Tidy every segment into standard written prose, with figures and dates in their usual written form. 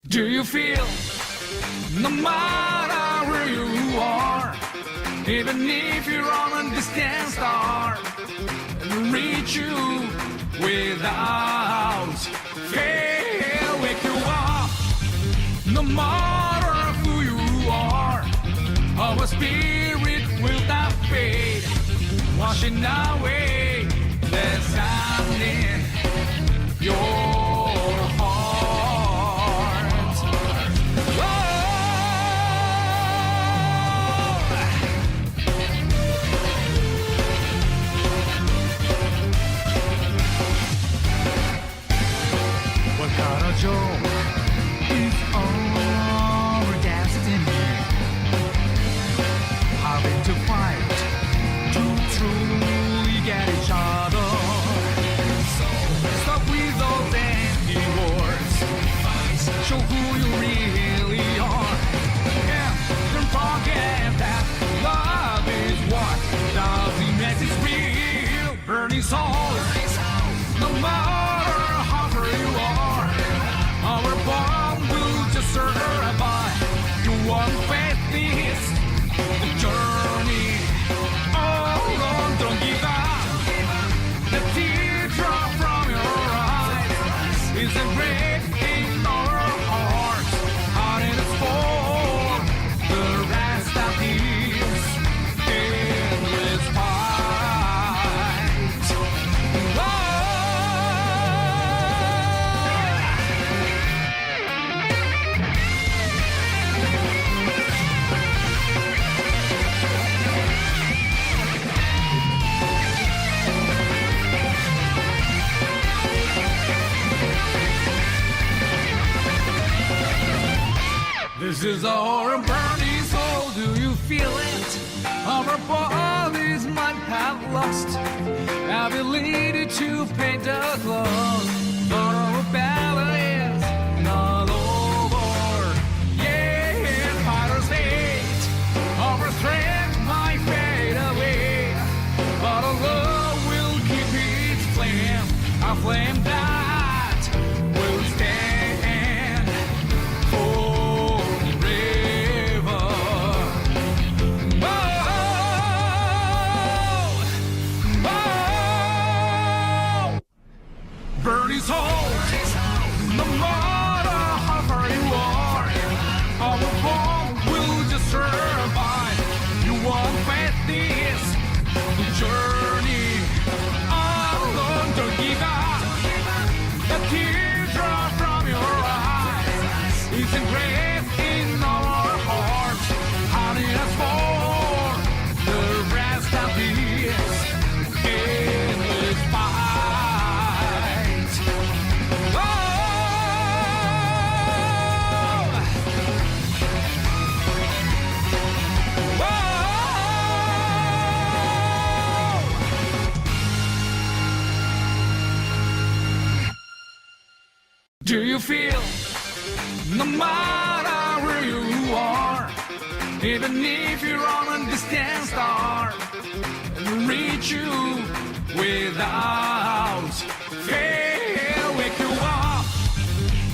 Do you feel, no matter where you are, even if you're on a distant star, it'll reach you without fail. Wake you up, no matter who you are, our spirit will not fade, washing away the sound in your heart. What kind of joy is our destiny? Having to fight to truly get each other. So stop with those empty words. Show who you really are. And don't forget that love is what does it real. Burning souls, no matter how far you are, our bond will just survive. You won't face this, the journey. All on, don't give up. The teardrop from your eyes is a breath in our hearts. How did it fall? The rest of this endless fight. Oh. This is our burning soul, do you feel it? Our bodies might have lost ability to paint the clothes, but our battle is not over. Yeah, fighters hate, our strength might fade away, but our love will keep its flame, a flame that will stand for. Burning souls, no matter how far you are, our bond will just survive. You won't face this, the journey alone. Don't give up. The teardrop from your eyes is engraved in our hearts. Honey us for the rest of this endless fight. Do you feel, no matter where you are, even if you're on a distant star, it'll reach you without fail. Wake you up,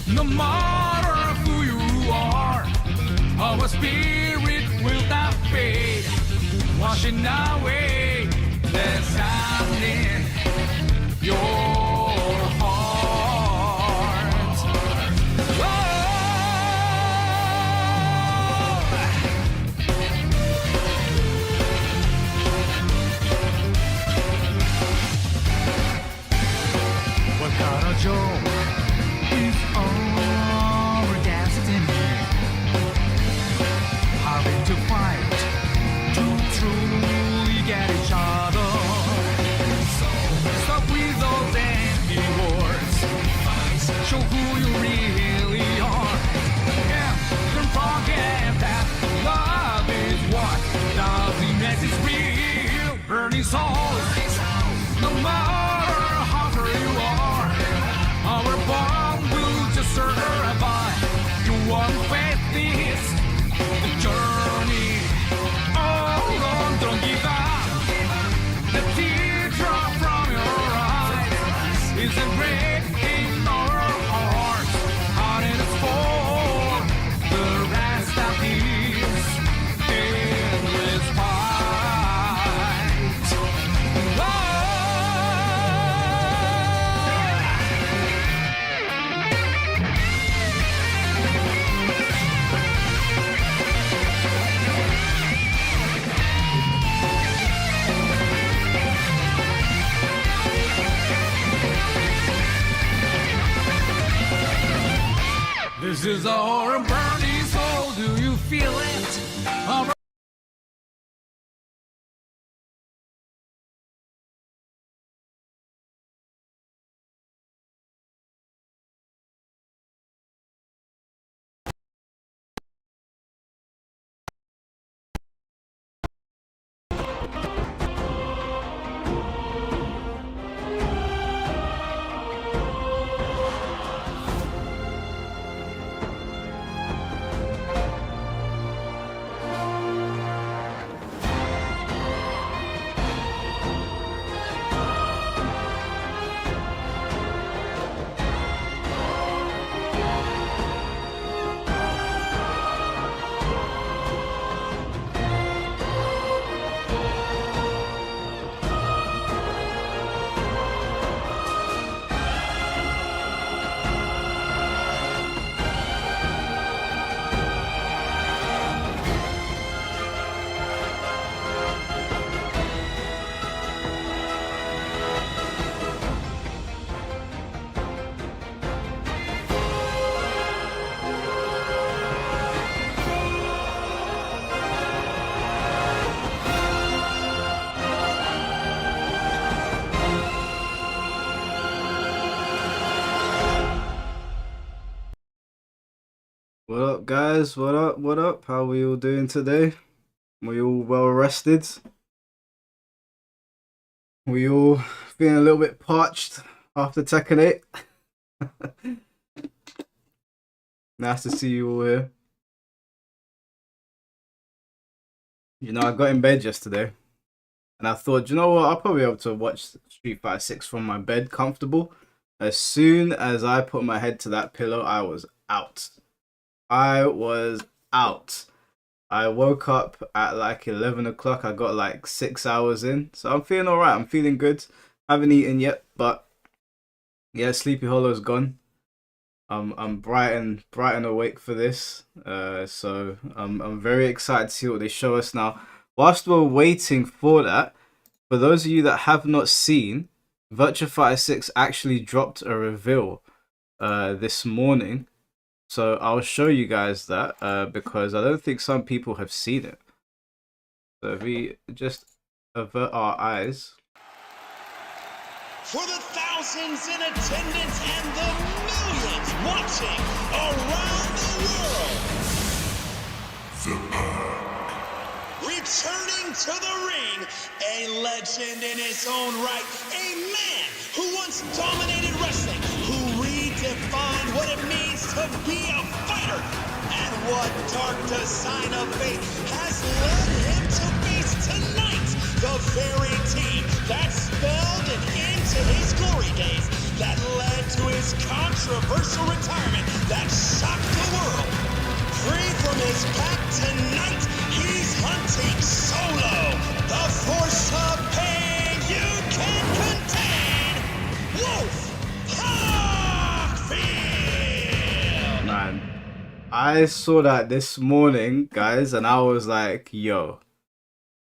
no matter who you are, our spirit will not fade, washing away the sound in your heart. What kind of joy is our destiny? Having to fight to truly get each other. So stop with those empty words. Show who you really are. And don't forget that love is what does it real. Burning souls, no matter how far you are, our bond will just survive. You won't face this, the journey all on. Don't give up. The teardrop from your eyes is a breath in our hearts. How did it fall? is a horror burning soul. Do you feel it? What up, guys? What up? What up? How we all doing today? We all well rested? We all feeling a little bit parched after Tekken 8? Nice to see you all here. You know, I got in bed yesterday and I thought, you know what? I'll probably be able to watch Street Fighter 6 from my bed comfortable. As soon as I put my head to that pillow, I was out. I was out. I woke up at like 11 o'clock. I got like 6 hours in. So I'm feeling alright. I'm feeling good. Haven't eaten yet, but yeah, Sleepy Hollow's gone. I'm bright and awake for this. So I'm very excited to see what they show us now. Whilst we're waiting for that, for those of you that have not seen, Virtua Fighter 6 actually dropped a reveal this morning. So I'll show you guys that because I don't think some people have seen it. So if we just avert our eyes. For the thousands in attendance and the millions watching around the world. The Pack. Returning to the ring, a legend in his own right, a man who once dominated wrestling, who redefined what it means to be a fighter, and what dark design of fate has led him to face tonight. The very team that spelled an end to his glory days, that led to his controversial retirement, that shocked the world. Free from his pack tonight, he's hunting solo. The force of pain you can contain. Wolf Hawkfield. Man, I saw that this morning, guys, and I was like, yo,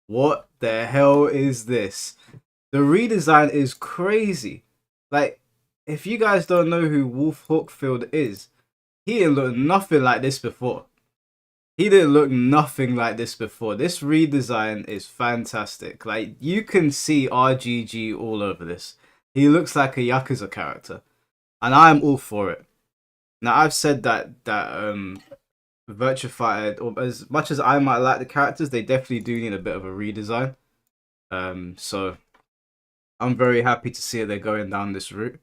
what the hell is this? The redesign is crazy. Like, if you guys don't know who Wolf Hawkfield is, he didn't look nothing like this before. He didn't look nothing like this before. This redesign is fantastic. Like, you can see RGG all over this. He looks like a Yakuza character. And I'm all for it. Now, I've said that Virtua Fighter, or as much as I might like the characters, they definitely do need a bit of a redesign. So I'm very happy to see that they're going down this route.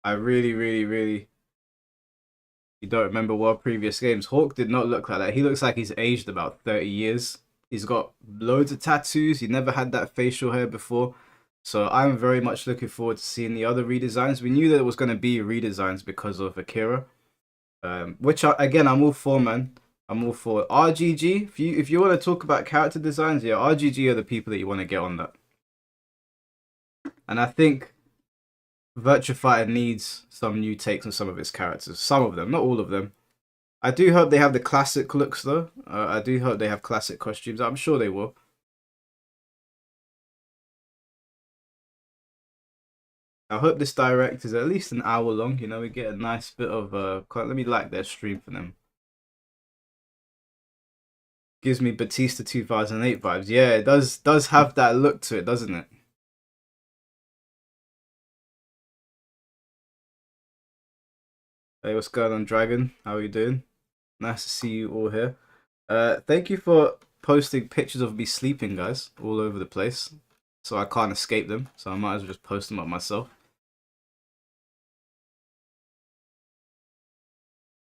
I really you don't remember well previous games. Hawk did not look like that. He looks like he's aged about 30 years. He's got loads of tattoos. He never had that facial hair before. So I'm very much looking forward to seeing the other redesigns. We knew that it was going to be redesigns because of Akira. Which, again, I'm all for, man. I'm all for RGG. If you want to talk about character designs, yeah, RGG are the people that you want to get on that. And I think Virtua Fighter needs some new takes on some of its characters. Some of them, not all of them. I do hope they have the classic looks, though. I do hope they have classic costumes. I'm sure they will. I hope this direct is at least an hour long. You know, we get a nice bit of let me like their stream for them. Gives me Batista 2008 vibes. Yeah, it does have that look to it, doesn't it? Hey, what's going on, Dragon? How are you doing? Nice to see you all here. Thank you for posting pictures of me sleeping, guys, all over the place. So I can't escape them. So I might as well just post them up myself.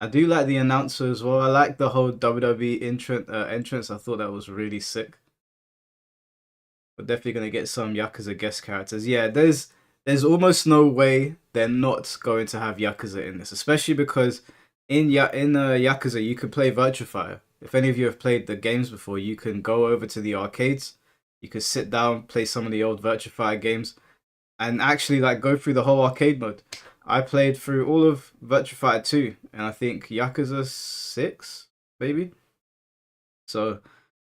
I do like the announcer as well. I like the whole WWE entrance. I thought that was really sick. We're definitely gonna get some Yakuza guest characters. Yeah, there's almost no way they're not going to have Yakuza in this, especially because in Yakuza you can play Virtua Fighter. If any of you have played the games before, you can go over to the arcades. You can sit down, play some of the old Virtua Fighter games, and actually like go through the whole arcade mode. I played through all of Virtua Fighter 2 and I think Yakuza 6 maybe. So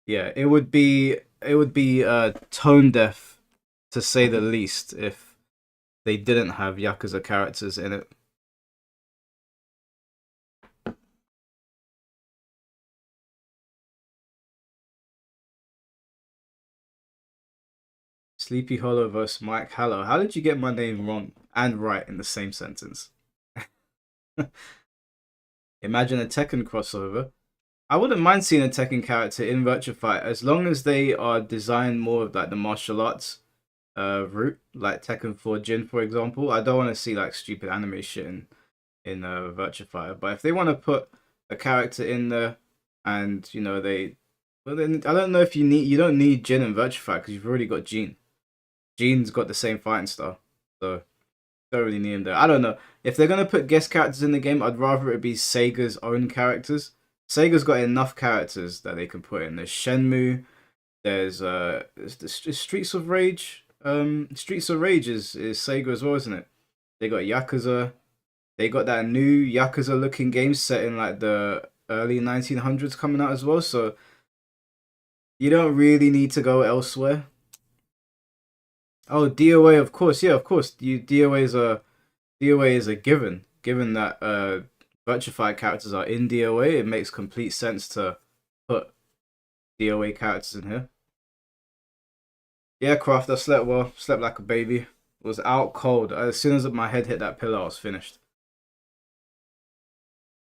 yeah, it would be tone deaf to say the least if they didn't have Yakuza characters in it. Sleepy Hollow vs Mike Hallow. How did you get my name wrong and right in the same sentence? Imagine a Tekken crossover. I wouldn't mind seeing a Tekken character in Virtua Fighter as long as they are designed more of like the martial arts route, like Tekken 4 Jin, for example. I don't want to see like stupid anime shit in Virtua Fighter. But if they want to put a character in there, and you know well then I don't know if you don't need Jin in Virtua Fighter because you've already got Jin. Jin's got the same fighting style, so don't really need him there. I don't know if they're gonna put guest characters in the game. I'd rather it be Sega's own characters. Sega's got enough characters that they can put in. There's Shenmue. There's Streets of Rage. Streets of Rage is Sega as well, isn't it? They got Yakuza. They got that new Yakuza looking game set in like the early 1900s coming out as well. So you don't really need to go elsewhere. Oh, DOA, of course, yeah, of course. DOA is a given. Given that Virtua Fighter characters are in DOA, it makes complete sense to put DOA characters in here. Yeah, Craft, I slept well, slept like a baby. Was out cold. As soon as my head hit that pillow, I was finished.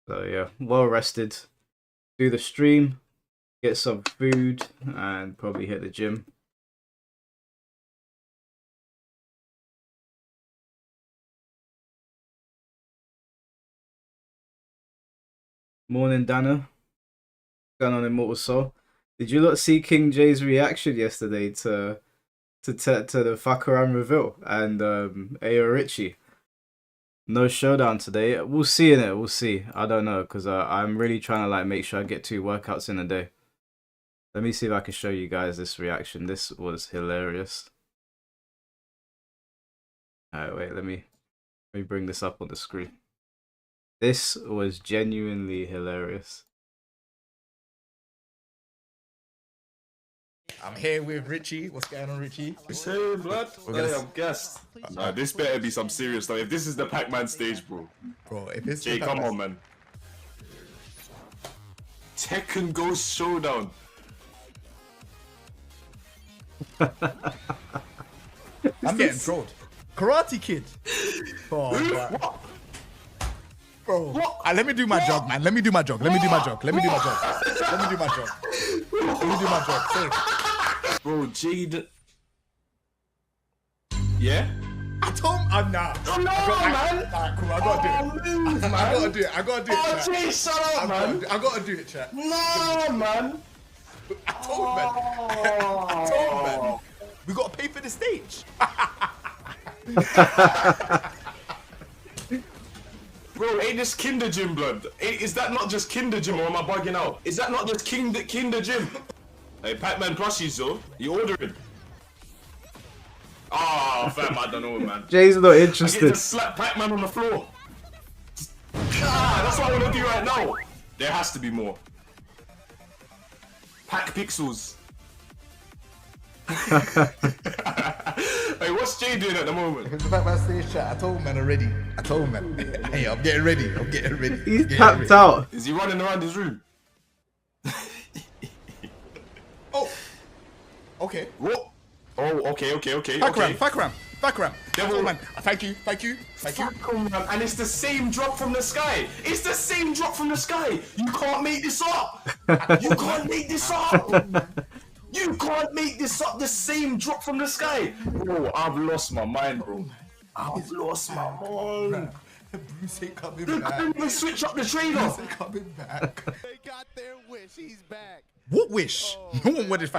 So yeah, well rested. Do the stream, get some food, and probably hit the gym. Morning, Dana. What's going on, Immortal Soul? Did you not see King Jay's reaction yesterday to the Fahkumram reveal and Ayo Richie? No showdown today. We'll see in it. We'll see. I don't know because I'm really trying to like make sure I get 2 workouts in a day. Let me see if I can show you guys this reaction. This was hilarious. Alright, wait. Let me bring this up on the screen. This was genuinely hilarious. I'm here with Richie. What's going on, Richie? Hey, blood. Hey, I'm gassed. Nah, this better be some serious stuff. If this is the Pac-Man stage, bro. Bro, if it's Jay, come on, man. Tekken Ghost Showdown. I'm getting trolled. Karate Kid. Oh, bro. Let me do my jog, man. Let me do my jog. Let me do my jog. Let me do my jog. Let me do my jog. Let me do my jog. Safe. Bro, Jade. Yeah? I told him I'm not. Oh, no, man. Alright, cool. I gotta do it. Man. I gotta do it. I gotta do it. Oh, Chat. Jay, shut up, man. I gotta do it, chat. No, man. I told him, man. I told him, man. We gotta pay for the stage. Bro, ain't this Kinder Gym, blood? Is that not just Kinder Gym, or am I bugging out? Is that not just Kinder Gym? Hey, Pac-Man plushies, though. You ordering? Ah, fam, I don't know, man. Jay's not I get interested. to slap Pac-Man on the floor. That's what I want to do right now. There has to be more. Pac Pixels. Hey, What's Jay doing at the moment? Because the fact man stays chat, I told man already. I told man. Hey, I'm getting ready. I'm getting ready. He's tapped out. Is he running around his room? Oh. Okay. What? Oh, okay. Fahkumram. Devil. Oh, man. Thank you. Fahkumram, and it's the same drop from the sky. It's the same drop from the sky. You can't make this up. You can't make this up. You can't make this up. The same drop from the sky. Bro, I've lost my mind, bro. I've lost my mind. Bruce ain't coming They back. couldn't even switch up the trailer. Bruce ain't coming back. They got their wish. He's back. What wish? No one wanted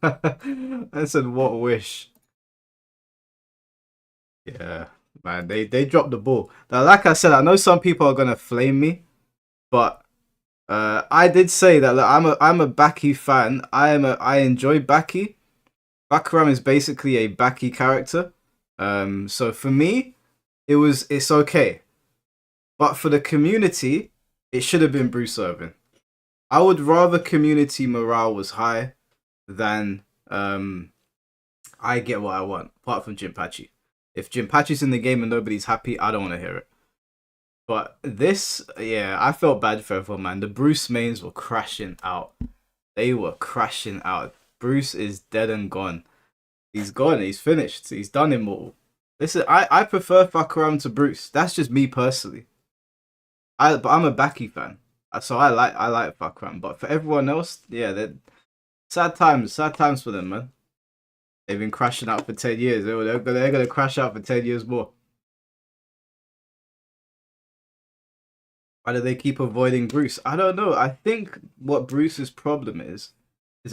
I said, what wish? Yeah, man, they dropped the ball. Now, like I said, I know some people are gonna flame me, but I did say that look, I'm a Baki fan. I enjoy Baki. Fahkumram is basically a Baki character. So for me, it's okay. But for the community, it should have been Bruce Irvin. I would rather community morale was high than I get what I want, apart from Jinpachi. If Jinpachi's in the game and nobody's happy, I don't want to hear it. But this, yeah, I felt bad for everyone, man. The Bruce mains were crashing out. They were crashing out. Bruce is dead and gone. He's gone. He's finished. He's done immortal. Listen, I prefer Fahkumram to Bruce. That's just me personally. But I'm a Baki fan, so I like Fahkumram. But for everyone else, yeah, sad times for them, man. They've been crashing out for 10 years. They're gonna crash out for 10 years more. Why do they keep avoiding Bruce? I don't know. I think what Bruce's problem is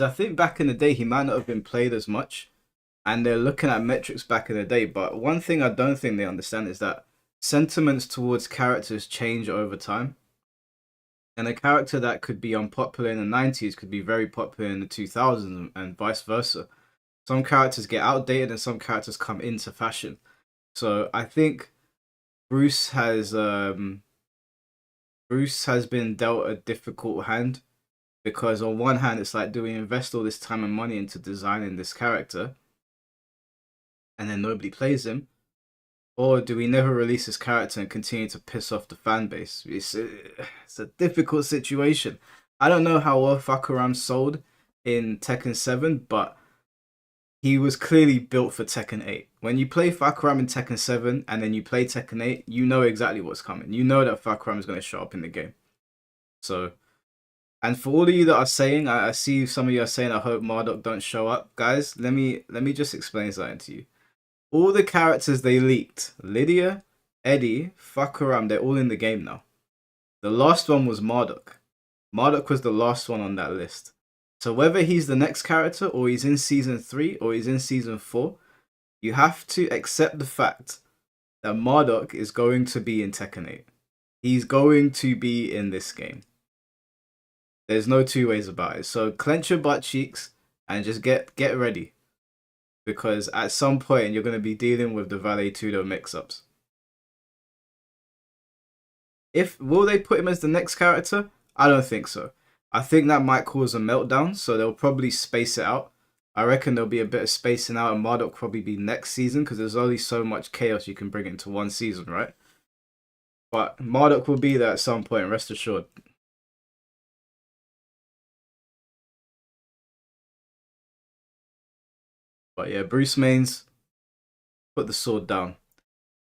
I think back in the day he might not have been played as much, and they're looking at metrics back in the day. But one thing I don't think they understand is that sentiments towards characters change over time. And a character that could be unpopular in the 90s could be very popular in the 2000s and vice versa. Some characters get outdated and some characters come into fashion. So I think Bruce has been dealt a difficult hand, because on one hand it's like, do we invest all this time and money into designing this character and then nobody plays him? Or do we never release this character and continue to piss off the fan base? It's a difficult situation. I don't know how well Fahkumram sold in Tekken 7, but he was clearly built for Tekken 8. When you play Fahkumram in Tekken 7 and then you play Tekken 8, you know exactly what's coming. You know that Fahkumram is going to show up in the game. So, and for all of you that are saying, I see some of you are saying, I hope Marduk don't show up. Guys, let me just explain something to you. All the characters they leaked, Lydia, Eddie, Fahkumram, they're all in the game now. The last one was Marduk. Marduk was the last one on that list. So whether he's the next character or he's in Season 3 or he's in Season 4, you have to accept the fact that Marduk is going to be in Tekken 8. He's going to be in this game. There's no two ways about it. So clench your butt cheeks and just get ready. Because at some point you're going to be dealing with the Vale Tudo mix-ups. Will they put him as the next character? I don't think so. I think that might cause a meltdown, so they'll probably space it out. I reckon there'll be a bit of spacing out, and Marduk will probably be next season, because there's only so much chaos you can bring into one season, right? But Marduk will be there at some point, rest assured. But yeah, Bruce mains, put the sword down.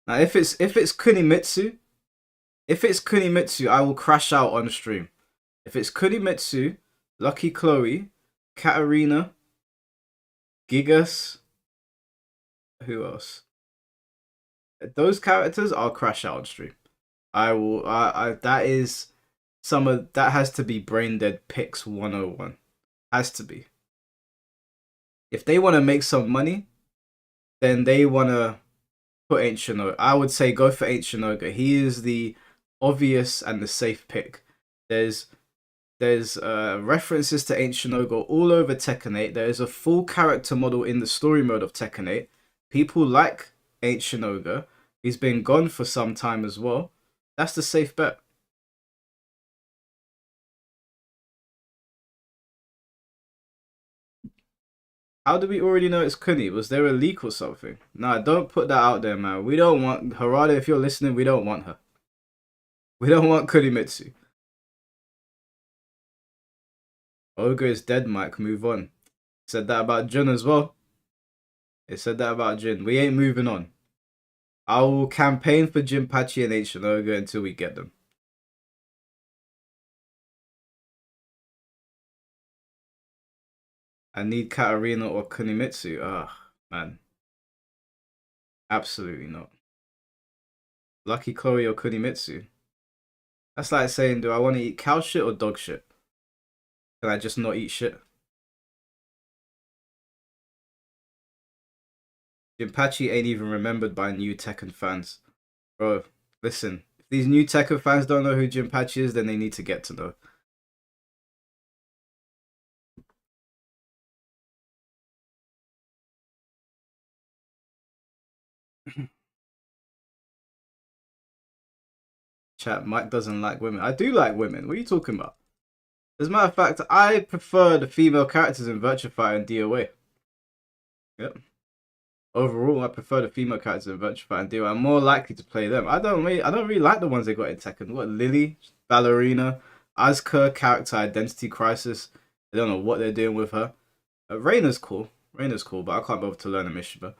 Now, if it's Kunimitsu, I will crash out on stream. If it's Kunimitsu, Lucky Chloe, Katarina, Gigas, who else? Those characters, I'll crash out on stream. That has to be Brain Dead Picks 101. Has to be. If they want to make some money, then they want to put Ancient Shinoga. I would say go for Ancient Shinoga. He is the obvious and the safe pick. There's references to Ancient Shinoga all over Tekken 8. There is a full character model in the story mode of Tekken 8. People like Ancient Shinoga. He's been gone for some time as well. That's the safe bet. How do we already know it's Kuni? Was there a leak or something? Nah, don't put that out there, man. We don't want Harada. If you're listening, we don't want her. We don't want Kunimitsu. Ogre is dead, Mike. Move on. Said that about Jun as well. It said that about Jin. We ain't moving on. I will campaign for Jinpachi and H and Ogre until we get them. I need Katarina or Kunimitsu. Ah, man. Absolutely not. Lucky Chloe or Kunimitsu. That's like saying, do I want to eat cow shit or dog shit? Can I just not eat shit? Jinpachi ain't even remembered by new Tekken fans. Bro, listen. If these new Tekken fans don't know who Jinpachi is, then they need to get to know. Chat, Mike doesn't like women. I do like women. What are you talking about? As a matter of fact, I prefer the female characters in Virtua Fighter and DOA. Yep. Overall, I prefer the female characters in Virtua Fighter and DOA. I'm more likely to play them. I don't really like the ones they got in Tekken. What, Lily, Ballerina, Asuka, Character Identity Crisis. I don't know what they're doing with her. Reina's cool. Reina's cool, but I can't bother to learn a Mishima.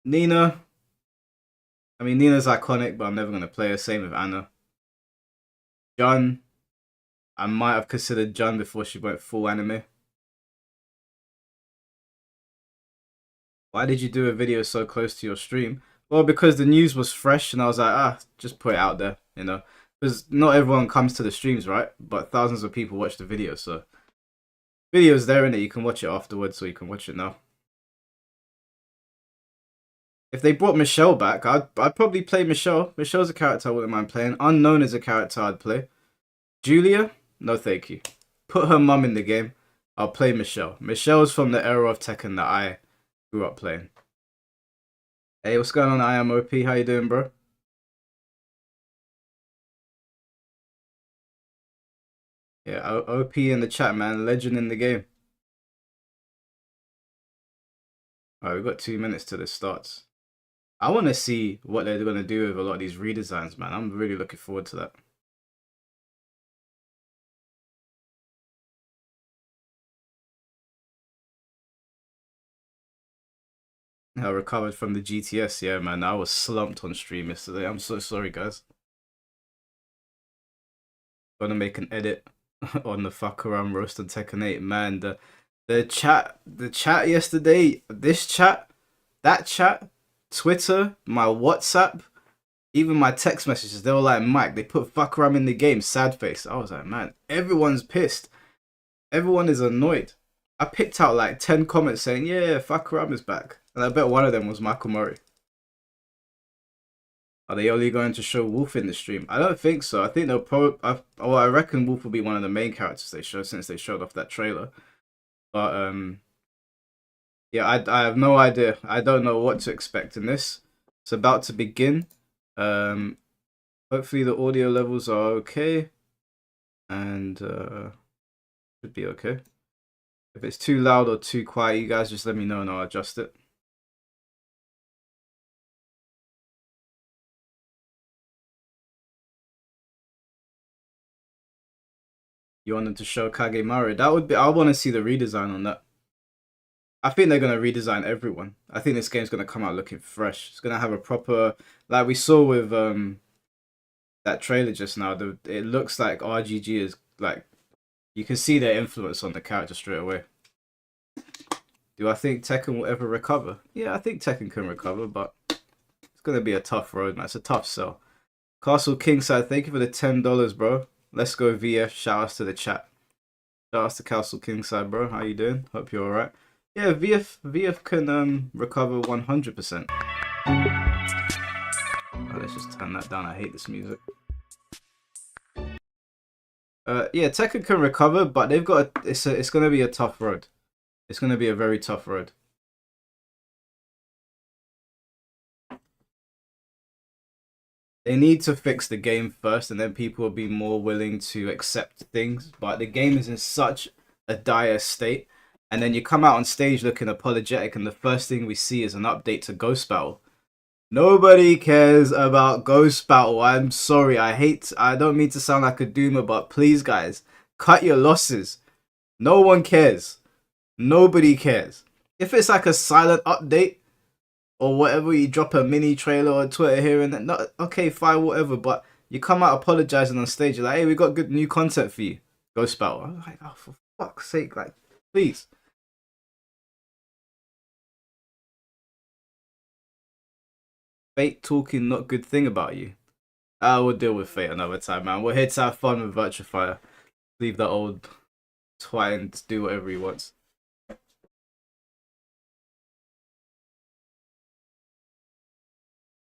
Nina. I mean, Nina's iconic, but I'm never going to play her. Same with Anna. Jun. I might have considered Jun before she went full anime. Why did you do a video so close to your stream? Well, because the news was fresh and I was like, just put it out there, you know. Because not everyone comes to the streams, right? But thousands of people watch the video, so... Video's there, innit? You can watch it afterwards, or you can watch it now. If they brought Michelle back, I'd probably play Michelle. Michelle's a character I wouldn't mind playing. Unknown is a character I'd play. Julia? No thank you. Put her mum in the game. I'll play Michelle. Michelle's from the era of Tekken that I grew up playing. Hey, what's going on? I am OP. How you doing, bro? Yeah, OP in the chat, man. Legend in the game. Alright, we've got 2 minutes till this starts. I want to see what they're going to do with a lot of these redesigns, man. I'm really looking forward to that. I recovered from the GTS, yeah, man. I was slumped on stream yesterday. I'm so sorry, guys. Gonna make an edit on the Fahkumram roast on Tekken 8, man. The chat yesterday, this chat, that chat, Twitter, my WhatsApp, even my text messages, they were like, Mike, they put Fahkumram in the game, sad face. I was like, man, everyone's pissed. Everyone is annoyed. I picked out like 10 comments saying, yeah, Fahkumram is back. And I bet one of them was Michael Murray. Are they only going to show Wolf in the stream? I don't think so. I think they'll probably... I reckon Wolf will be one of the main characters they show since they showed off that trailer. But, yeah, I have no idea. I don't know what to expect in this. It's about to begin. Hopefully the audio levels are okay. And, should be okay. If it's too loud or too quiet, you guys just let me know and I'll adjust it. You want them to show Kagemaru? That would be... I want to see the redesign on that. I think they're going to redesign everyone. I think this game's going to come out looking fresh. It's going to have a proper... Like we saw with that trailer just now. It looks like RGG is like... You can see their influence on the character straight away. Do I think Tekken will ever recover? Yeah, I think Tekken can recover, but it's going to be a tough road, man. It's a tough sell. Castle Kingside, thank you for the $10, bro. Let's go VF. Shout outs to the chat. Shout outs to Castle Kingside, bro. How you doing? Hope you're alright. Yeah, VF can recover 100%. Oh, let's just turn that down. I hate this music. Yeah, Tekken can recover, but they've got it's gonna be a tough road. It's gonna be a very tough road. They need to fix the game first, and then people will be more willing to accept things. But the game is in such a dire state and then you come out on stage looking apologetic, and the first thing we see is an update to Ghost Battle. Nobody cares about Ghost Battle. I'm sorry. I don't mean to sound like a doomer, but please, guys, cut your losses. No one cares. Nobody cares. If it's like a silent update or whatever, you drop a mini trailer on Twitter here and then, no, okay, fine, whatever. But you come out apologizing on stage, you're like, hey, we got good new content for you. Ghost Battle. I'm like, oh, for fuck's sake, like, please. Fate talking not good thing about you. I will deal with Fate another time, man. We're here to have fun with Virtua Fighter. Leave that old twat and do whatever he wants.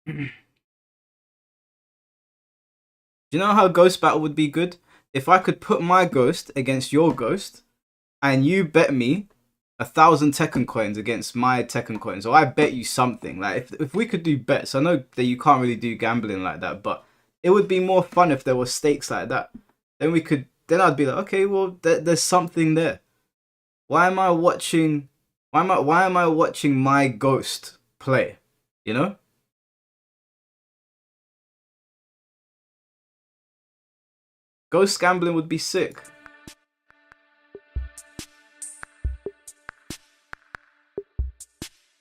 Do you know how Ghost Battle would be good? If I could put my ghost against your ghost, and you bet me 1,000 Tekken coins against my Tekken coins, or I bet you something. Like if we could do bets, I know that you can't really do gambling like that, but it would be more fun if there were stakes like that. Then we could. Then I'd be like, okay, well, there's something there. Why am I watching? Why am I watching my ghost play? You know. Ghost gambling would be sick.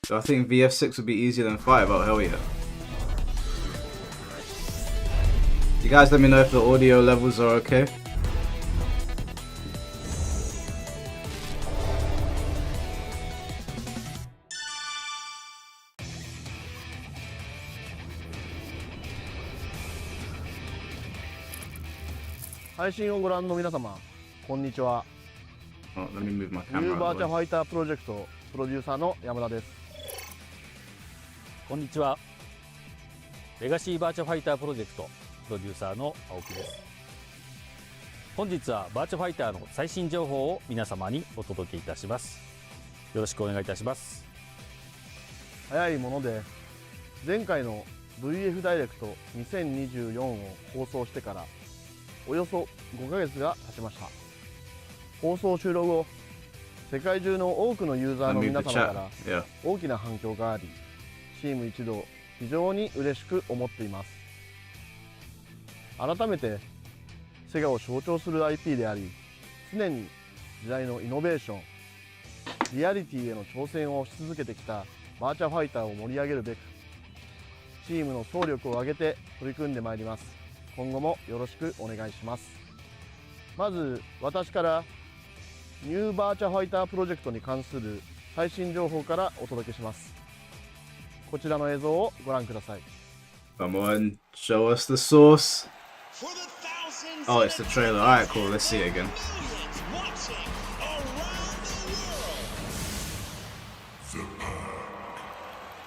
So I think VF6 would be easier than Fireball, hell yeah. You guys let me know if the audio levels are okay. Oh, let me move my ニュ camera ーバ out ー of チャ the フ way. ァイタープロジェクトプロデューサーの山田です。こんにちは。レガシーバーチャファイタープロジェクトプロデューサーの青木です。本日はバーチャファイターの最新情報を皆様にお届けいたします。よろしくお願いいたします。早いもので前回の VF ダイレクト2024を放送してからおよそ5ヶ月が経ちました。放送終了後、世界中の多くのユーザーの皆様から大きな反響があり、チーム一同非常に嬉しく思っています。改めてセガを象徴する IP であり、常に時代のイノベーション、リアリティへの挑戦をし続けてきたバーチャファイターを盛り上げるべく、チームの総力を挙げて取り組んでまいります。今後もよろしくお願いします。まず私からニューバーチャファイタープロジェクトに関する最新情報からお届けします。こちらの映像をご覧ください。 Come on, show us the source. Oh, it's the trailer. Alright, cool. Let's see it again.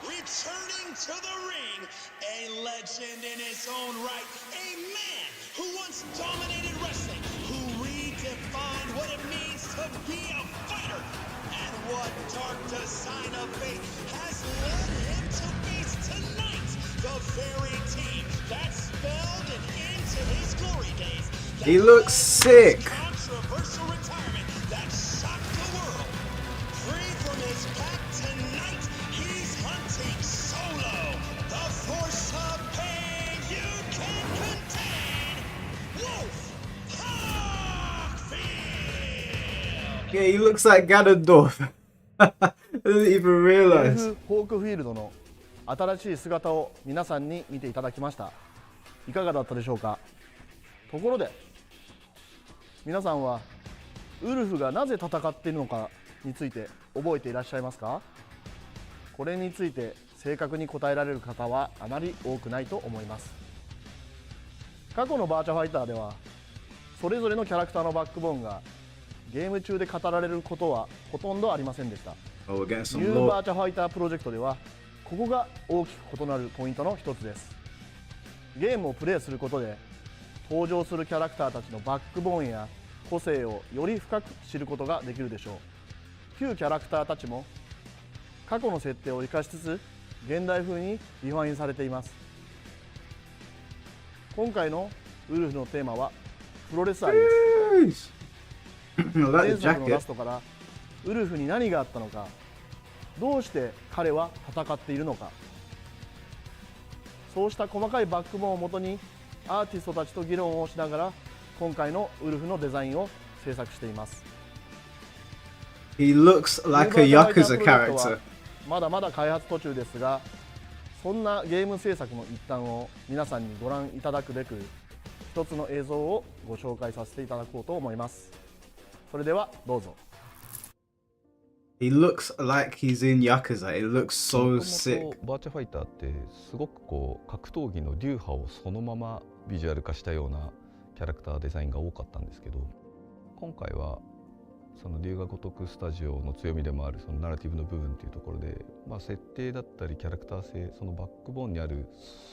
Returning to the ring, a legend in his own right, a man who once dominated wrestling, who redefined what it means to be a fighter, and what dark design of fate has led him to face tonight. The very team that spelled an end to his glory days. He looks sick. Controversial retirement that shocked the world. Free from his pack tonight, he's hunting solo. The force of pain you can contain. Wolf Hawkfield. Yeah, he looks like Ganondorf. I didn't even realize. ホークフィールドの新しい姿を皆さんに見ていただきました。いかがだったでしょうか。ところで皆さんはウルフがなぜ戦っているのかについて覚えていらっしゃいますか。これについて正確に答えられる方はあまり多くないと思います。過去のバーチャファイターではそれぞれのキャラクターのバックボーンがゲーム中で語られることはほとんどありませんでした。 Oh, we're getting ニ some ューバ lore. ーチャファイタープロジェクトではここが大きく異なるポイントの一つです。ゲームをプレイすることで登場するキャラクターたちのバックボーンや個性をより深く知ることができるでしょう。旧キャラクターたちも過去の設定を生かしつつ現代風にリファインされています。今回のウルフのテーマはプロレス愛です。 I like 前 the 作のラ jacket. ストからウルフに何があったのか、どうして彼は戦っているのか、そうした細かいバックボーンをもとにアーティストたちと議論をしながら今回のウルフのデザインを制作しています。 He looks like a Yakuza character. まだまだ開発途中ですが、そんなゲーム制作の一端を皆さんにご覧いただくべく一つの映像をご紹介させていただこうと思います。それではどうぞ。 He looks like he's in Yakuza. It looks so sick. バーチャファイターってすごくこう格闘技の流派をそのままビジュアル化したようなキャラクターデザインが多かったんですけど、今回はその龍が如くスタジオの強みでもあるそのナラティブの部分っていうところで、設定だったりキャラクター性、そのバックボーンにある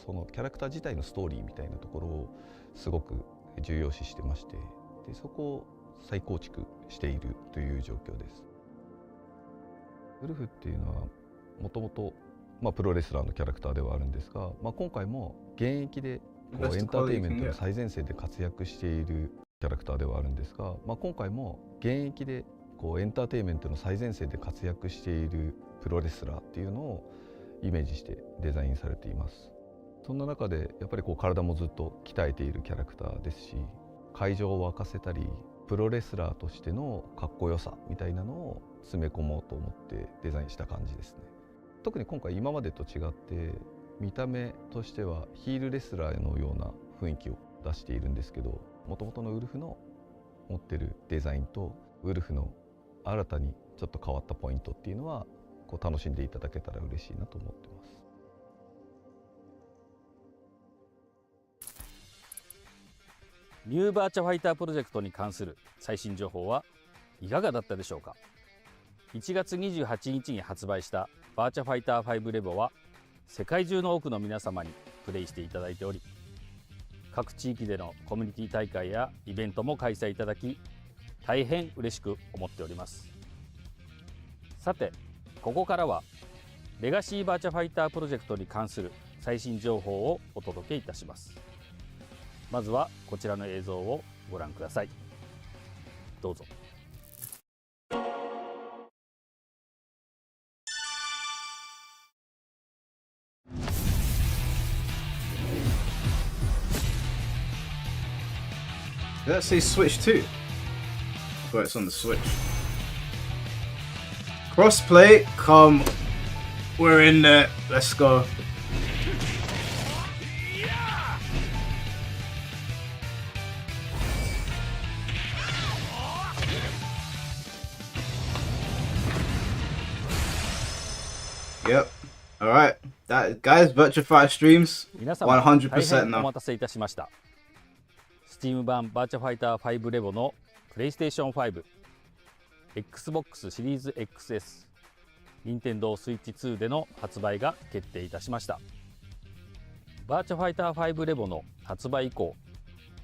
そのキャラクター自体のストーリーみたいなところをすごく重要視してまして、でそこを再構築しているという状況です。ウルフっていうのはもともとプロレスラーのキャラクターではあるんですが、今回も現役でこうエンターテインメントの最前線で活躍しているキャラクターではあるんですが、今回も現役でこうエンターテインメントの最前線で活躍しているプロレスラーっていうのをイメージしてデザインされています。そんな中でやっぱりこう体もずっと鍛えているキャラクターですし、会場を沸かせたりプロレスラーとしてのかっこよさみたいなのを詰め込もうと思ってデザインした感じですね。特に今回今までと違って見た目としてはヒールレスラーのような雰囲気を出しているんですけど、もともとのウルフの持ってるデザインとウルフの新たにちょっと変わったポイントっていうのはこう楽しんでいただけたら嬉しいなと思ってます。ニューバーチャファイタープロジェクトに関する最新情報はいかがだったでしょうか。1月28日に発売したバーチャファイター5レボは世界中の多くの皆様にプレイしていただいており、各地域でのコミュニティ大会やイベントも開催いただき大変嬉しく思っております。さてここからはレガシーバーチャファイタープロジェクトに関する最新情報をお届けいたします。まずはこちらの映像をご覧ください。どうぞ。Did that say Switch 2? Well, it's on the Switch. Crossplay, come. We're in there. Let's go. Yep. Alright. That guys, Virtua Fighter streams 皆様大100% 変お now. 待たせいたしました。Steam 版バーチャファイター5レボの PlayStation 5、Xbox シリーズ XS、Nintendo Switch 2での発売が決定いたしました。バーチャファイター5レボの発売以降、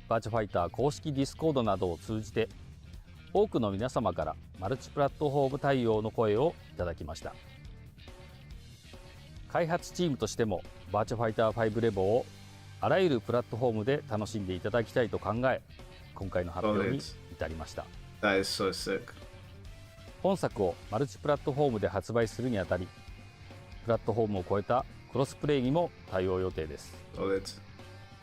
バーチャファイター公式ディスコードなどを通じて多くの皆様からマルチプラットフォーム対応の声をいただきました。開発チームとしてもバーチャファイター5レボをあらゆるプラットフォームで楽しんでいただきたいと考え、今回の発表に至りました。That is so sick. 本作をマルチプラットフォームで発売するにあたり、プラットフォームを超えたクロスプレイにも対応予定です。Solid.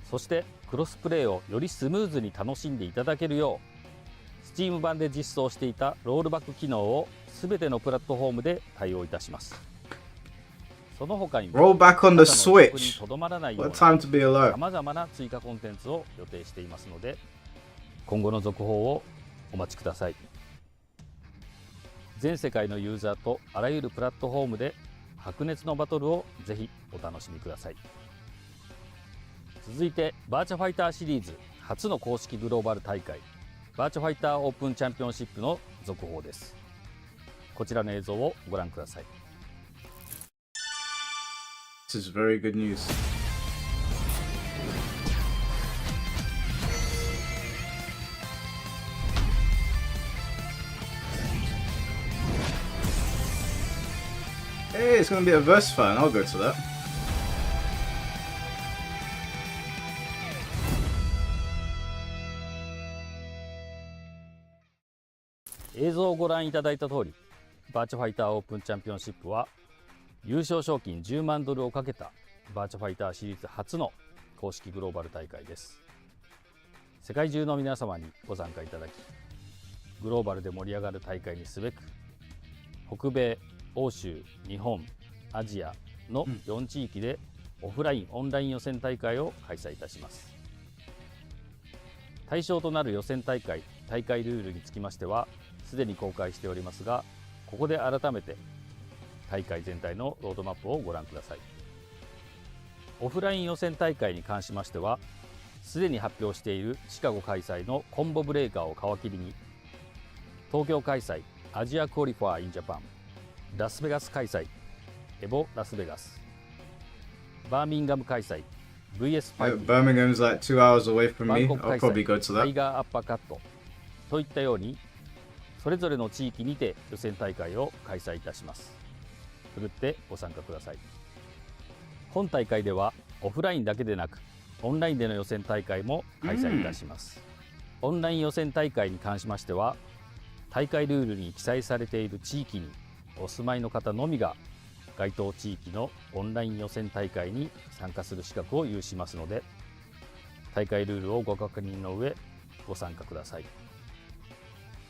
そしてクロスプレイをよりスムーズに楽しんでいただけるよう、Steam 版で実装していたロールバック機能をすべてのプラットフォームで対応いたします。その他にも Roll back on the ただの記憶に Switch. とどまらないよう What な time to be alive? さまざまな追加コンテンツを予定していますので、今後の続報をお待ちください。全世界のユーザーとあらゆるプラットフォームで白熱のバトルをぜひお楽しみください。続いてバーチャファイターシリーズ初の公式グローバル大会、バーチャファイターオープンチャンピオンシップの続報です。こちらの映像をご覧ください。This is very good news. Hey, it's gonna be a verse fan. I'll go to that. 映像をご覧いただいた通り、バーチャファイターオープンチャンピオンシップは優勝賞金10万ドルをかけたバーチャファイターシリーズ初の公式グローバル大会です。世界中の皆様にご参加いただき、グローバルで盛り上がる大会にすべく、北米、欧州、日本、アジアの4地域でオフライン・オンライン予選大会を開催いたします。対象となる予選大会、大会ルールにつきましてはすでに公開しておりますが、ここで改めて大会全体のロードマップをご覧ください。オフライン予選大会に関しましては、すでに発表しているシカゴ開催のコンボブレーカーを皮切りに、東京開催アジアクオリファーインジャパン、ラスベガス開催エボラスベガス、バーミンガム開催 VS ファイティ Birmingham's like 2 hours away from バン me. コク I'll 開 probably go 催 to タイ that. ガーアッパーカットといったように、それぞれの地域にて予選大会を開催いたします。ふるってご参加ください。本大会ではオフラインだけでなくオンラインでの予選大会も開催いたします。オンライン予選大会に関しましては、大会ルールに記載されている地域にお住まいの方のみが該当地域のオンライン予選大会に参加する資格を有しますので、大会ルールをご確認の上ご参加ください。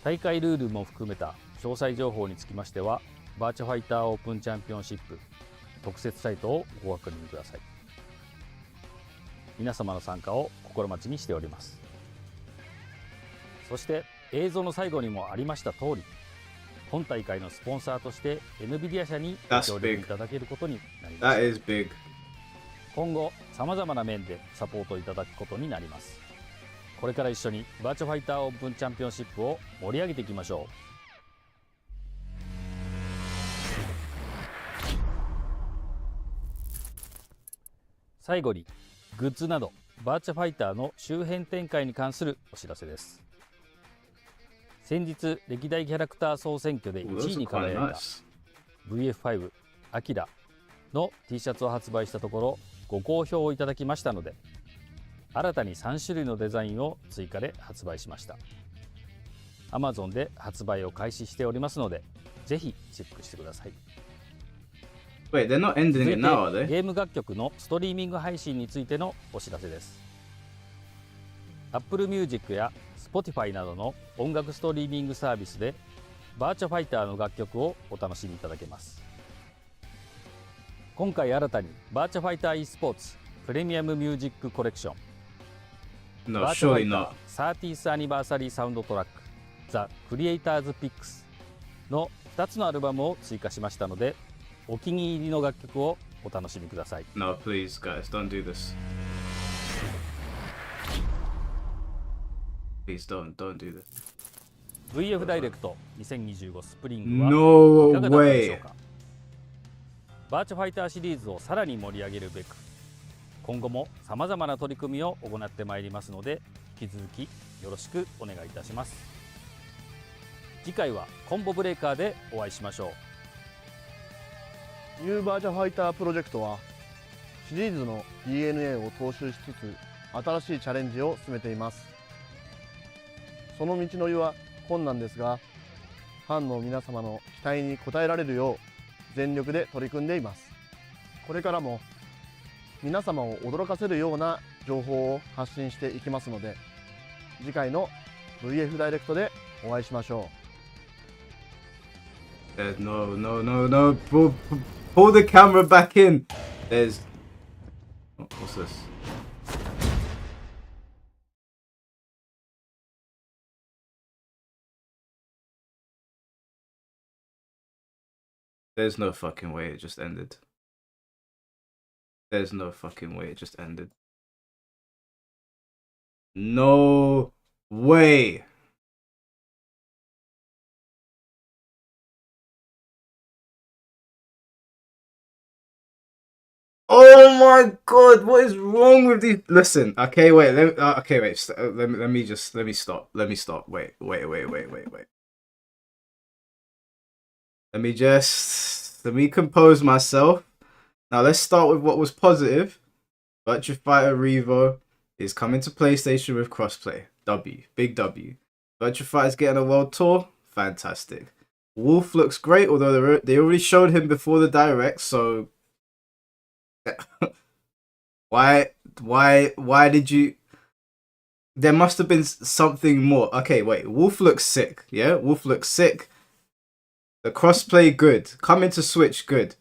大会ルールも含めた詳細情報につきましては、バーチャファイターオープンチャンピオンシップ特設サイトをご確認ください。皆様の参加を心待ちにしております。そして映像の最後にもありました通り、本大会のスポンサーとして NVIDIA 社にご協力いただけることになりました。 That is big. 今後さまざまな面でサポートいただくことになります。これから一緒にバーチャファイターオープンチャンピオンシップを盛り上げていきましょう。最後にグッズなどバーチャファイターの周辺展開に関するお知らせです。先日歴代キャラクター総選挙で Ooh, 1 those 位に are quite 輝いた nice. VF5 アキラの T シャツを発売したところご好評をいただきましたので、新たに3種類のデザインを追加で発売しました。 Amazon で発売を開始しておりますので、ぜひチェックしてください。 Wait, they're not ending 続 it いて now, are they? ゲーム楽曲のストリーミング配信についてのお知らせです。 Apple Music や Spotify などの音楽ストリーミングサービスでバーチャファイターの楽曲をお楽しみいただけます。今回新たにバーチャファイター e スポーツプレミアムミュージックコレクション、 No, バーチャファ surely イタ not. ー 30th アニバーサリーサウンドトラック The Creators Picks の2つのアルバムを追加しましたので、お気に入りの楽曲をお楽しみください。 No, please, guys, don't do this. Please don't do this. VF ダイレクト2025スプリングは No いかがだったでしょ way. うか。バーチャファイターシリーズをさらに盛り上げるべく、今後もさまざまな取り組みを行ってまいりますので、引き続きよろしくお願いいたします。次回はコンボブレーカーでお会いしましょう。ニューバーチャファイタープロジェクトはシリーズの DNA を踏襲しつつ新しいチャレンジを進めています。その道のりは困難ですが、ファンの皆様の期待に応えられるよう全力で取り組んでいます。これからも皆様を驚かせるような情報を発信していきますので、次回の VF ダイレクトでお会いしましょう。 There's no. Pull the camera back in. There's. What's this? There's no fucking way it just ended. There's no fucking way it just ended. No way. Oh my god, what is wrong with these? Listen, okay, wait, okay, wait, let me stop. Wait. Let me compose myself. Now let's start with what was positive. Virtua Fighter Revo is coming to PlayStation with crossplay. Big W. Virtua Fighter's getting a world tour. Fantastic. Wolf looks great, although they already showed him before the direct. So why did you? There must have been something more. Okay, wait. Wolf looks sick. Yeah, Wolf looks sick. The crossplay good. Coming to Switch good.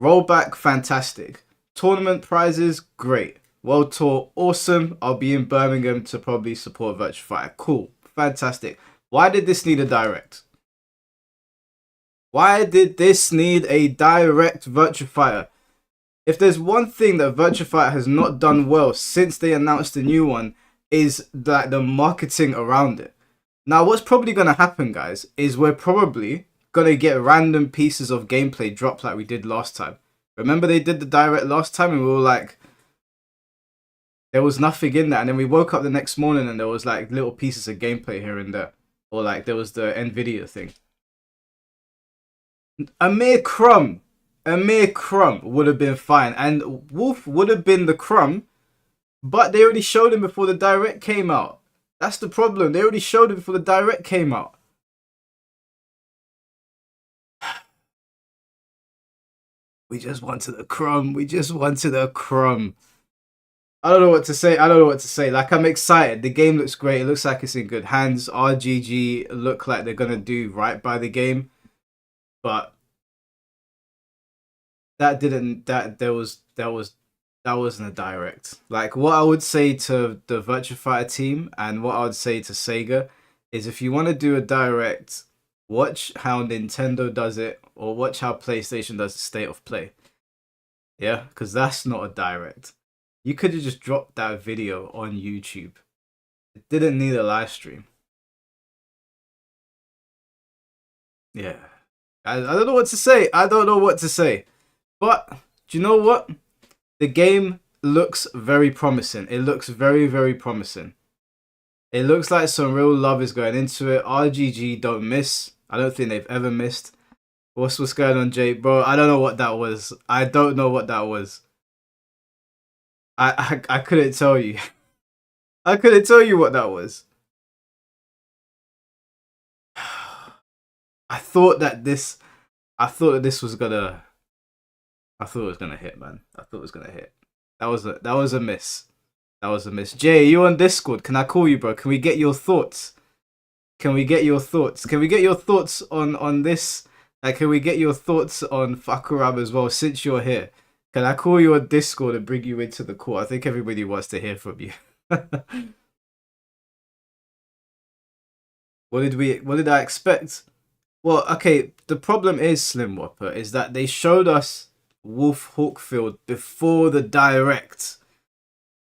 Rollback fantastic. Tournament prizes great. World Tour awesome. I'll be in Birmingham to probably support Virtua Fighter. Cool, fantastic. Why did this need a direct? Why did this need a direct Virtua Fighter? If there's one thing that Virtua Fighter has not done well since they announced the new one, is that the marketing around it. Now, what's probably going to happen, guys, is we're probably going to get random pieces of gameplay dropped like we did last time. Remember they did the direct last time and we were like, there was nothing in that. And then we woke up the next morning and there was like little pieces of gameplay here and there. Or like there was the NVIDIA thing. A mere crumb would have been fine. And Wolf would have been the crumb. But they already showed him before the direct came out. That's the problem. They already showed him before the direct came out. We just wanted a crumb. We just wanted a crumb. I don't know what to say. Like, I'm excited. The game looks great. It looks like it's in good hands. RGG look like they're going to do right by the game. But that wasn't a direct. Like, what I would say to the Virtua Fighter team and what I would say to Sega is if you want to do a direct, watch how Nintendo does it or watch how PlayStation does the State of Play. Yeah, because that's not a direct. You could have just dropped that video on YouTube. It didn't need a live stream. Yeah. I don't know what to say. But, do you know what? The game looks very promising. It looks very, very promising. It looks like some real love is going into it. RGG don't miss. I don't think they've ever missed. What's going on, Jay? Bro, I don't know what that was. I don't know what that was. I couldn't tell you. I couldn't tell you what that was. I thought this was gonna hit, man. I thought it was gonna hit. That was a miss. That was a miss. Jay, you on Discord? Can I call you, bro? Can we get your thoughts? Can we get your thoughts on this? Like, can we get your thoughts on Fahkumram as well, since you're here? Can I call you on Discord and bring you into the call? I think everybody wants to hear from you. What did I expect? Well, okay, the problem is, Slim Whopper, is that they showed us Wolf Hawkfield before the direct.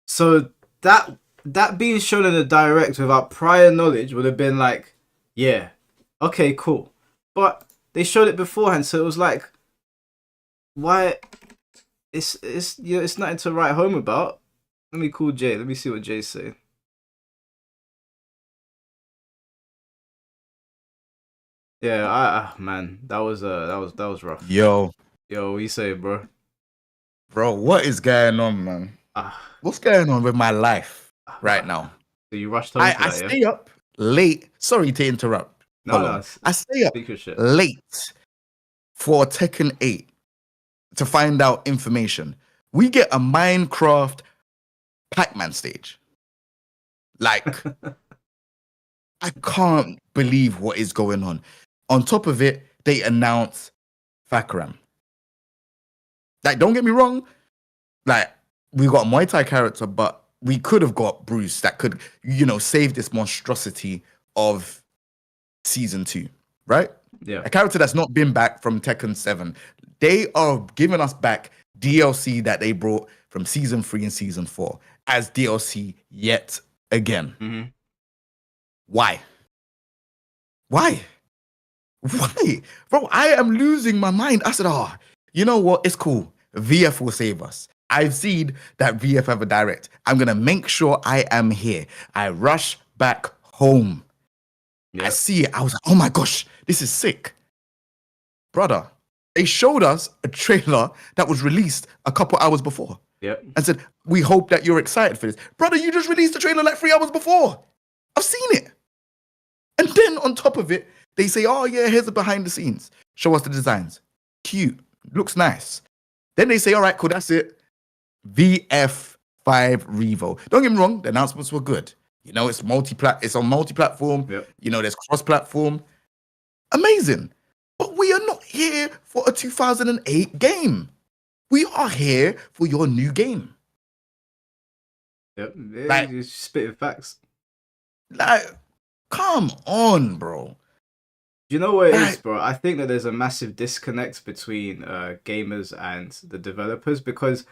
So that being shown in the direct without prior knowledge would have been like, yeah, okay, cool. But they showed it beforehand, so it was like, why? It's nothing to write home about. Let me call Jay. Let me see what Jay's saying. Yeah, man, that was rough. Yo, what you say, bro? Bro, what is going on, man? What's going on with my life right now? So you rushed home. I stay up late. Sorry to interrupt. No, I stay up late for Tekken 8 to find out information. We get a Minecraft Pac-Man stage. Like, I can't believe what is going on. On top of it, they announce Fahkumram. Like, don't get me wrong. Like, we got a Muay Thai character, but we could have got Bruce that could, save this monstrosity of season 2, right? Yeah. A character that's not been back from Tekken 7. They are giving us back DLC that they brought from season 3 and season 4 as DLC yet again. Mm-hmm. Why? Bro, I am losing my mind. I said, you know what? It's cool. VF will save us. I've seen that VF have a direct. I'm going to make sure I am here. I rush back home. Yep. I see it. I was like, oh my gosh, this is sick. Brother, they showed us a trailer that was released a couple hours before. Yep. And said, we hope that you're excited for this. Brother, you just released the trailer like 3 hours before. I've seen it. And then on top of it, They say, oh yeah, here's the behind the scenes. Show us the designs. Cute. Looks nice. Then they say, all right, cool, that's it. VF5 Revo. Don't get me wrong, the announcements were good. You know, it's on multi-platform. Yep. You know, there's cross-platform. Amazing. But we are not here for a 2008 game. We are here for your new game. Yep. Like- You're spitting facts. Like, come on, bro. You know what it is, Like- bro? I think that there's a massive disconnect between gamers and the developers, because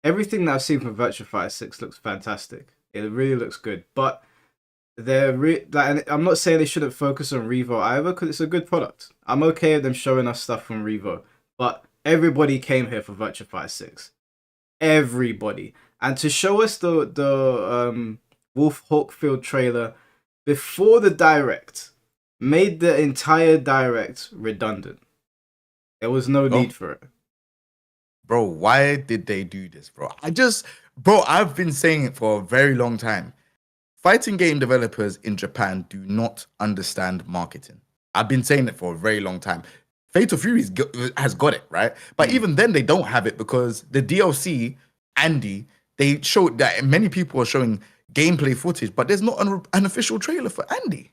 everything that I've seen from Virtua Fighter 6 looks fantastic. It really looks good, but and I'm not saying they shouldn't focus on Revo either, because it's a good product. I'm okay with them showing us stuff from Revo, but everybody came here for Virtua Fighter 6. Everybody. And to show us the Wolf Hawkfield trailer before the direct made the entire direct redundant. There was no need for it. Bro, why did they do this, bro? I've been saying it for a very long time. Fighting game developers in Japan do not understand marketing. I've been saying it for a very long time. Fatal Fury has got it, right? But even then, they don't have it because the DLC, Andy, they showed that many people are showing gameplay footage, but there's not an official trailer for Andy.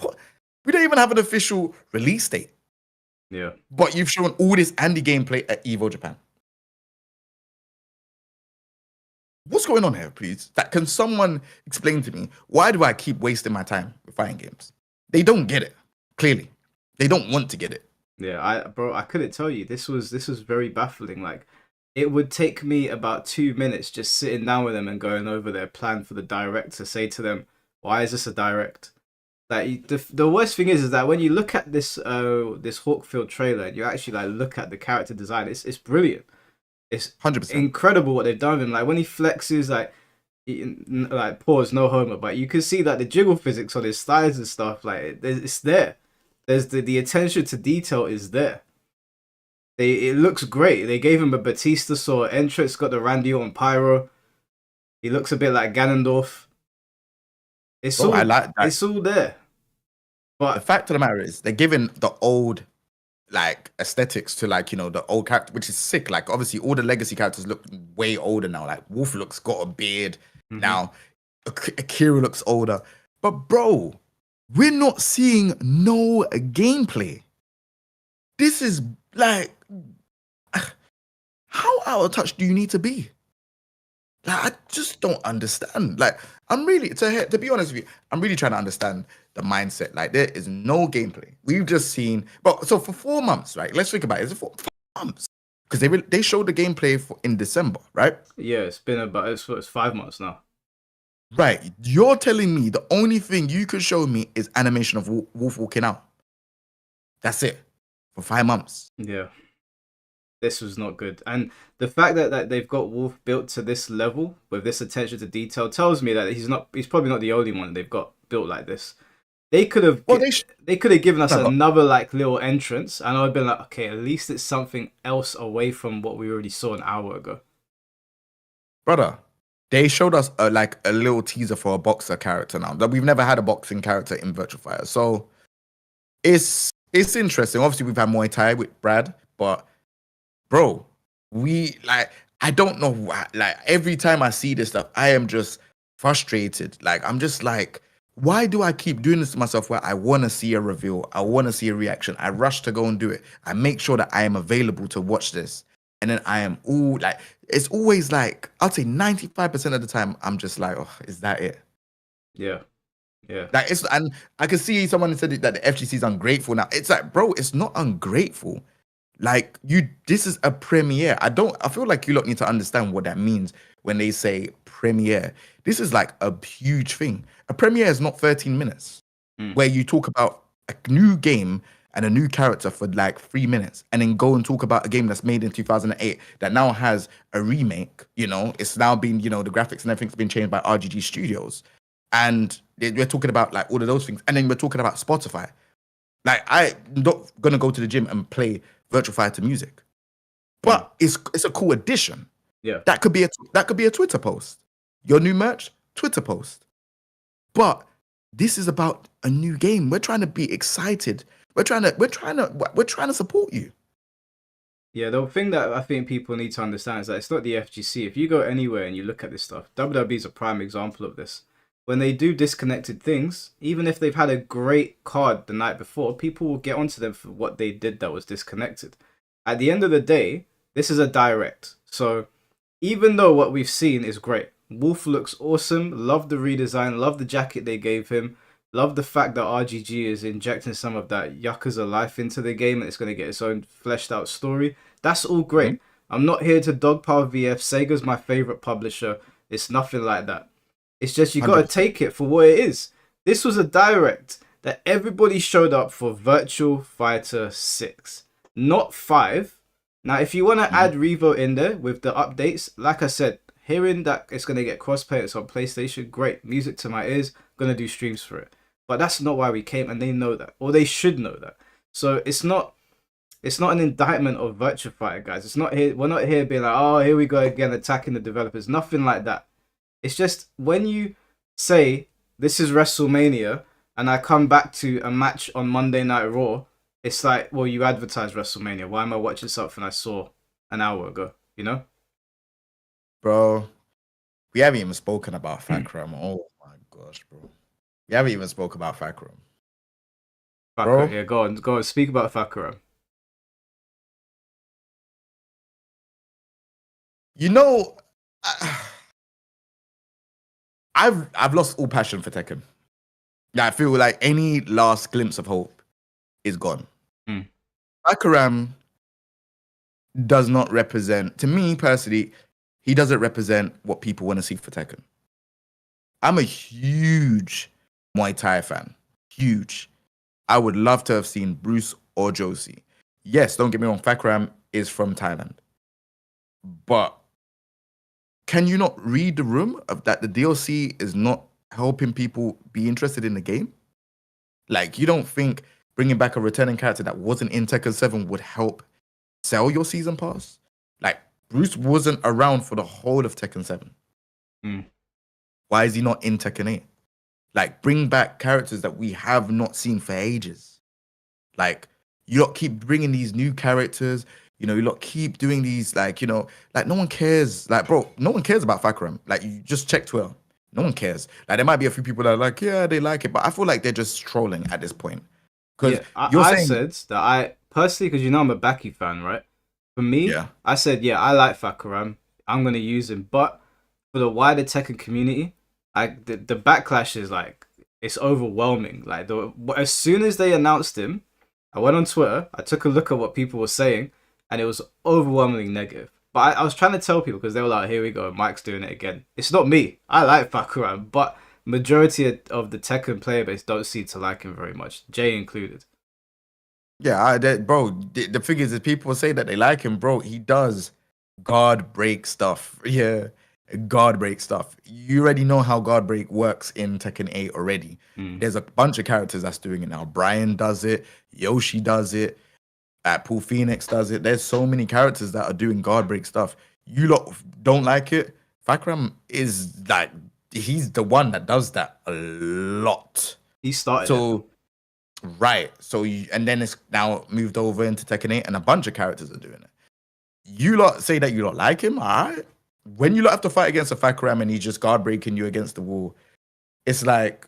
What? We don't even have an official release date. Yeah. But you've shown all this Andy gameplay at Evo Japan. What's going on here, please? Can someone explain to me, why do I keep wasting my time with fighting games? They don't get it. Clearly. They don't want to get it. Yeah, I couldn't tell you. This was very baffling. Like, it would take me about 2 minutes just sitting down with them and going over their plan for the direct to say to them, why is this a direct? Like, the worst thing is that when you look at this Hawkfield trailer and you actually like look at the character design, it's brilliant. It's 100%. incredible what they've done with him. Like when he flexes, like pause, no homo, but you can see that the jiggle physics on his thighs and stuff, like it's there. There's the attention to detail is there. It looks great. They gave him a Batista sword entrance, got the Randy Orton pyro. He looks a bit like Ganondorf. I like that. It's all there. But The fact of the matter is, they're giving the old like aesthetics to like, you know, the old character, which is sick. Like obviously all the legacy characters look way older now. Like Wolf got a beard now. Akira looks older. But bro, we're not seeing no gameplay. This is like, how out of touch do you need to be? Like, I just don't understand. Like, I'm really, to be honest with you, I'm really trying to understand the mindset. Like, there is no gameplay. We've just seen, but so for 4 months, right? Let's think about it. It's 4 months because they showed the gameplay in December, right? yeah, it's been about it's 5 months now. Right. You're telling me the only thing you could show me is animation of Wolf walking out. That's it for 5 months. Yeah. This was not good. And the fact that they've got Wolf built to this level with this attention to detail tells me that he's probably not the only one they've got built like this. They could have they could have given us another like little entrance and I'd been like, okay, at least it's something else away from what we already saw an hour ago. Brother, they showed us a little teaser for a boxer character now. That we've never had a boxing character in Virtua Fighter. So it's interesting. Obviously we've had Muay Thai with Brad, but bro, I don't know why. Like, every time I see this stuff, I am just frustrated. Like, I'm just like, why do I keep doing this to myself where I want to see a reveal? I want to see a reaction. I rush to go and do it. I make sure that I am available to watch this. And then I am all like, it's always like, I'd say 95% of the time, I'm just like, oh, is that it? Yeah. Yeah. Like, and I can see someone said that the FGC is ungrateful now. It's like, bro, it's not ungrateful. Like, this is a premiere. I feel like you lot need to understand what that means when they say premiere. This is like a huge thing. A premiere is not 13 minutes where you talk about a new game and a new character for like 3 minutes and then go and talk about a game that's made in 2008 that now has a remake. You know, it's now been, you know, the graphics and everything's been changed by RGG Studios. And we're talking about like all of those things. And then we're talking about Spotify. Like, I'm not going to go to the gym and play Virtua Fighter music, but it's a cool addition. Yeah, that could be a Twitter post. Your new merch, Twitter post. But this is about a new game. We're trying to be excited. We're trying to support you. Yeah, the thing that I think people need to understand is that it's not the FGC. If you go anywhere and you look at this stuff, WWE is a prime example of this. When they do disconnected things, even if they've had a great card the night before, people will get onto them for what they did that was disconnected. At the end of the day, this is a direct. So even though what we've seen is great, Wolf looks awesome, love the redesign, love the jacket they gave him, love the fact that RGG is injecting some of that Yakuza life into the game and it's going to get its own fleshed out story. That's all great. I'm not here to dogpile VF. Sega's my favorite publisher. It's nothing like that. It's just you got to take it for what it is. This was a direct that everybody showed up for Virtua Fighter 6, not 5. Now, if you want to add Revo in there with the updates, like I said, hearing that it's going to get crossplay, it's on PlayStation, great. Music to my ears, going to do streams for it. But that's not why we came, and they know that, or they should know that. So it's not an indictment of Virtua Fighter, guys. It's not here. We're not here being like, oh, here we go again, attacking the developers. Nothing like that. It's just when you say this is WrestleMania, and I come back to a match on Monday Night Raw, it's like, well, you advertised WrestleMania. Why am I watching something I saw an hour ago? You know, Bro, we haven't even spoken about Fahkumram. Oh my gosh, bro. We haven't even spoken about Fahkumram. Bro. Yeah, go on. Speak about Fahkumram. You know, I've lost all passion for Tekken. Yeah, I feel like any last glimpse of hope is gone. Fahkumram does not represent, to me personally, he doesn't represent what people want to see for Tekken. I'm a huge Muay Thai fan. Huge. I would love to have seen Bruce or Josie. Yes, don't get me wrong, Fahkumram is from Thailand. But can you not read the room of that the DLC is not helping people be interested in the game? Like, you don't think bringing back a returning character that wasn't in Tekken 7 would help sell your season pass? Like, Bruce wasn't around for the whole of Tekken 7. Why is he not in Tekken 8? Like, bring back characters that we have not seen for ages. Like, you lot keep bringing these new characters. You know, you lot keep doing these, like, you know, like, no one cares. Like, bro, no one cares about Fahkumram. Like, you just check Twitter. No one cares. Like, there might be a few people that are like, yeah, they like it. But I feel like they're just trolling at this point. Because I said that I, personally, because you know I'm a Baki fan, right? For me, I said, yeah, I like Fahkumram. I'm going to use him. But for the wider Tekken community, the backlash is, like, it's overwhelming. Like, as soon as they announced him, I went on Twitter, I took a look at what people were saying, and it was overwhelmingly negative. But I was trying to tell people, because they were like, here we go, Mike's doing it again. It's not me. I like Fahkumram, but majority of the Tekken player base don't seem to like him very much, Jay included. Yeah, bro, the thing is people say that they like him, bro. He does guard break stuff. Yeah, guard break stuff. You already know how guard break works in Tekken 8 already. There's a bunch of characters that's doing it now. Brian does it. Yoshi does it. Paul Phoenix does it. There's so many characters that are doing guard break stuff. You lot don't like it. Fahkumram is like, he's the one that does that a lot. He started. So, right. So, and then it's now moved over into Tekken 8, and a bunch of characters are doing it. You lot say that you don't like him, all right? When you lot have to fight against a Fahkumram and he's just guard breaking you against the wall, it's like,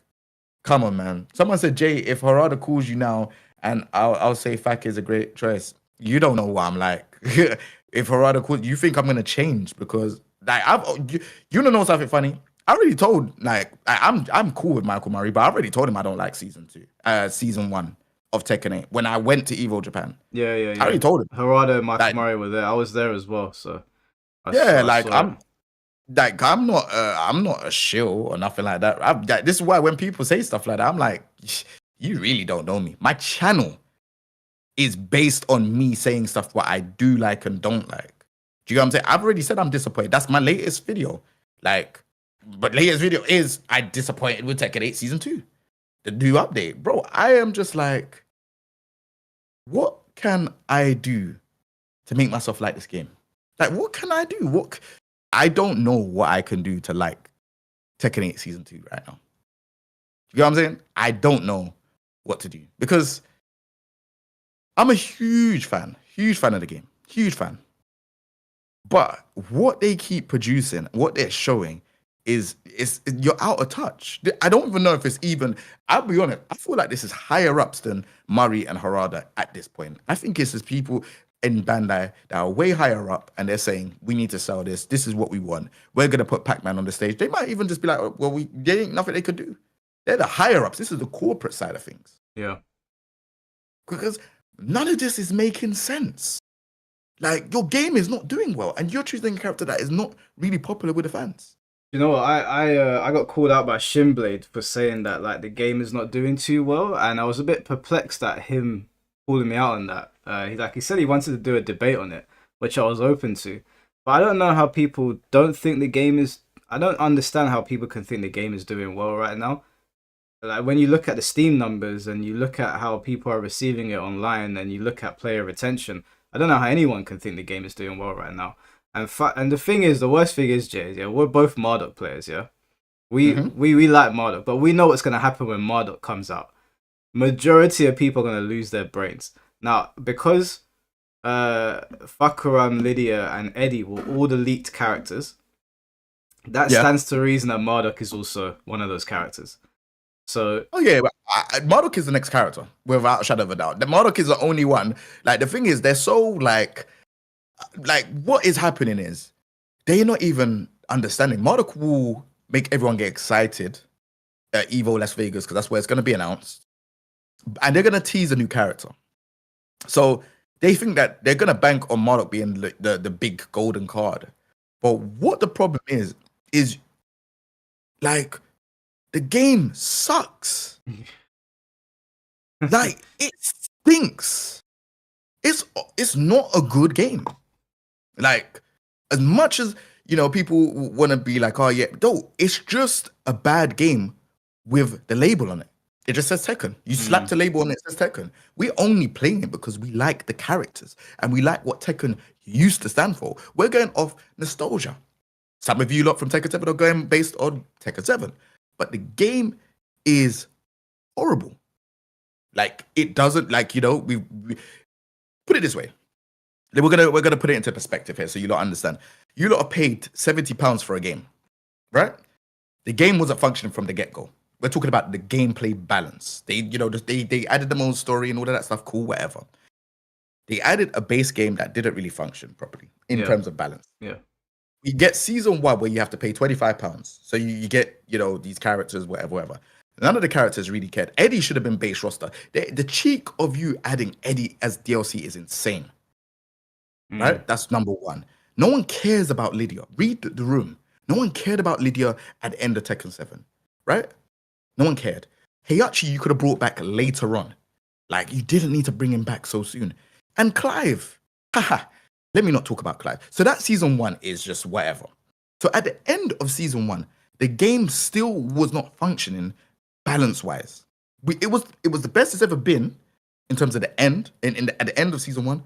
come on, man. Someone said, Jay, if Harada calls you now, and I'll say Fak is a great choice. You don't know what I'm like. If Harada calls, you think I'm gonna change because, like, you don't know something funny. I already told, like, I'm cool with Michael Murray, but I already told him I don't like season 1 of Tekken 8 when I went to Evo Japan. Yeah. I already told him. Harada and Michael Murray were there. I was there as well, so. I'm not a shill or nothing like that. This is why when people say stuff like that, I'm like, you really don't know me. My channel is based on me saying stuff what I do like and don't like. Do you know what I'm saying? I've already said I'm disappointed. That's my latest video. Like, but latest video is I disappointed with Tekken 8 Season 2. The new update. Bro, I am just like, what can I do to make myself like this game? Like, what can I do? I don't know what I can do to like Tekken 8 Season 2 right now. You know what I'm saying? I don't know what to do because I'm a huge fan of the game, huge fan. But what they keep producing, what they're showing, is you're out of touch. I don't even know if it's even. I'll be honest. I feel like this is higher ups than Murray and Harada at this point. I think it's just people in Bandai that are way higher up, and they're saying we need to sell this. This is what we want. We're gonna put Pac-Man on the stage. They might even just be like, oh, well, there ain't nothing they could do. They're the higher ups. This is the corporate side of things. Yeah. Because none of this is making sense. Like, your game is not doing well, and you're choosing a character that is not really popular with the fans. You know what? I got called out by Shimblade for saying that like the game is not doing too well, and I was a bit perplexed at him calling me out on that. He said he wanted to do a debate on it, which I was open to, but I don't know how people don't think the game is. I don't understand how people can think the game is doing well right now. Like when you look at the Steam numbers and you look at how people are receiving it online and you look at player retention, I don't know how anyone can think the game is doing well right now. And the thing is, the worst thing is, Jay, yeah, we're both Marduk players, yeah. We like Marduk, but we know what's gonna happen when Marduk comes out. Majority of people are gonna lose their brains. Now, because Fahkumram, Lydia, and Eddie were all the leaked characters, that stands to reason that Marduk is also one of those characters. So but Marduk is the next character without a shadow of a doubt. The Marduk is the only one. Like, the thing is, they're so like what is happening is they're not even understanding. Marduk will make everyone get excited at Evo Las Vegas because that's where it's going to be announced, and they're going to tease a new character. So they think that they're going to bank on Marduk being the big golden card. But what the problem is like, the game sucks. Like, it stinks. It's not a good game. Like, as much as, you know, people want to be like, oh yeah, no, it's just a bad game with the label on it. It just says Tekken. You slapped a label on it, it says Tekken. We're only playing it because we like the characters and we like what Tekken used to stand for. We're going off nostalgia. Some of you lot from Tekken 7 are going based on Tekken 7. But the game is horrible. Like, it doesn't, like, you know, we put it this way. We're gonna put it into perspective here so you lot understand. You lot are paid £70 for a game, right? The game wasn't functioning from the get-go. We're talking about the gameplay balance. They added the own story and all of that stuff, cool, whatever. They added a base game that didn't really function properly in terms of balance. Yeah. You get season 1 where you have to pay £25. So you get, you know, these characters, whatever. None of the characters really cared. Eddie should have been base roster. The cheek of you adding Eddie as DLC is insane. Right? That's number 1. No one cares about Lydia. Read the room. No one cared about Lydia at the end of Tekken 7. Right? No one cared. Heihachi, you could have brought back later on. Like, you didn't need to bring him back so soon. And Clive. Haha. Let me not talk about Clive. So that season 1 is just whatever. So at the end of season 1, the game still was not functioning balance-wise. It was the best it's ever been in terms of the end, at the end of season 1.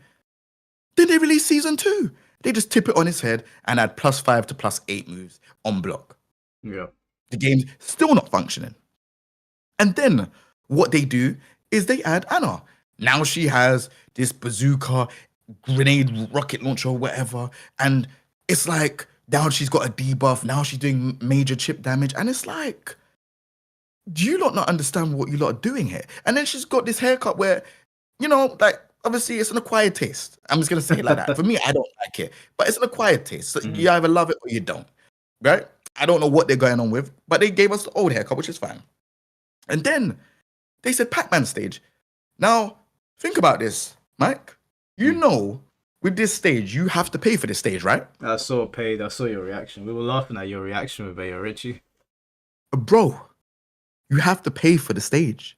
Then they released season 2. They just tip it on its head and add +5 to +8 moves on block. Yeah. The game's still not functioning. And then what they do is they add Anna. Now she has this bazooka, grenade, rocket launcher, whatever. And it's like, now she's got a debuff. Now she's doing major chip damage. And it's like, do you lot not understand what you lot are doing here? And then she's got this haircut where, you know, like, obviously it's an acquired taste. I'm just going to say it like that. For me, I don't like it. But it's an acquired taste. So you either love it or you don't. Right? I don't know what they're going on with. But they gave us the old haircut, which is fine. And then they said Pac-Man stage. Now, think about this, Mike. You know, with this stage, you have to pay for this stage, right? I saw your reaction. We were laughing at your reaction with Bayo Richie. Bro, you have to pay for the stage.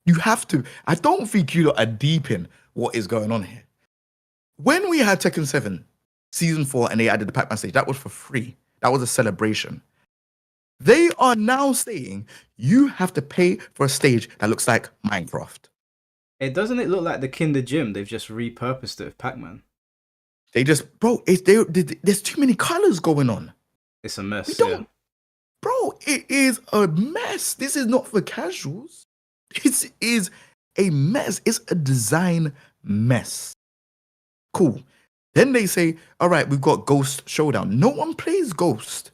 You have to. I don't think you lot are deep in what is going on here. When we had Tekken 7 Season 4 and they added the Pac-Man stage, that was for free. That was a celebration. They are now saying you have to pay for a stage that looks like Minecraft. Doesn't it look like the Kinder Gym? They've just repurposed it with Pac-Man. They just, bro, there's too many colors going on. It's a mess. We don't, bro, bro, it is a mess. This is not for casuals. This is a mess. It's a design mess. Cool. Then they say, all right, we've got Ghost Showdown. No one plays Ghost.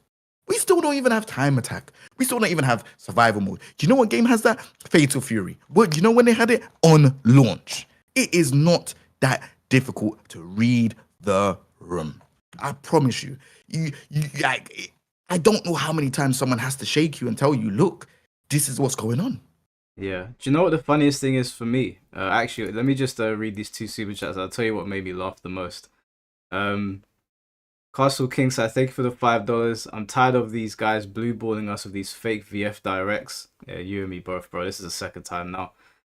We still don't even have Time Attack. We still don't even have Survival Mode. Do you know what game has that? Fatal Fury. But do you know when they had it? On launch. It is not that difficult to read the room. I promise you. Like, I don't know how many times someone has to shake you and tell you, look, this is what's going on. Yeah. Do you know what the funniest thing is for me? Actually, let me just read these 2 super chats. I'll tell you what made me laugh the most. Castle King said, thank you for the $5. I'm tired of these guys blue balling us with these fake VF directs. Yeah, you and me both, bro. This is the second time now.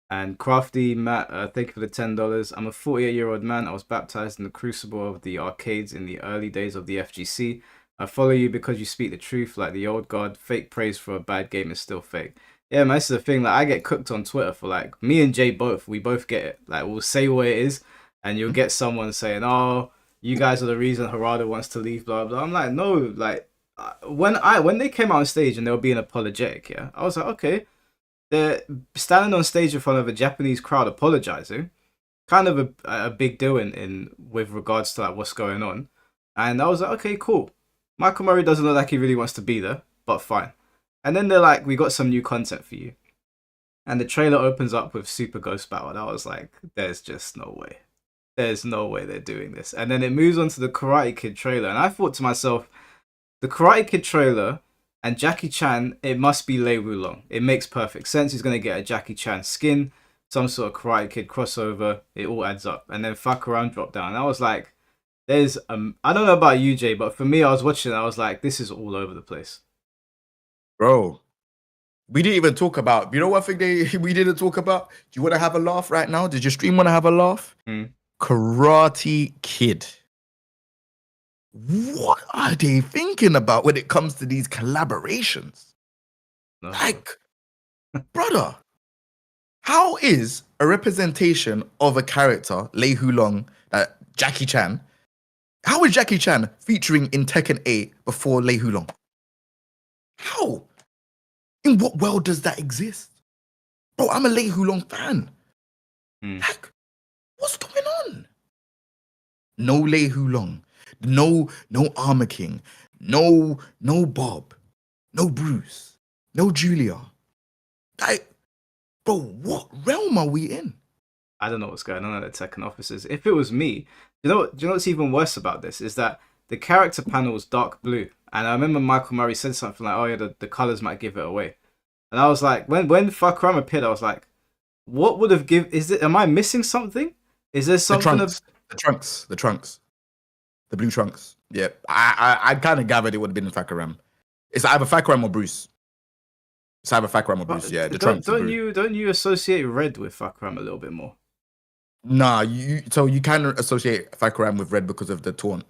And Crafty Matt, thank you for the $10. I'm a 48-year-old man. I was baptized in the crucible of the arcades in the early days of the FGC. I follow you because you speak the truth like the old god. Fake praise for a bad game is still fake. Yeah, man, this is the thing. Like, I get cooked on Twitter for, like, me and Jay both. We both get it. Like, we'll say what it is, and you'll get someone saying, oh, you guys are the reason Harada wants to leave, blah, blah. I'm like, no, like, when they came out on stage and they were being apologetic, yeah, I was like, okay, they're standing on stage in front of a Japanese crowd apologizing, kind of a big deal in with regards to, like, what's going on. And I was like, okay, cool. Michael Murray doesn't look like he really wants to be there, but fine. And then they're like, we got some new content for you. And the trailer opens up with Super Ghost Battle. And I was like, there's just no way. There's no way they're doing this. And then it moves on to the Karate Kid trailer. And I thought to myself, the Karate Kid trailer and Jackie Chan, it must be Lei Wulong. It makes perfect sense. He's going to get a Jackie Chan skin, some sort of Karate Kid crossover. It all adds up. And then Fahkumram dropped down. And I was like, there's, I don't know about you, Jay, but for me, I was watching it. I was like, this is all over the place. Bro, we didn't even talk about, you know what thing we didn't talk about? Do you want to have a laugh right now? Did your stream want to have a laugh? Karate Kid. What are they thinking about when it comes to these collaborations? No. Like, brother, how is a representation of a character, Lei Wulong, Jackie Chan, how is Jackie Chan featuring in Tekken 8 before Lei Wulong? How? In what world does that exist? Bro, I'm a Lei Wulong fan. Like, what's going on? No Lei Wulong. No Armor King. No Bob. No Bruce. No Julia. Like, bro, what realm are we in? I don't know what's going on at the Tekken offices. If it was me, do you know what's even worse about this? Is that the character panel was dark blue. And I remember Michael Murray said something like, oh yeah, the colors might give it away. And I was like, when Fahkumram appeared, I was like, what would have am I missing something? Is there something the trunks. The blue trunks. Yeah. I kind of gathered it would have been in Fahkumram. It's either Fahkumram or Bruce. It's either Fahkumram or Bruce, yeah. The trunks. Don't you associate red with Fahkumram a little bit more? Nah, you kind of associate Fahkumram with red because of the taunt.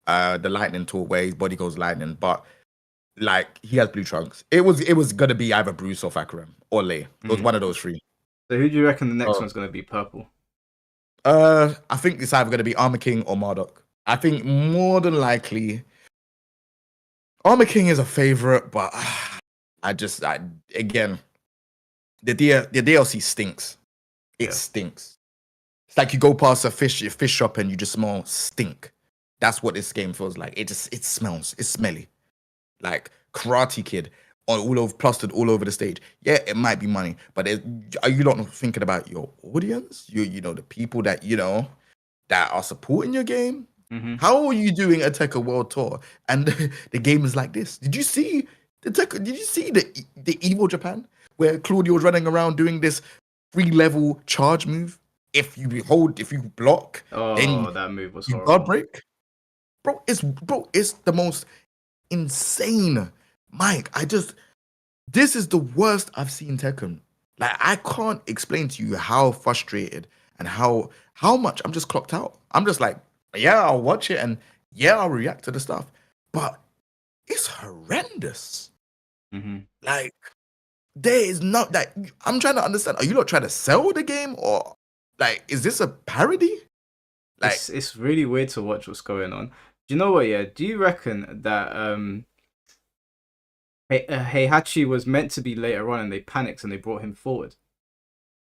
The lightning taunt where his body goes lightning, but like he has blue trunks. It was gonna be either Bruce or Fahkumram or Lei. It was one of those three. So who do you reckon the next one's gonna be? Purple? I think it's either gonna be Armor King or Marduk. I think more than likely Armor King is a favorite, but again, the DLC stinks. It stinks. It's like you go past a fish shop and you just smell stink. That's what this game feels like. It smells. It's smelly. Like Karate Kid all over, plastered all over the stage. Yeah, it might be money, but are you not thinking about your audience? You know the people that that are supporting your game. How are you doing a Tekken World Tour and the game is like this? Did you see the Evil Japan where Claudio was running around doing this 3-level charge move? If you block, then that move was you horrible. guard break. Bro, it's the most insane. Mike, this is the worst I've seen Tekken. Like, I can't explain to you how frustrated and how much I'm just clocked out. I'm just like, yeah, I'll watch it and yeah, I'll react to the stuff. But it's horrendous. Like, there is not that. I'm trying to understand. Are you not trying to sell the game, or like, is this a parody? Like, it's really weird to watch what's going on. Do you know what? Yeah. Do you reckon that Heihachi was meant to be later on, and they panicked and they brought him forward.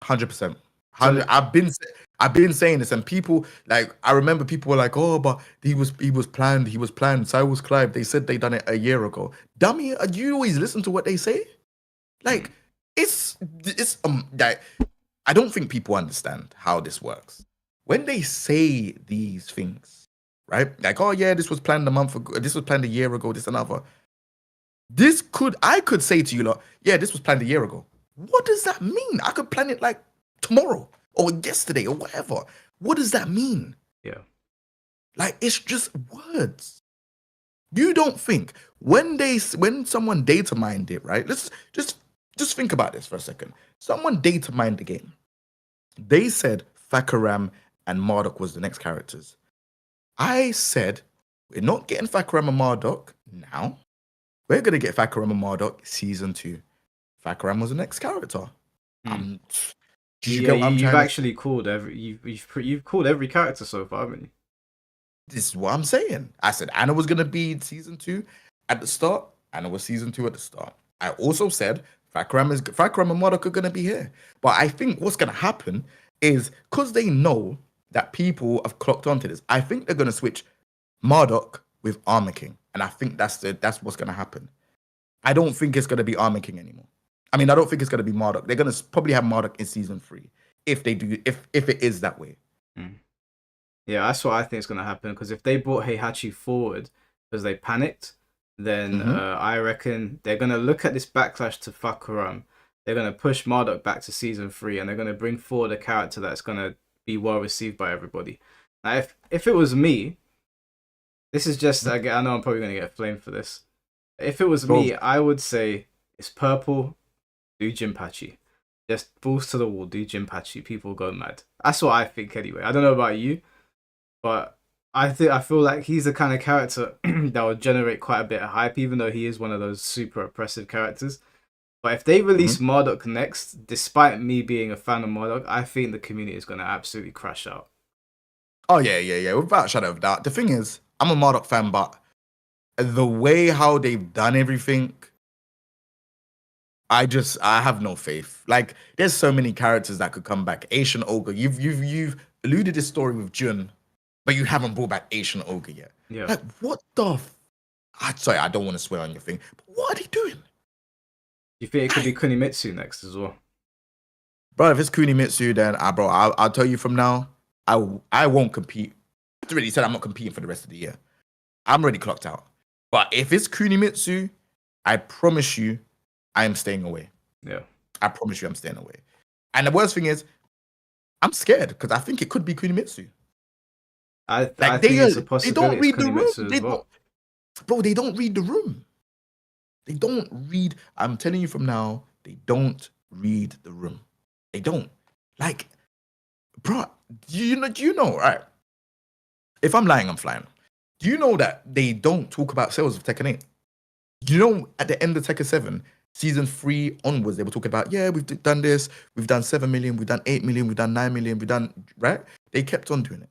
100%. So- I've been saying this, and people like I remember people were like, "Oh, but he was planned. He was planned." Cyrus Clive. They said they done it a year ago. Dummy, do you always listen to what they say? Like it's like I don't think people understand how this works. When they say these things, right? Like, oh yeah, this was planned a month ago. This was planned a year ago. This another. I could say to you, like, yeah, this was planned a year ago. What does that mean? I could plan it like tomorrow or yesterday or whatever. What does that mean? Yeah. Like, it's just words. You don't think when someone data mined it, right? Let's just think about this for a second. Someone data mined the game. They said Fahkumram and Marduk was the next characters. I said, we're not getting Fahkumram and Marduk now. We're gonna get Fahkumram and Marduk season 2. Fahkumram was the next character. Did you get what I'm you've trying to- actually called you've called every character so far, haven't you? This is what I'm saying. I said Anna was gonna be season 2 at the start. Anna was season 2 at the start. I also said Fahkumram and Marduk are gonna be here. But I think what's gonna happen is because they know that people have clocked onto this, I think they're gonna switch Marduk with Armor King. And I think that's what's gonna happen. I don't think it's gonna be Armor King anymore. I mean, I don't think it's gonna be Marduk. They're gonna probably have Marduk in season 3 if they do. If it is that way. Yeah, that's what I think is gonna happen. Because if they brought Heihachi forward because they panicked, then I reckon they're gonna look at this backlash to Fahkumram. They're gonna push Marduk back to season 3, and they're gonna bring forward a character that's gonna be well received by everybody. Now, if it was me, this is just I know I'm probably gonna get flamed for this. If it was me, I would say it's purple. Do Jinpachi. Just balls to the wall, do Jinpachi. People go mad. That's what I think anyway. I don't know about you, but I feel like he's the kind of character that would generate quite a bit of hype, even though he is one of those super oppressive characters. But if they release Marduk next, despite me being a fan of Marduk, I think the community is gonna absolutely crash out. Oh yeah. Without a shadow of doubt. The thing is, I'm a Marduk fan, but the way how they've done everything, I have no faith. Like, there's so many characters that could come back. Asian Ogre, you've alluded this story with Jun, but you haven't brought back Asian Ogre yet. Yeah. Like, what the? Sorry, I don't want to swear on your thing. But what are they doing? You think it could be Kunimitsu next as well? Bro, if it's Kunimitsu, then I'll tell you from now, I won't compete. I already said I'm not competing for the rest of the year. I'm already clocked out. But if it's Kunimitsu, I promise you, I am staying away. Yeah. I promise you, I'm staying away. And the worst thing is, I'm scared because I think it could be Kunimitsu. I think it's a possibility. They don't read the Kunimitsu as well. Bro, they don't read the room. They don't read. I'm telling you from now, they don't read the room. They don't. Like, bro, do you know, all right? If I'm lying, I'm flying. Do you know that they don't talk about sales of Tekken 8? You know, at the end of Tekken 7, season 3 onwards, they were talking about, yeah, we've done this, we've done 7 million, we've done 8 million, we've done 9 million, we've done, right? They kept on doing it.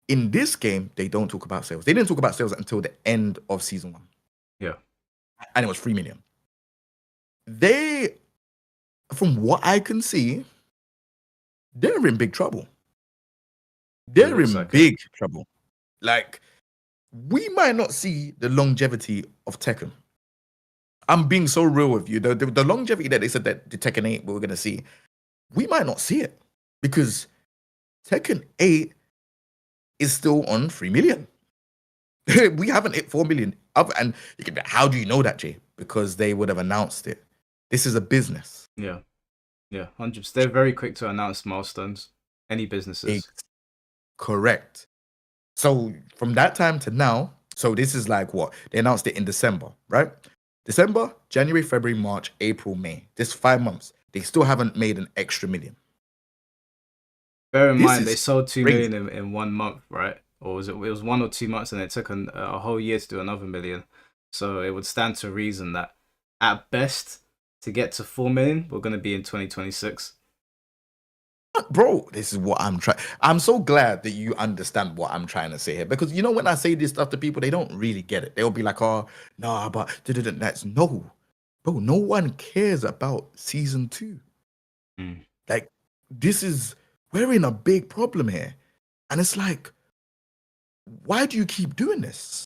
In this game, they don't talk about sales. They didn't talk about sales until the end of season 1. Yeah. And it was 3 million. They, from what I can see, they're in big trouble. They're in big trouble. Like, we might not see the longevity of Tekken. I'm being so real with you. The longevity that they said that the Tekken 8 we were going to see, we might not see it because Tekken 8 is still on 3 million. We haven't hit 4 million. And you can, how do you know that, Jay? Because they would have announced it. This is a business. Yeah. Yeah, 100%. They're very quick to announce milestones. Any businesses. Correct. So from that time to now, so this is like what? They announced it in December, right? December, January, February, March, April, May. This 5 months. They still haven't made an extra million. Bear in mind, they sold 2 million in 1 month, right? Or was it was 1 or 2 months and it took a whole year to do another million. So it would stand to reason that at best, to get to 4 million, we're going to be in 2026. Bro, this is what I'm trying. I'm so glad that you understand what I'm trying to say here, because you know when I say this stuff to people, they don't really get it. They'll be like, "Oh, nah, but that's no, bro. No one cares about season 2. Like, this is we're in a big problem here, and it's like, why do you keep doing this?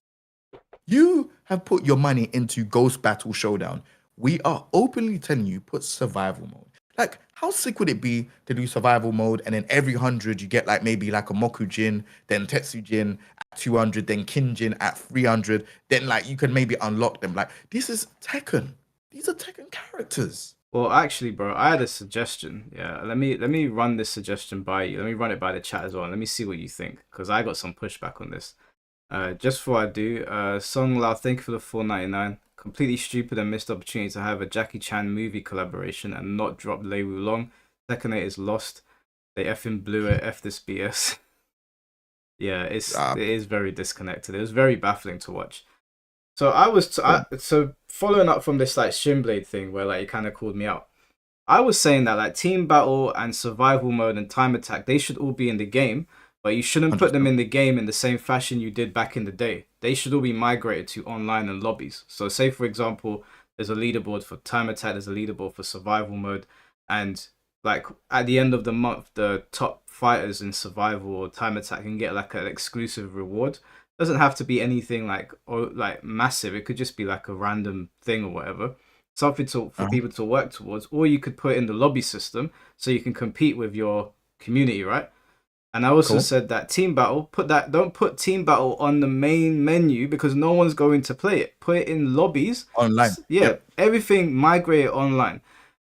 You have put your money into Ghost Battle Showdown. We are openly telling you put survival mode. Like, how sick would it be to do survival mode and then every 100 you get like maybe like a Mokujin, then Tetsujin at 200, then Kinjin at 300, then like you can maybe unlock them. Like, this is Tekken. These are Tekken characters. Well, actually, bro, I had a suggestion. Yeah, let me run this suggestion by you. Let me run it by the chat as well. Let me see what you think, because I got some pushback on this. Just before I do, Song Lao, thank you for the $4.99. Completely stupid and missed opportunity to have a Jackie Chan movie collaboration and not drop Lei Wulong. Tekken 8 is lost. They effing blew it. F this BS. Yeah, it is very disconnected. It was very baffling to watch. So so following up from this like Shinblade thing where like you kind of called me out. I was saying that like team battle and survival mode and time attack, they should all be in the game. But you shouldn't put them in the game in the same fashion you did back in the day. They should all be migrated to online and lobbies. So say, for example, there's a leaderboard for time attack, there's a leaderboard for survival mode. And like at the end of the month, the top fighters in survival or time attack can get like an exclusive reward. Doesn't have to be anything like massive. It could just be like a random thing or whatever. Something for people to work towards. Or you could put it in the lobby system so you can compete with your community, right? And I also said that team battle, don't put team battle on the main menu because no one's going to play it. Put it in lobbies. Online. Yeah, everything migrate online.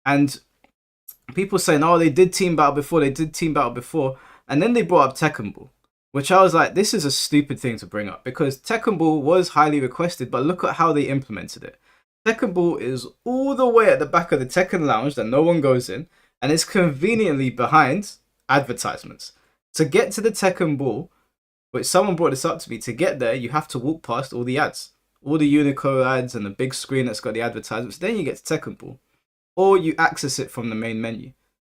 And people saying, oh, they did team battle before. And then they brought up Tekken Ball, which I was like, this is a stupid thing to bring up because Tekken Ball was highly requested, but look at how they implemented it. Tekken Ball is all the way at the back of the Tekken Lounge that no one goes in, and it's conveniently behind advertisements. To get to the Tekken Ball, which someone brought this up to me, to get there, you have to walk past all the ads. All the Unico ads and the big screen that's got the advertisements. Then you get to Tekken Ball. Or you access it from the main menu.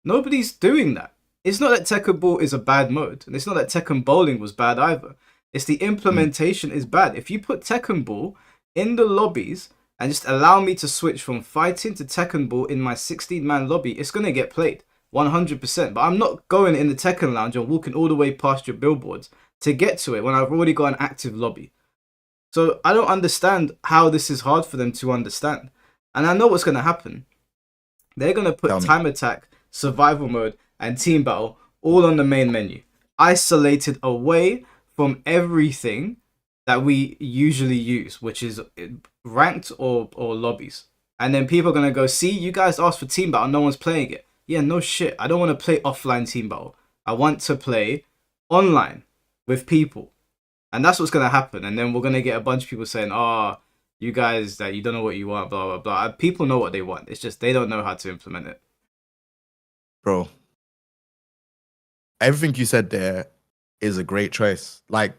Nobody's doing that. It's not that Tekken Ball is a bad mode. And it's not that Tekken Bowling was bad either. It's the implementation is bad. If you put Tekken Ball in the lobbies and just allow me to switch from fighting to Tekken Ball in my 16-man lobby, it's going to get played. 100%, but I'm not going in the Tekken Lounge and walking all the way past your billboards to get to it when I've already got an active lobby. So I don't understand how this is hard for them to understand. And I know what's going to happen. They're going to put time attack, survival mode, and team battle all on the main menu, isolated away from everything that we usually use, which is ranked or lobbies. And then people are going to go, see, you guys asked for team battle, no one's playing it. Yeah, no shit. I don't want to play offline team battle. I want to play online with people. And that's what's going to happen. And then we're going to get a bunch of people saying, oh, you guys, that you don't know what you want, blah, blah, blah. People know what they want. It's just they don't know how to implement it. Bro, everything you said there is a great choice. Like,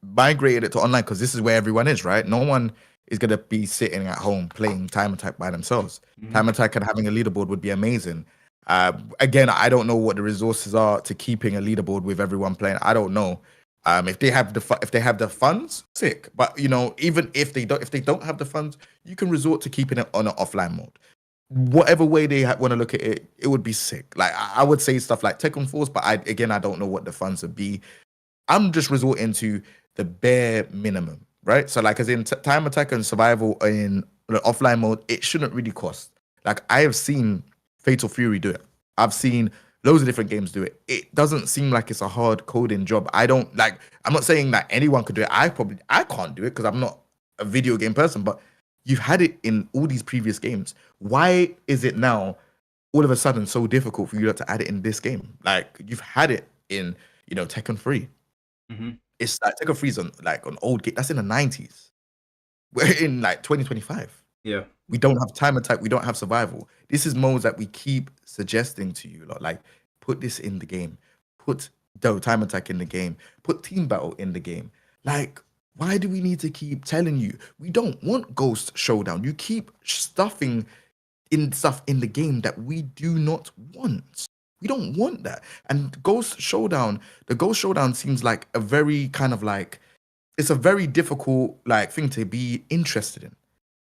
migrated it to online because this is where everyone is, right? No one is going to be sitting at home playing time attack by themselves. Time attack and having a leaderboard would be amazing. Again, I don't know what the resources are to keeping a leaderboard with everyone playing. I don't know. If they have the funds, sick. But you know, even if they don't have the funds, you can resort to keeping it on an offline mode. Whatever way they want to look at it, it would be sick. Like I would say stuff like Tekken Force, but I don't know what the funds would be. I'm just resorting to the bare minimum, right? So like as in time attack and survival in the offline mode, it shouldn't really cost. Like I have seen Fatal Fury do it. I've seen loads of different games do it. It doesn't seem like it's a hard coding job. I'm not saying that anyone could do it. I can't do it because I'm not a video game person, but you've had it in all these previous games. Why is it now all of a sudden so difficult for you to add it in this game? Like you've had it in, Tekken 3. It's like Tekken 3 is on old game. That's in the 90s. We're in 2025. Yeah. We don't have time attack. We don't have survival. This is modes that we keep suggesting to you. Like, put this in the game. Put the time attack in the game. Put team battle in the game. Like, why do we need to keep telling you? We don't want Ghost Showdown. You keep stuffing in stuff in the game that we do not want. We don't want that. And Ghost Showdown, the Ghost Showdown seems like a very kind of like, it's a very difficult like thing to be interested in,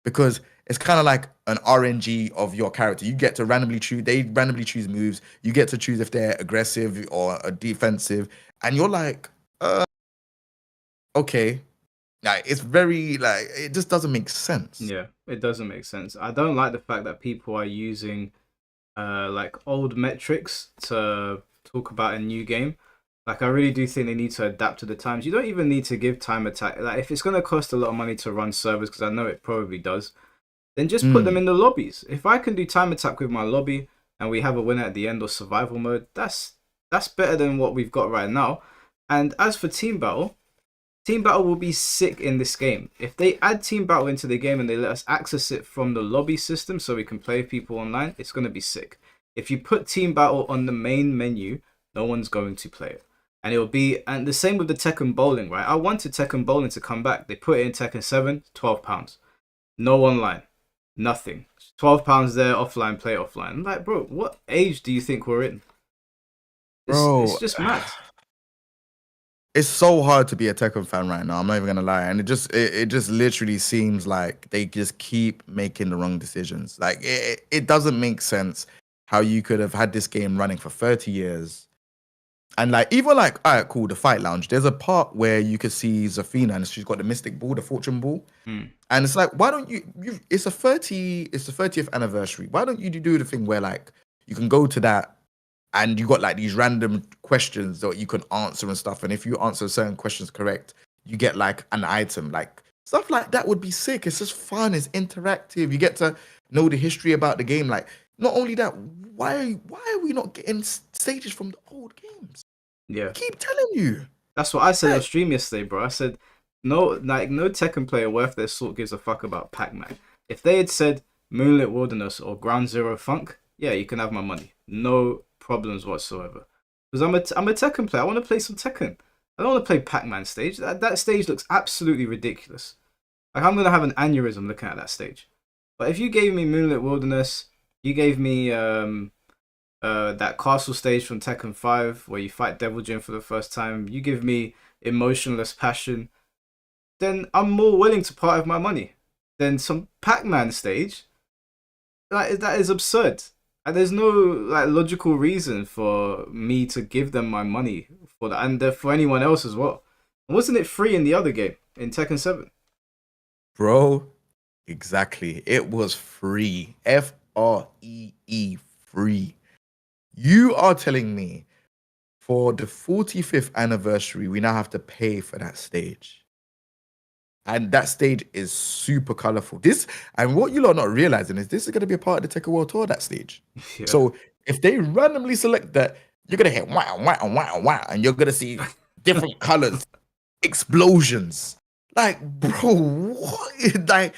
because it's kind of like an RNG of your character. You get to randomly choose, they randomly choose moves. You get to choose if they're aggressive or defensive. And you're like, okay. Like, it's very, like, it just doesn't make sense. Yeah, it doesn't make sense. I don't like the fact that people are using like old metrics to talk about a new game. Like, I really do think they need to adapt to the times. You don't even need to give time attack. Like, if it's going to cost a lot of money to run servers, because I know it probably does, then just put them in the lobbies. If I can do time attack with my lobby and we have a winner at the end or survival mode, that's better than what we've got right now. And as for team battle will be sick in this game. If they add team battle into the game and they let us access it from the lobby system so we can play with people online, it's going to be sick. If you put team battle on the main menu, no one's going to play it. And it'll be, and the same with the Tekken bowling, right? I wanted Tekken bowling to come back. They put it in Tekken 7, £12. No online. Nothing. £12 there, offline, play offline. I'm like, bro, what age do you think we're in? It's just mad. It's so hard to be a Tekken fan right now. I'm not even gonna lie, and it just literally seems like they just keep making the wrong decisions. Like it doesn't make sense how you could have had this game running for 30 years, and like even like, all right, cool, the Fight Lounge. There's a part where you could see Zafina and she's got the Mystic Ball, the Fortune Ball, and it's like, why don't you? It's the 30th anniversary. Why don't you do the thing where like you can go to that? And you got like these random questions that you can answer and stuff. And if you answer certain questions correct, you get like an item. Like stuff like that would be sick. It's just fun. It's interactive. You get to know the history about the game. Like not only that, why are we not getting stages from the old games? Yeah, I keep telling you. That's what I said on stream yesterday, bro. I said no Tekken player worth their salt gives a fuck about Pac-Man. If they had said Moonlit Wilderness or Ground Zero Funk, yeah, you can have my money. No problems whatsoever, because I'm a Tekken player. I want to play some Tekken. I don't want to play Pac-Man stage. That stage looks absolutely ridiculous. Like, I'm gonna have an aneurysm looking at that stage. But if you gave me Moonlit Wilderness, you gave me that castle stage from Tekken 5 where you fight Devil Jin for the first time, you give me Emotionless Passion, then I'm more willing to part with my money than some Pac-Man stage. That is absurd. And there's no like logical reason for me to give them my money for that, and for anyone else as well. Wasn't it free in the other game in Tekken 7? Bro, exactly. It was free. FREE, free. You are telling me for the 45th anniversary, we now have to pay for that stage. And that stage is super colorful. And what you lot are not realizing is this is going to be a part of the Tekken World Tour, that stage. Yeah. So if they randomly select that, you're going to hear wow, wow, wow, wow, and you're going to see different colors, explosions. Like, bro, what? Like,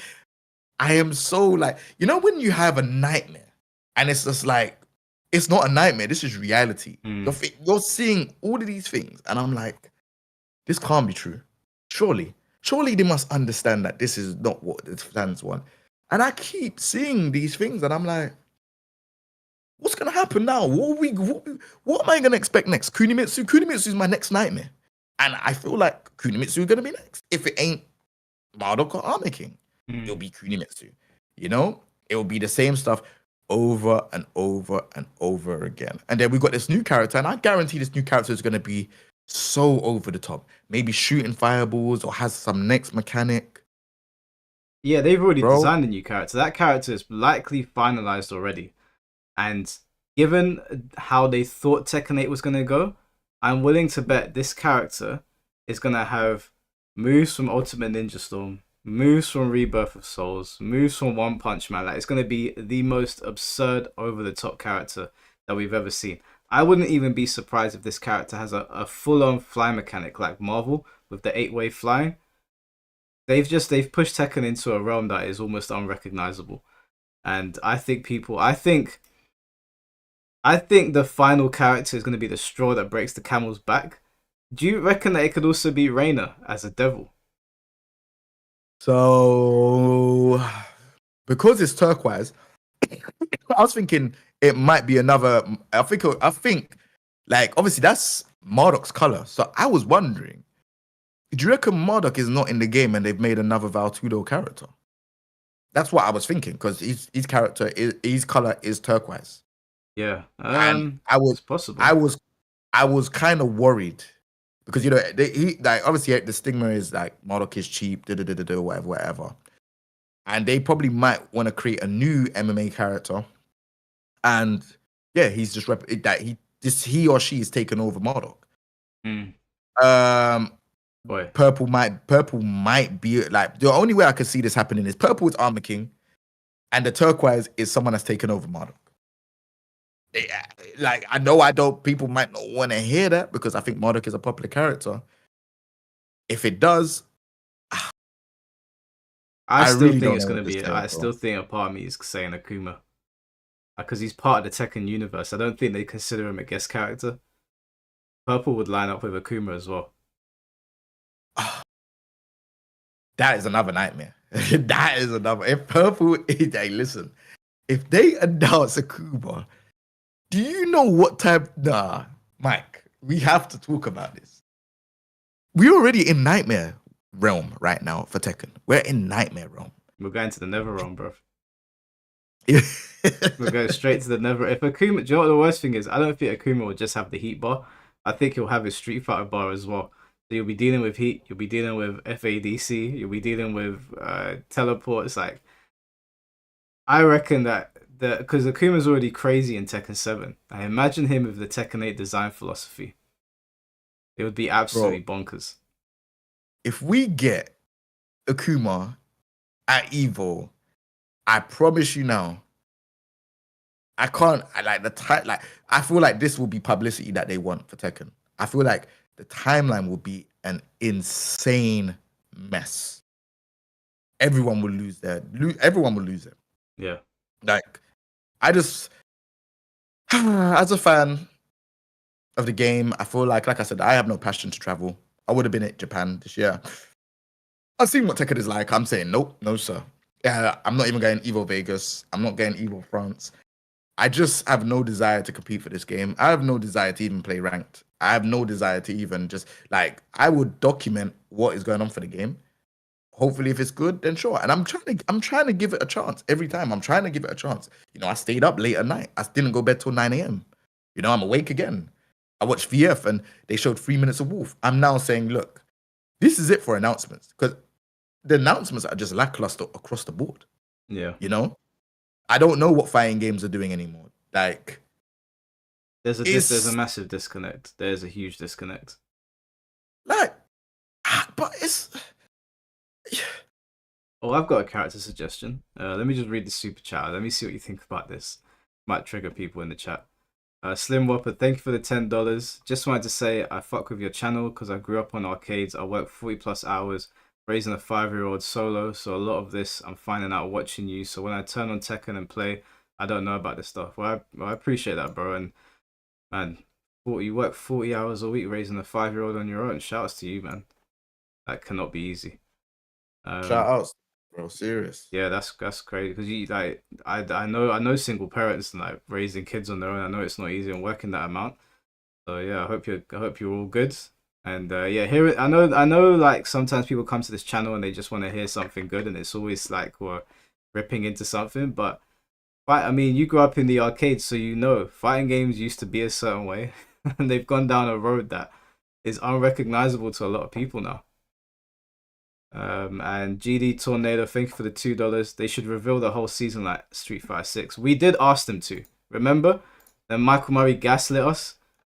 I am so like, you know, when you have a nightmare and it's just like, it's not a nightmare, this is reality. You're seeing all of these things, and I'm like, this can't be true. Surely they must understand that this is not what the fans want. And I keep seeing these things, and I'm like, what's going to happen now? What am I going to expect next? Kunimitsu? Kunimitsu is my next nightmare. And I feel like Kunimitsu is going to be next. If it ain't Madoka Army King, it'll be Kunimitsu. You know? It will be the same stuff over and over and over again. And then we've got this new character, and I guarantee this new character is going to be so over the top. Maybe shooting fireballs or has some next mechanic. Yeah, they've already designed a new character. That character is likely finalized already. And given how they thought Tekken 8 was going to go, I'm willing to bet this character is going to have moves from Ultimate Ninja Storm, moves from Rebirth of Souls, moves from One Punch Man. Like, it's going to be the most absurd, over-the-top character that we've ever seen. I wouldn't even be surprised if this character has a full-on fly mechanic like Marvel with the 8-way flying. They've pushed Tekken into a realm that is almost unrecognizable. And I think the final character is going to be the straw that breaks the camel's back. Do you reckon that it could also be Reina as a devil? So, because it's turquoise, I was thinking it might be another. I think, like obviously that's Marduk's color. So I was wondering, do you reckon Marduk is not in the game and they've made another Valtudo character? That's what I was thinking because his character his color is turquoise. Yeah. And it's possible. I was kind of worried because you know he like obviously the stigma is like Marduk is cheap, whatever. And they probably might want to create a new MMA character. And yeah, he's just he or she is taking over Marduk. Boy. Purple might be like the only way I could see this happening is purple is Armor King, and the turquoise is someone that's taken over Marduk. Yeah, like I know people might not want to hear that because I think Marduk is a popular character. If it does, I still really think don't it's know gonna what be. to say, I bro. still think a part of me is saying Akuma, because he's part of the Tekken universe. I don't think they consider him a guest character. Purple would line up with Akuma as well. That is another nightmare. That is another. If purple, hey, listen, if they announce Akuma, do you know what type? Nah, Mike, we have to talk about this. We're already in nightmare realm right now for Tekken. We're in nightmare realm. We're going to the Nether Realm, bro. We're going straight to the Nether. If Akuma, do you know what the worst thing is? I don't think Akuma will just have the heat bar. I think he'll have his Street Fighter bar as well. So you'll be dealing with heat. You'll be dealing with FADC. You'll be dealing with teleports. Like, I reckon that because Akuma's already crazy in Tekken 7. I imagine him with the Tekken 8 design philosophy. It would be absolutely bonkers. If we get Akuma at Evo, I promise you now, I feel like this will be publicity that they want for Tekken. I feel like the timeline will be an insane mess. Everyone will lose everyone will lose it. Yeah. Like, I just, as a fan of the game, I feel like I said, I have no passion to travel. I would have been at Japan this year. I've seen what Tekken is like. I'm saying, nope, no, sir. Yeah, I'm not even going Evo Vegas. I'm not going Evo France. I just have no desire to compete for this game. I have no desire to even play ranked. I have no desire to even just, like, I would document what is going on for the game. Hopefully, if it's good, then sure. And I'm trying to give it a chance every time. I'm trying to give it a chance. You know, I stayed up late at night. I didn't go bed till 9 a.m. You know, I'm awake again. I watched VF and they showed 3 minutes of Wolf. I'm now saying, look, this is it for announcements because the announcements are just lackluster across the board. Yeah. You know, I don't know what fighting games are doing anymore. Like, there's a massive disconnect. There's a huge disconnect. Like, but it's. Oh, I've got a character suggestion. Let me just read the super chat. Let me see what you think about this. Might trigger people in the chat. Slim Whopper, thank you for the $10. Just wanted to say I fuck with your channel because I grew up on arcades. I worked 40 plus hours raising a 5-year-old solo. So a lot of this I'm finding out watching you. So when I turn on Tekken and play, I don't know about this stuff. Well, I appreciate that, bro. And man, you work 40 hours a week raising a 5-year-old on your own. Shouts to you, man. That cannot be easy. Shout outs, bro. Serious. Yeah, that's crazy because you like I know single parents and like raising kids on their own. I know it's not easy and working that amount. So yeah, I hope you're all good. And yeah, I know like sometimes people come to this channel and they just want to hear something good and it's always like we're ripping into something. But I mean, you grew up in the arcades, so you know fighting games used to be a certain way, and they've gone down a road that is unrecognizable to a lot of people now. And GD Tornado, thank you for the $2. They should reveal the whole season like Street Fighter 6. We did ask them to. Remember? Then Michael Murray gaslit us.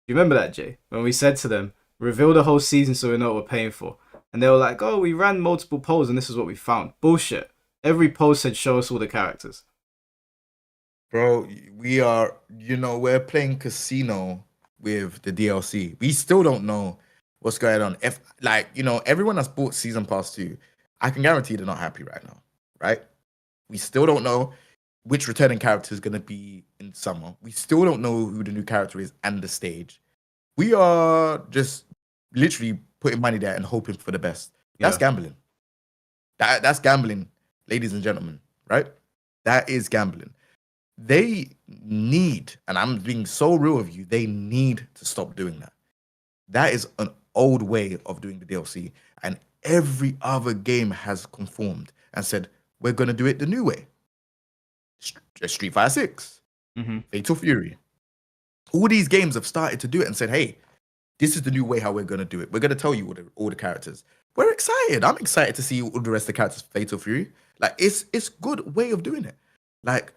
Do you remember that, Jay? When we said to them, reveal the whole season so we know what we're paying for. And they were like, oh, we ran multiple polls and this is what we found. Bullshit. Every poll said show us all the characters. Bro, we're playing casino with the DLC. We still don't know what's going on. If everyone that's bought Season Pass 2, I can guarantee they're not happy right now, right? We still don't know which returning character is going to be in summer. We still don't know who the new character is and the stage. We are just literally putting money there and hoping for the best. That's gambling. That's gambling, ladies and gentlemen, right? That is gambling. they need, and I'm being so real with you, they need to stop doing that. That is an old way of doing the DLC, and every other game has conformed and said, we're going to do it the new way. Street Fighter 6, Fatal Fury. All these games have started to do it and said, hey, this is the new way how we're going to do it. We're going to tell you all the characters. We're excited. I'm excited to see all the rest of the characters for Fatal Fury. Like, it's good way of doing it. Like,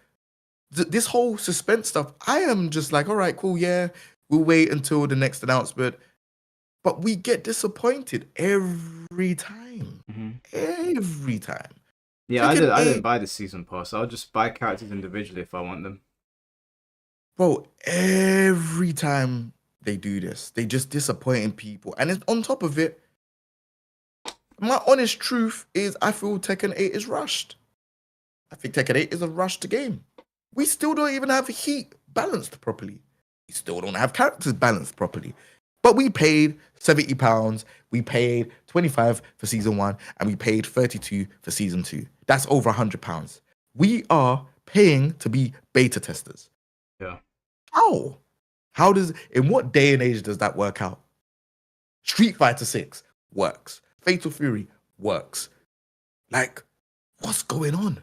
this whole suspense stuff, I am just like, all right, cool, yeah, we'll wait until the next announcement. But we get disappointed every time. Every time. Yeah, I didn't buy the season pass. I'll just buy characters individually if I want them. Bro, every time they do this, they just disappointing people. And it's on top of it, my honest truth is I feel Tekken 8 is rushed. I think Tekken 8 is a rushed game. We still don't even have heat balanced properly. We still don't have characters balanced properly. But we paid £70, we paid 25 for season 1, and we paid 32 for season 2. That's over £100. We are paying to be beta testers. Yeah. How? In what day and age does that work out? Street Fighter 6 works. Fatal Fury works. Like, what's going on?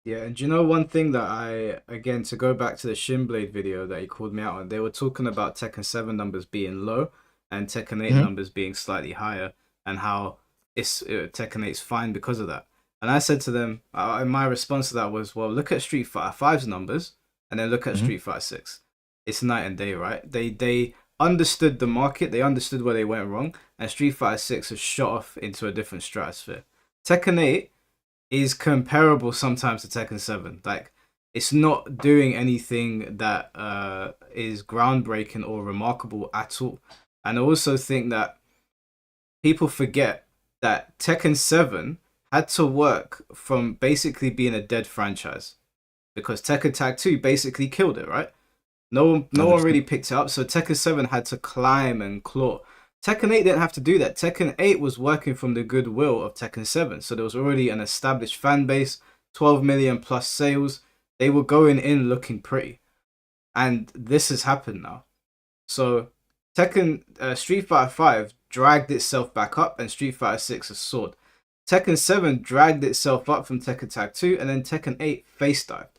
Yeah, and do you know one thing that again, to go back to the Shinblade video that he called me out on, they were talking about Tekken 7 numbers being low and Tekken 8 numbers being slightly higher, and how Tekken 8's fine because of that. And I said to them, my response to that was, well, look at Street Fighter 5's numbers and then look at Street Fighter 6. It's night and day, right? They understood the market, they understood where they went wrong, and Street Fighter 6 has shot off into a different stratosphere. Tekken 8 is comparable sometimes to Tekken 7. Like, it's not doing anything that is groundbreaking or remarkable at all. And I also think that people forget that Tekken 7 had to work from basically being a dead franchise, because Tekken Tag 2 basically killed it, right? No one really picked it up, so Tekken 7 had to climb and claw. Tekken 8 didn't have to do that. Tekken 8 was working from the goodwill of Tekken 7. So there was already an established fan base, 12 million plus sales. They were going in looking pretty. And this has happened now. So Street Fighter 5 dragged itself back up, and Street Fighter 6 has soared. Tekken 7 dragged itself up from Tekken Tag 2, and then Tekken 8 face dived.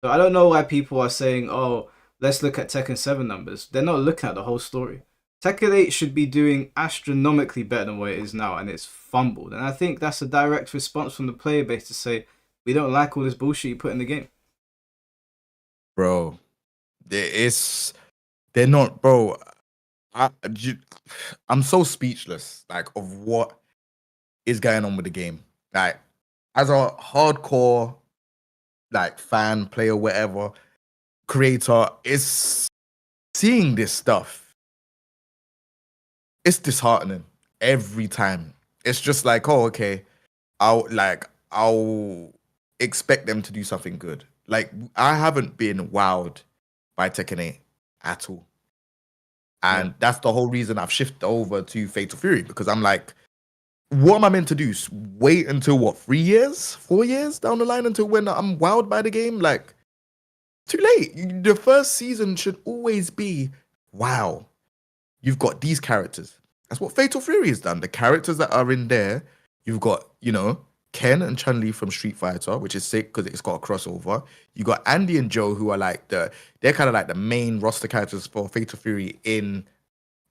So I don't know why people are saying, oh, let's look at Tekken 7 numbers. They're not looking at the whole story. Tekken 8 should be doing astronomically better than what it is now, and it's fumbled. And I think that's a direct response from the player base to say, we don't like all this bullshit you put in the game. Bro, they're not, bro. I'm so speechless, like, of what is going on with the game. Like, as a hardcore, like, fan, player, whatever, creator, is seeing this stuff. It's disheartening every time. It's just like, oh, okay, I'll expect them to do something good. Like, I haven't been wowed by Tekken 8 at all. And that's the whole reason I've shifted over to Fatal Fury, because I'm like, what am I meant to do? Wait until what, 3 years, 4 years down the line until when I'm wowed by the game? Like, too late. The first season should always be, wow, you've got these characters. That's what Fatal Fury has done. The characters that are in there, you've got, Ken and Chun-Li from Street Fighter, which is sick because it's got a crossover. You got Andy and Joe, who are like they're kind of like the main roster characters for Fatal Fury in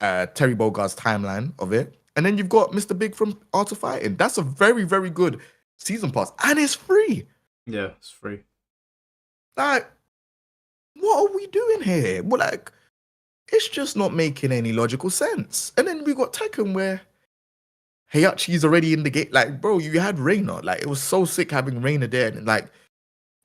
Terry Bogard's timeline of it. And then you've got Mr. Big from Art of Fighting. That's a very, very good season pass. And it's free. Yeah, it's free. Like, what are we doing here? Well, like, it's just not making any logical sense. And then we got Tekken where Heihachi's already in the game. Like, bro, you had Reina. Like, it was so sick having Reina there. And, like,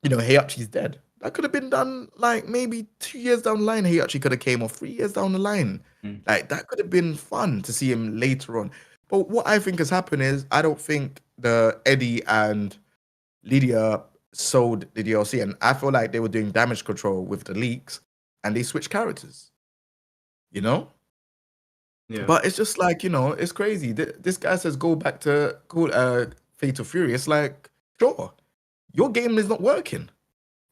Heihachi's dead. That could have been done, like, maybe 2 years down the line. Heihachi could have came, or 3 years down the line. Like, that could have been fun to see him later on. But what I think has happened is, I don't think the Eddie and Lydia sold the DLC. And I feel like they were doing damage control with the leaks. And they switched characters. Yeah. But it's just like, it's crazy. This guy says go back to Fatal Fury. It's like, sure, your game is not working.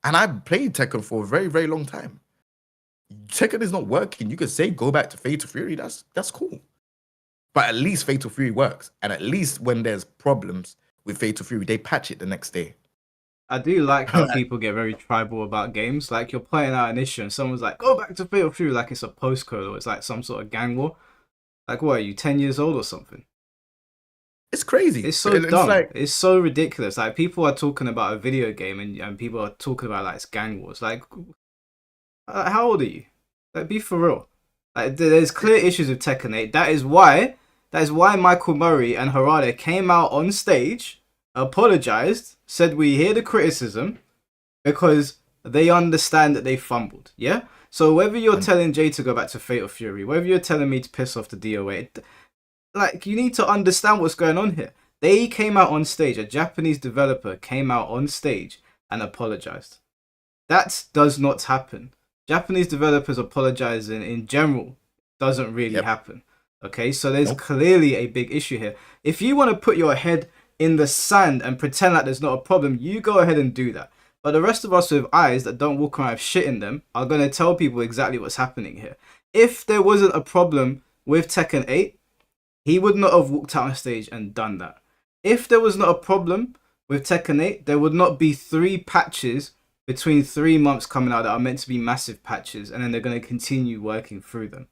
And I've played Tekken for a very, very long time. Tekken is not working. You could say go back to Fatal Fury. That's cool. But at least Fatal Fury works. And at least when there's problems with Fatal Fury, they patch it the next day. I do like how people get very tribal about games. Like, you're playing out an issue and someone's like, go back to Fatal Fury, like it's a postcode or it's like some sort of gang war. Like, what are you, 10 years old or something? It's crazy. It's so dumb. It's so ridiculous. Like, people are talking about a video game and people are talking about like it's gang wars. Like, how old are you? Like, be for real. Like, there's clear issues with Tekken 8. That is why Michael Murray and Harada came out on stage, apologized, said we hear the criticism because they understand that they fumbled. Yeah. So whether you're telling Jay to go back to Fatal Fury, whether you're telling me to piss off the DOA, like, you need to understand what's going on here. They came out on stage. A Japanese developer came out on stage and apologized. That does not happen. Japanese developers apologizing in general doesn't really happen. Okay, so there's clearly a big issue here. If you want to put your head in the sand and pretend like there's not a problem, you go ahead and do that. But the rest of us with eyes that don't walk around with shit in them are going to tell people exactly what's happening here. If there wasn't a problem with Tekken 8, he would not have walked out on stage and done that. If there was not a problem with Tekken 8, there would not be 3 patches between 3 months coming out that are meant to be massive patches, and then they're going to continue working through them.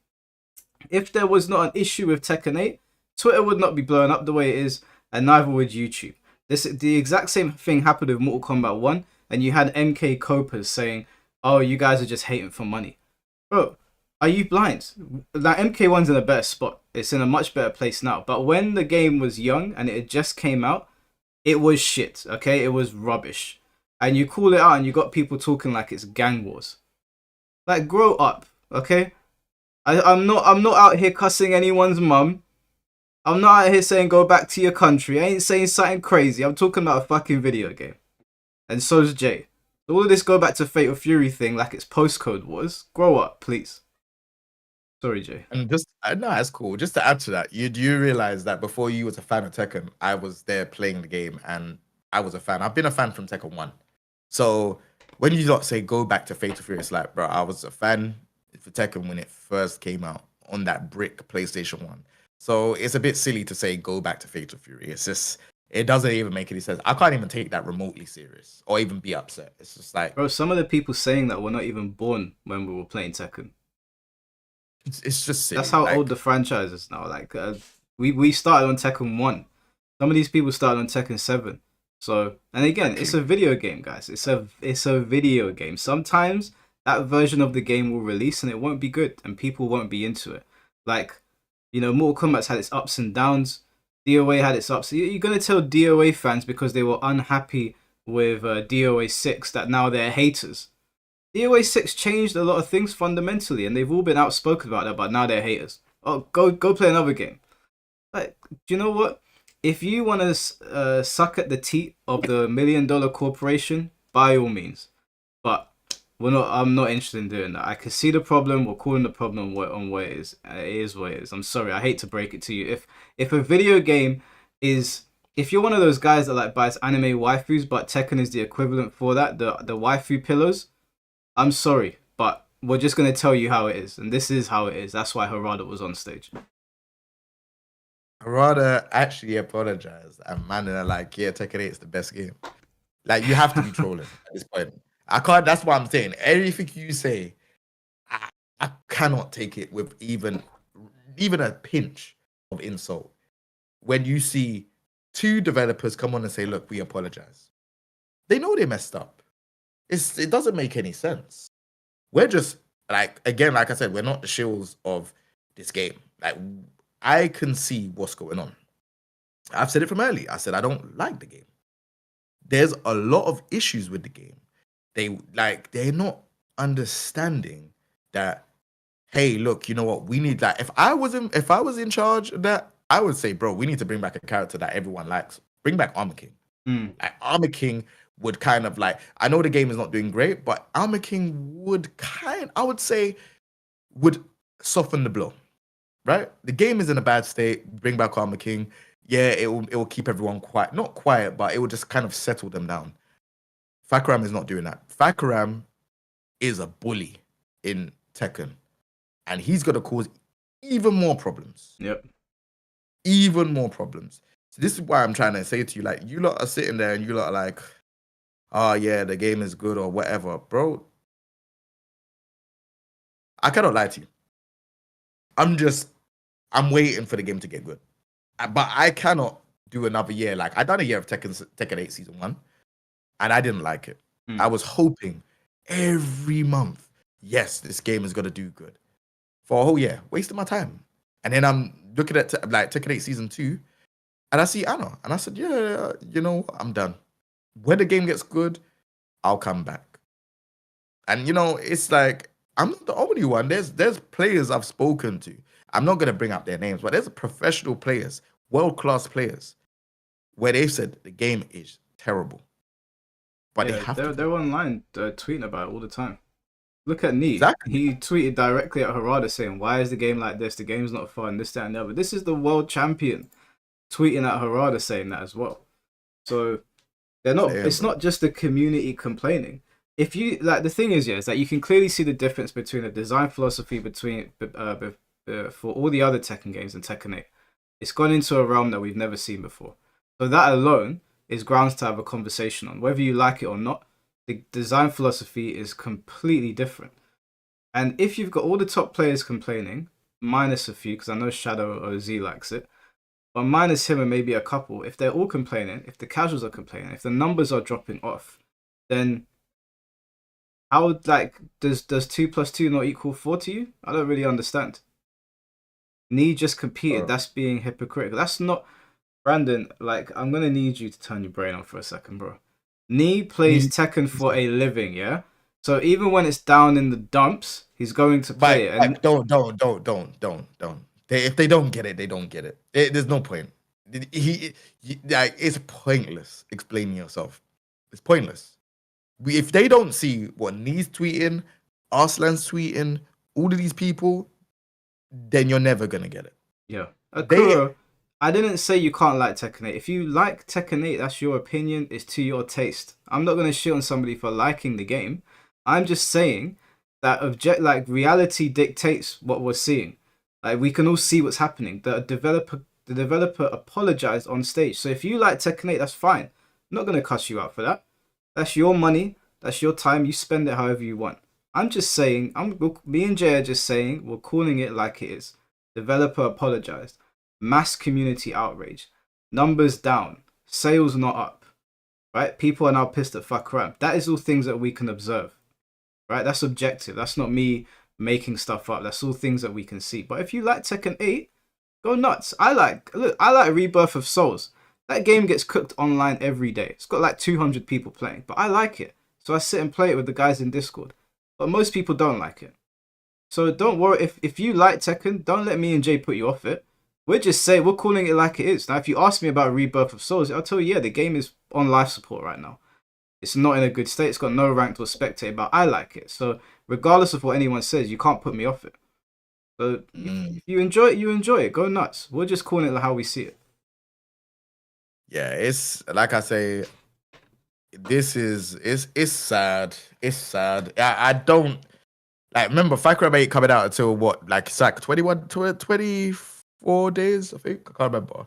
If there was not an issue with Tekken 8, Twitter would not be blowing up the way it is, and neither would YouTube. The exact same thing happened with Mortal Kombat 1, and you had MK Copas saying, oh, you guys are just hating for money. Bro, are you blind? Like, MK1's in a better spot. It's in a much better place now. But when the game was young and it just came out, it was shit, okay? It was rubbish. And you call it out and you got people talking like it's gang wars. Like, grow up, okay? I'm not out here cussing anyone's mum. I'm not out here saying go back to your country. I ain't saying something crazy. I'm talking about a fucking video game. And so's Jay. All of this go back to Fatal Fury thing like it's postcode wars. Grow up, please. Sorry, Jay. And just, no, that's cool. Just to add to that, you do realize that before you was a fan of Tekken, I was there playing the game and I was a fan. I've been a fan from Tekken 1. So when you not say go back to Fatal Fury, it's like, bro, I was a fan for Tekken when it first came out on that brick PlayStation 1. So it's a bit silly to say go back to Fatal Fury. It's just, it doesn't even make any sense. I can't even take that remotely serious or even be upset. It's just like, bro, some of the people saying that were not even born when we were playing Tekken. It's just silly. That's how old the franchise is now. Like, we started on Tekken 1. Some of these people started on Tekken 7. So, and again, it's a video game, guys. It's a video game. Sometimes that version of the game will release and it won't be good and people won't be into it. Like, you know, Mortal Kombat's had its ups and downs. DOA had its ups. You're going to tell DOA fans because they were unhappy with DOA 6 that now they're haters. DOA 6 changed a lot of things fundamentally and they've all been outspoken about that, but now they're haters. Oh, go play another game. Like, do you know what? If you want to suck at the teat of the $1 million corporation, by all means. But I'm not interested in doing that. I can see the problem. We're calling the problem on what it is. It is what it is. I'm sorry. I hate to break it to you. If a video game is... If you're one of those guys that like buys anime waifus, but Tekken is the equivalent for that, the waifu pillows, I'm sorry. But we're just going to tell you how it is. And this is how it is. That's why Harada was on stage. Harada actually apologized, and man, they're like, yeah, Tekken 8 is the best game. Like, you have to be trolling at this point. I can't, that's what I'm saying. Everything you say, I cannot take it with even a pinch of insult. When you see 2 developers come on and say, look, we apologize. They know they messed up. It doesn't make any sense. We're just, like, again, like I said, we're not the shills of this game. Like, I can see what's going on. I've said it from early. I said I don't like the game. There's a lot of issues with the game. They're not understanding that, hey, look, you know what? We need that. If I was in charge of that, I would say, bro, we need to bring back a character that everyone likes. Bring back Armor King. Like, Armor King would kind of like, I know the game is not doing great, but Armor King would I would say, would soften the blow. Right? The game is in a bad state. Bring back Armor King. Yeah, it will keep everyone quiet. Not quiet, but it will just kind of settle them down. Fahkumram is not doing that. Fahkumram is a bully in Tekken, and he's gonna cause even more problems. Yep. Even more problems. So this is why I'm trying to say to you, like, you lot are sitting there and you lot are like, oh yeah, the game is good or whatever, bro. I cannot lie to you. I'm waiting for the game to get good. But I cannot do another year. Like, I done a year of Tekken 8 Season 1, and I didn't like it. I was hoping every month, yes, this game is going to do good. For a whole year, wasting my time. And then I'm looking at Tekken 8 Season 2, and I see Anna. And I said, yeah, you know, I'm done. When the game gets good, I'll come back. And, you know, it's like, I'm not the only one. There's players I've spoken to. I'm not going to bring up their names, but there's professional players, world-class players, where they've said the game is terrible. But they're online tweeting about it all the time. Look at Nee. Exactly. He tweeted directly at Harada saying, why is the game like this? The game's not fun, this, that, and the other. This is the world champion tweeting at Harada saying that as well. So they're not. It's not just the community complaining. If you like, the thing is, is that you can clearly see the difference between the design philosophy between for all the other Tekken games and Tekken 8. It's gone into a realm that we've never seen before. So that alone is grounds to have a conversation on. Whether you like it or not, the design philosophy is completely different. And if you've got all the top players complaining, minus a few, because I know Shadow OZ likes it, but minus him and maybe a couple, if they're all complaining, if the casuals are complaining, if the numbers are dropping off, then how would, like, does 2 + 2 not equal 4 to you? I don't really understand. Nee just competed. That's being hypocritical. That's not... Brandon, like, I'm going to need you to turn your brain on for a second, bro. Nee plays Tekken for a living, yeah? So even when it's down in the dumps, he's going to play it. And... Don't. If they don't get it, they don't get it. There's no point. It's pointless explaining yourself. It's pointless. If they don't see what Nee's tweeting, Arslan's tweeting, all of these people, then you're never going to get it. Yeah. Akura, I didn't say you can't like Tekken 8. If you like Tekken 8, that's your opinion. It's to your taste. I'm not going to shit on somebody for liking the game. I'm just saying that reality dictates what we're seeing. Like, we can all see what's happening. The developer apologized on stage. So if you like Tekken 8, that's fine. I'm not going to cuss you out for that. That's your money. That's your time. You spend it however you want. I'm just saying, me and Jay are just saying, we're calling it like it is. Developer apologized. Mass community outrage. Numbers down. Sales not up. Right? People are now pissed at Fahkumram. That is all things that we can observe. Right? That's objective. That's not me making stuff up. That's all things that we can see. But if you like Tekken 8, go nuts. I like Rebirth of Souls. That game gets cooked online every day. It's got like 200 people playing. But I like it. So I sit and play it with the guys in Discord. But most people don't like it. So don't worry. If you like Tekken, don't let me and Jay put you off it. We're calling it like it is. Now, if you ask me about Rebirth of Souls, I'll tell you, yeah, the game is on life support right now. It's not in a good state. It's got no ranked or spectate, but I like it. So regardless of what anyone says, you can't put me off it. So if you enjoy it, you enjoy it. Go nuts. We're just calling it how we see it. Yeah, it's like I say, it's sad. It's sad. I don't like remember Fahkumram 8 coming out until what? Like it's like 24 days, I think. I can't remember.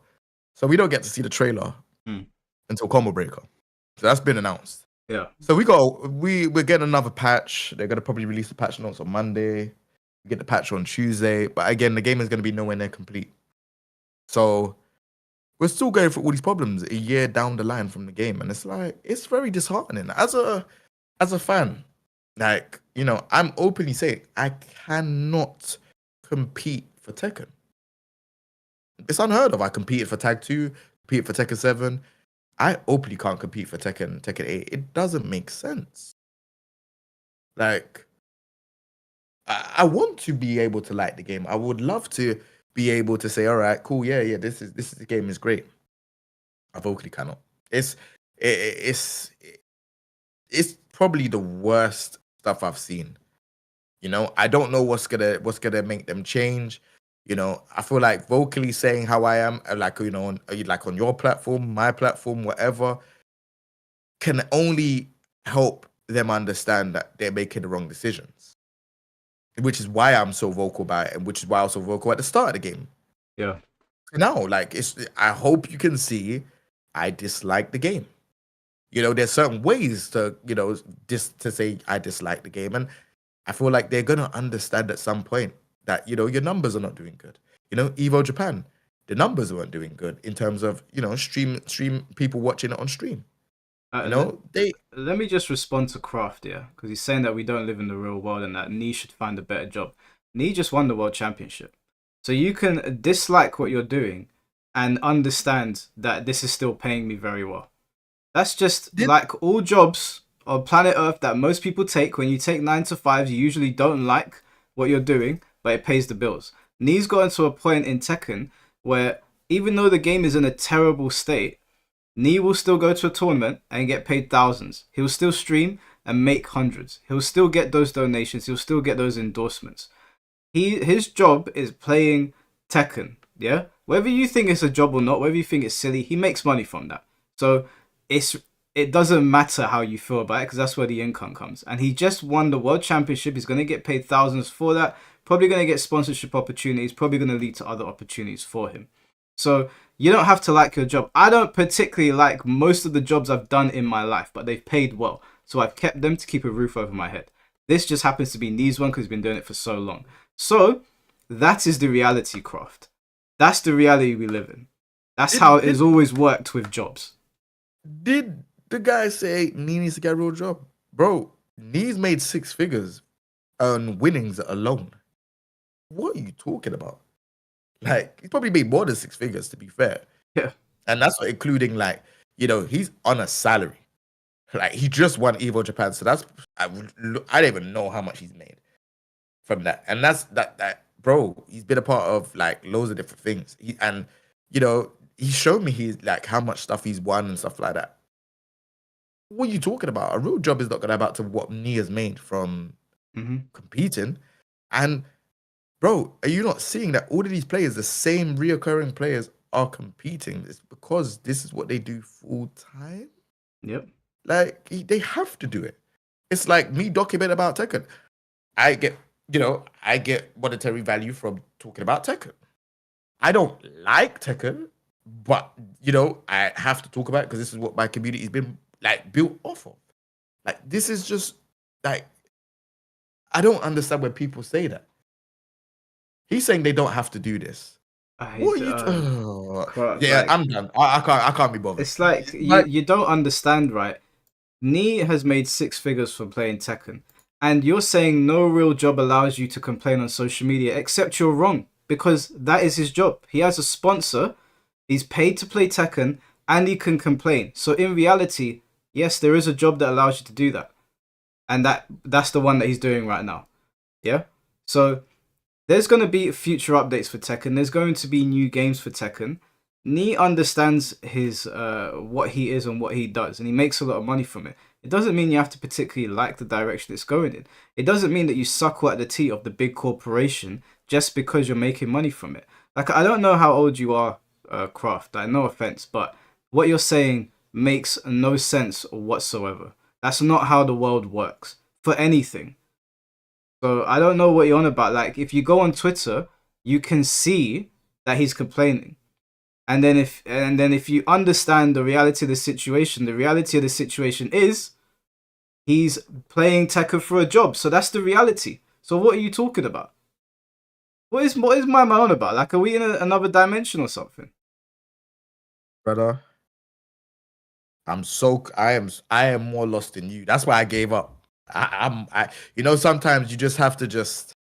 So we don't get to see the trailer until Combo Breaker. So that's been announced. Yeah. So we're getting another patch. They're gonna probably release the patch notes on Monday. We get the patch on Tuesday. But again, the game is gonna be nowhere near complete. So we're still going through all these problems a year down the line from the game. And it's like, it's very disheartening. As a fan, like, you know, I'm openly saying I cannot compete for Tekken. It's unheard of. I competed for Tag 2, competed for Tekken 7. I openly can't compete for Tekken 8. It doesn't make sense. Like, I want to be able to like the game. I would love to be able to say, all right, cool, yeah, this is the game is great. I vocally cannot. It's probably the worst stuff I've seen. You know, I don't know what's gonna make them change. You know, I feel like vocally saying how I am, like, you know, on your platform, my platform, whatever, can only help them understand that they're making the wrong decisions. Which is why I'm so vocal about it, and which is why I was so vocal at the start of the game. Yeah. No, like I hope you can see I dislike the game. There's certain ways to, to say I dislike the game, and I feel like they're gonna understand at some point that your numbers are not doing good. Evo Japan, the numbers weren't doing good in terms of stream people watching it on stream. Let me just respond to Kraft, yeah, because he's saying that we don't live in the real world and that Nee should find a better job. Nee just won the world championship, so you can dislike what you're doing and understand that this is still paying me very well. That's just like all jobs on planet Earth that most people take. When you take 9 to 5s, you usually don't like what you're doing, but it pays the bills. Nee's gotten to a point in Tekken where even though the game is in a terrible state, Nee will still go to a tournament and get paid thousands. He'll still stream and make hundreds. He'll still get those donations. He'll still get those endorsements. His job is playing Tekken, yeah? Whether you think it's a job or not, whether you think it's silly, he makes money from that. So it doesn't matter how you feel about it, because that's where the income comes. And he just won the world championship. He's going to get paid thousands for that. Probably going to get sponsorship opportunities. Probably going to lead to other opportunities for him. So you don't have to like your job. I don't particularly like most of the jobs I've done in my life, but they've paid well. So I've kept them to keep a roof over my head. This just happens to be Nee's one because he's been doing it for so long. So that is the reality, Croft. That's the reality we live in. That's how it has always worked with jobs. Did the guy say Nee needs to get a real job? Bro, Nee's made 6 figures on winnings alone. What are you talking about? Like, he's probably made more than 6 figures, to be fair. Yeah. And that's not including, like, he's on a salary. Like, he just won Evo Japan. So that's, I don't even know how much he's made from that. And that's, bro, he's been a part of, like, loads of different things. He showed me how much stuff he's won and stuff like that. What are you talking about? A real job is not going to amount to what Nee has made from competing. And, bro, are you not seeing that all of these players, the same reoccurring players, are competing? It's because this is what they do full time. Yep. Like, they have to do it. It's like me documenting about Tekken. I get monetary value from talking about Tekken. I don't like Tekken, but, I have to talk about it because this is what my community has been, like, built off of. Like, this is just, like, I don't understand when people say that. He's saying they don't have to do this. What are you I'm done. I can't be bothered. It's like, you don't understand, right? Nee has made 6 figures from playing Tekken. And you're saying no real job allows you to complain on social media, except you're wrong. Because that is his job. He has a sponsor. He's paid to play Tekken, and he can complain. So in reality, yes, there is a job that allows you to do that. And that's the one that he's doing right now. Yeah? So there's going to be future updates for Tekken. There's going to be new games for Tekken. Nee understands his what he is and what he does, and he makes a lot of money from it. It doesn't mean you have to particularly like the direction it's going in. It doesn't mean that you suckle at the teat of the big corporation just because you're making money from it. Like, I don't know how old you are, Kraft. Like, no offense, but what you're saying makes no sense whatsoever. That's not how the world works for anything. So I don't know what you're on about. Like, if you go on Twitter, you can see that he's complaining. And then if you understand the reality of the situation is he's playing Tekken for a job. So that's the reality. So what are you talking about? What is my on about? Like, are we in another dimension or something? Brother, I am more lost than you. That's why I gave up. Sometimes you just have to just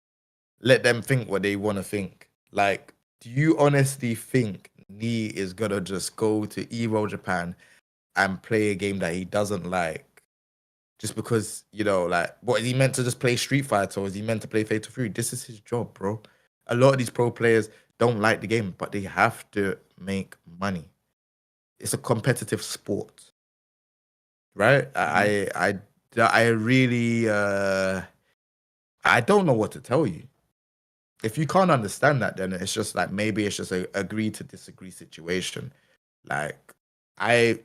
let them think what they want to think. Like, do you honestly think Nee is gonna just go to Evo Japan and play a game that he doesn't like just because, what is he meant to just play Street Fighter, or is he meant to play Fatal Fury? This is his job, bro. A lot of these pro players don't like the game, but they have to make money. It's a competitive sport, right? I really I don't know what to tell you. If you can't understand that, then it's just like, maybe it's just a agree to disagree situation. Like, I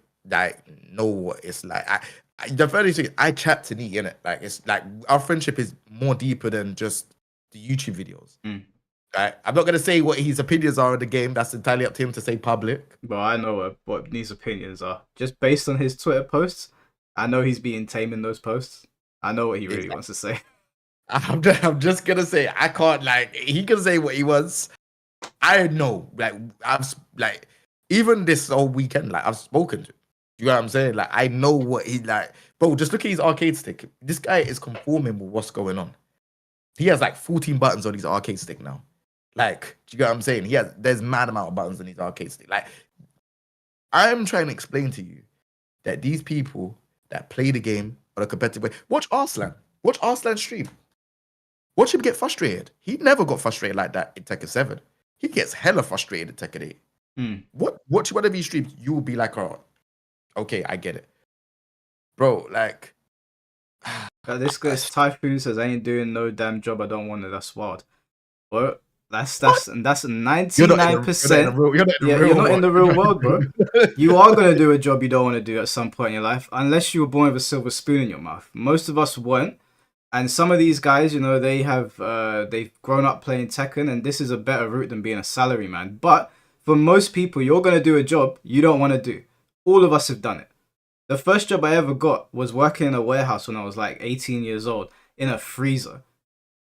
know what it's like. The funny thing, I chat to Neat, innit? Like it's like our friendship is more deeper than just the YouTube videos. Right? I'm not gonna say what his opinions are of the game. That's entirely up to him to say public. But I know what these opinions are. Just based on his Twitter posts, I know he's being tame in those posts. I know what he really wants to say. I'm just gonna say I can't like he can say what he wants. I know, like I've like even this whole weekend, like I've spoken to him. You know what I'm saying? Like I know what he like, bro. Just look at his arcade stick. This guy is conforming with what's going on. He has like 14 buttons on his arcade stick now. Like, do you get what I'm saying? There's mad amount of buttons on his arcade stick. Like, I'm trying to explain to you that these people that play the game on a competitive way. Watch Arslan. Watch Arslan stream. Watch him get frustrated. He never got frustrated like that in Tekken 7. He gets hella frustrated in Tekken 8. Watch one of these streams, you will be like, oh, okay, I get it. Bro, like... This guy's Typhoon says, I ain't doing no damn job, I don't want it, that's wild. But that's 99%. You're not in the real world, bro. You are going to do a job you don't want to do at some point in your life, unless you were born with a silver spoon in your mouth. Most of us weren't. And some of these guys, you know, they've grown up playing Tekken, and this is a better route than being a salaryman. But for most people, you're going to do a job you don't want to do. All of us have done it. The first job I ever got was working in a warehouse when I was like 18 years old in a freezer.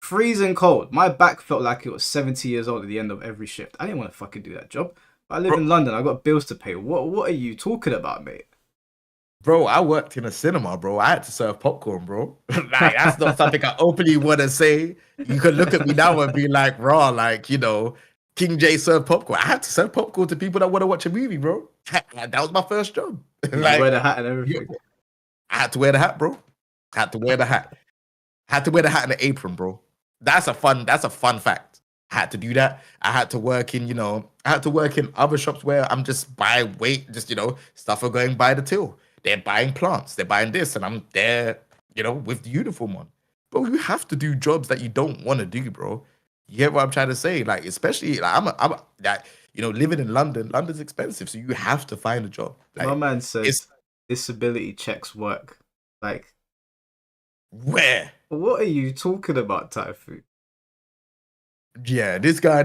Freezing cold. My back felt like it was 70 years old at the end of every shift. I didn't want to fucking do that job. But I live in London. I got bills to pay. What are you talking about, mate? Bro, I worked in a cinema, bro. I had to serve popcorn, bro. Like, that's not something I openly want to say. You could look at me now and be like, raw, like, you know, King J served popcorn. I had to serve popcorn to people that want to watch a movie, bro. That was my first job. Like, wear the hat and everything. I had to wear the hat, bro. I had to wear the hat. I had to wear the hat and the apron, bro. That's a fun fact. I had to do that. I had to work in, other shops where I'm just by weight, just, stuff are going by the till. They're buying plants. They're buying this. And I'm there, with the uniform on. Bro, you have to do jobs that you don't want to do, bro. You get what I'm trying to say? Like, especially, like, living in London, London's expensive. So you have to find a job. Like, my man says disability checks work. Like, where? What are you talking about, Typhoon? Yeah, this guy,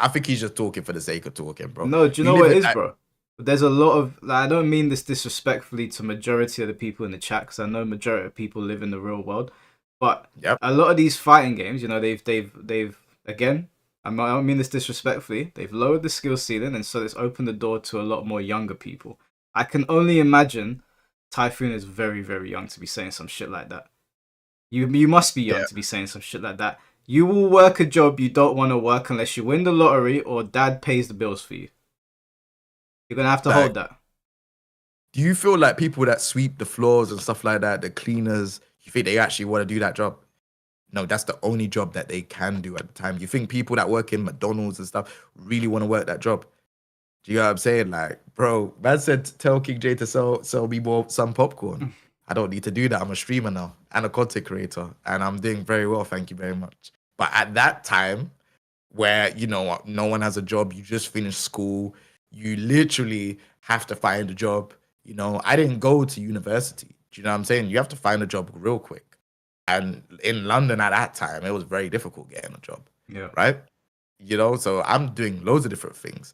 I think he's just talking for the sake of talking, bro. No, do you know what it is, bro? There's a lot of, like, I don't mean this disrespectfully to majority of the people in the chat, because I know majority of people live in the real world, but a lot of these fighting games, they've again, I don't mean this disrespectfully, they've lowered the skill ceiling, and so it's opened the door to a lot more younger people. I can only imagine Typhoon is very, very young to be saying some shit like that. You must be young to be saying some shit like that. You will work a job you don't want to work unless you win the lottery or dad pays the bills for you. You're going to have to hold that. Do you feel like people that sweep the floors and stuff like that, the cleaners, you think they actually want to do that job? No, that's the only job that they can do at the time. You think people that work in McDonald's and stuff really want to work that job? Do you know what I'm saying? Like, bro, man said, tell King J to sell me some popcorn. I don't need to do that. I'm a streamer now and a content creator, and I'm doing very well. Thank you very much. But at that time, where, no one has a job, you just finished school, you literally have to find a job. I didn't go to university. Do you know what I'm saying? You have to find a job real quick. And in London at that time, it was very difficult getting a job. Yeah. Right? So I'm doing loads of different things.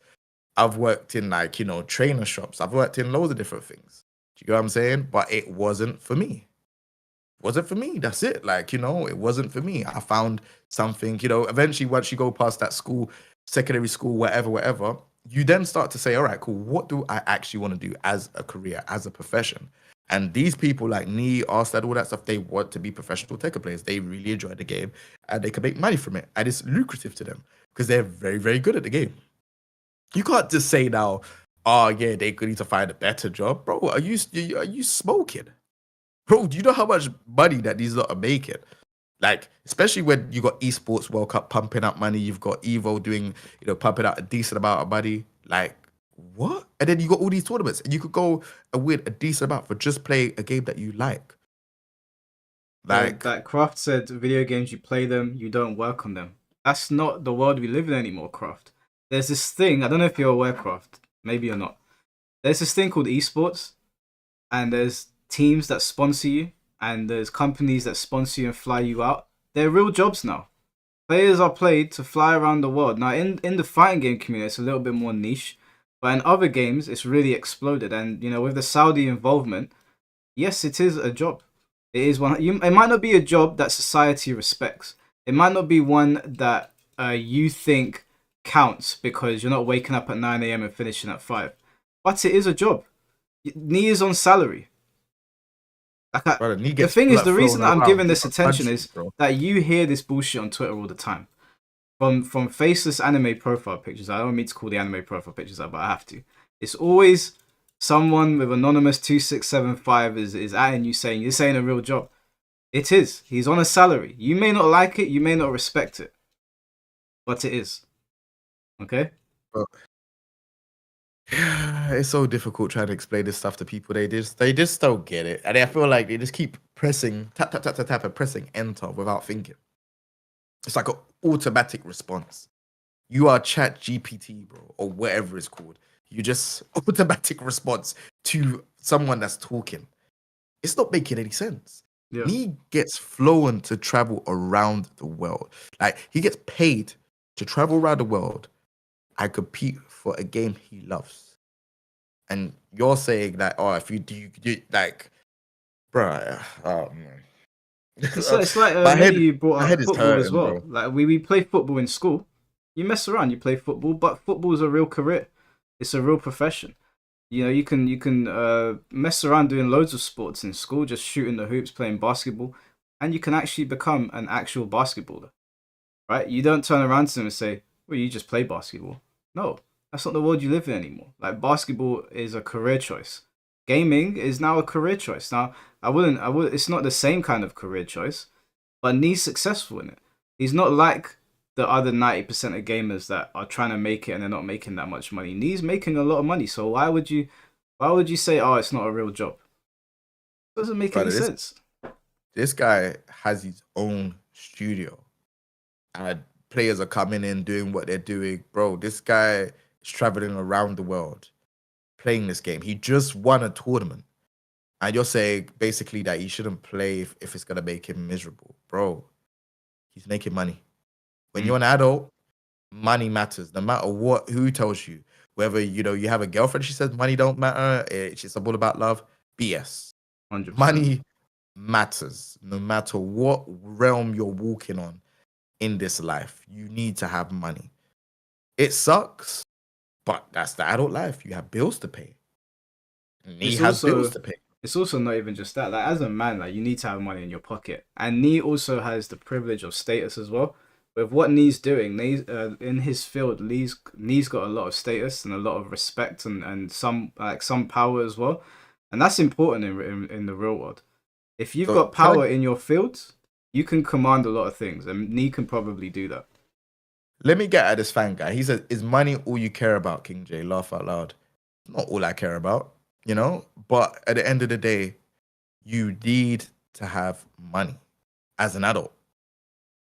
I've worked in trainer shops. I've worked in loads of different things. Do you know what I'm saying? But it wasn't for me. It wasn't for me. That's it. Like, it wasn't for me. I found something, eventually once you go past that school, secondary school, whatever, you then start to say, all right, cool. What do I actually want to do as a career, as a profession? And these people like me, Arstad, all that stuff, they want to be professional Tekken players. They really enjoy the game and they can make money from it. And it's lucrative to them because they're very, very good at the game. You can't just say now, oh yeah, they could need to find a better job. Bro, are you smoking? Bro, do you know how much money that these lot are making? Like, especially when you got esports World Cup pumping up money, you've got Evo doing, pumping out a decent amount of money. Like, what? And then you got all these tournaments, and you could go and win a decent amount for just playing a game that you like. Like that Craft said, video games, you play them, you don't work on them. That's not the world we live in anymore, Craft. There's this thing, I don't know if you're aware, Craft, maybe you're not. There's this thing called esports, and there's teams that sponsor you and there's companies that sponsor you and fly you out. They're real jobs now. Players are paid to fly around the world. Now, in the fighting game community, it's a little bit more niche. But in other games, it's really exploded. And, you know, with the Saudi involvement, yes, it is a job. It is one. It might not be a job that society respects. It might not be one that you think counts because you're not waking up at 9 a.m. and finishing at 5. But it is a job. Nee is on salary. Brother, The thing is, the reason that I'm giving this attention is that you hear this bullshit on Twitter all the time. From faceless anime profile pictures. I don't mean to call the anime profile pictures that, but I have to. It's always someone with anonymous 2675 is atting you saying, this ain't a real job. It is. He's on a salary. You may not like it, you may not respect it. But it is. Okay? It's so difficult trying to explain this stuff to people. They just don't get it, and I feel like they just keep pressing tap and pressing enter without thinking. It's like an automatic response. You are Chat GPT, bro, or whatever it's called. You just automatic response to someone that's talking. It's not making any sense. Yeah. He gets flown to travel around the world. Like, he gets paid to travel around the world and compete for a game he loves. And you're saying that, oh, if you do like, bruh, oh man. It's like you brought up football as well. Bro. Like we play football in school. You mess around, you play football, but football is a real career. It's a real profession. You know, you can mess around doing loads of sports in school, just shooting the hoops, playing basketball, and you can actually become an actual basketballer, right? You don't turn around to them and say, well, you just play basketball. No, that's not the world you live in anymore. Like, basketball is a career choice. Gaming is now a career choice. Now, I would. It's not the same kind of career choice, but Nee's successful in it. He's not like the other 90% of gamers that are trying to make it and they're not making that much money. Nee's making a lot of money. So why would you say, oh, it's not a real job? It doesn't make any sense. This guy has his own studio, and players are coming in doing what they're doing. Bro, this guy is traveling around the world playing this game. He just won a tournament. And you're saying basically that he shouldn't play if it's going to make him miserable. Bro, he's making money. When you're an adult, money matters. No matter who tells you. Whether, you have a girlfriend, she says money don't matter. It's all about love. BS. 100%. Money matters. No matter what realm you're walking on in this life, you need to have money. It sucks, but that's the adult life. You have bills to pay. He has bills to pay. It's also not even just that. Like, as a man, like, you need to have money in your pocket. And Nee also has the privilege of status as well. With what Nee's doing, in his field, Nee's got a lot of status and a lot of respect and some power as well. And that's important in the real world. If you've got power in your field, you can command a lot of things. And Nee can probably do that. Let me get at this fan guy. He says, is money all you care about, King J? Laugh out loud. Not all I care about. But at the end of the day, you need to have money as an adult.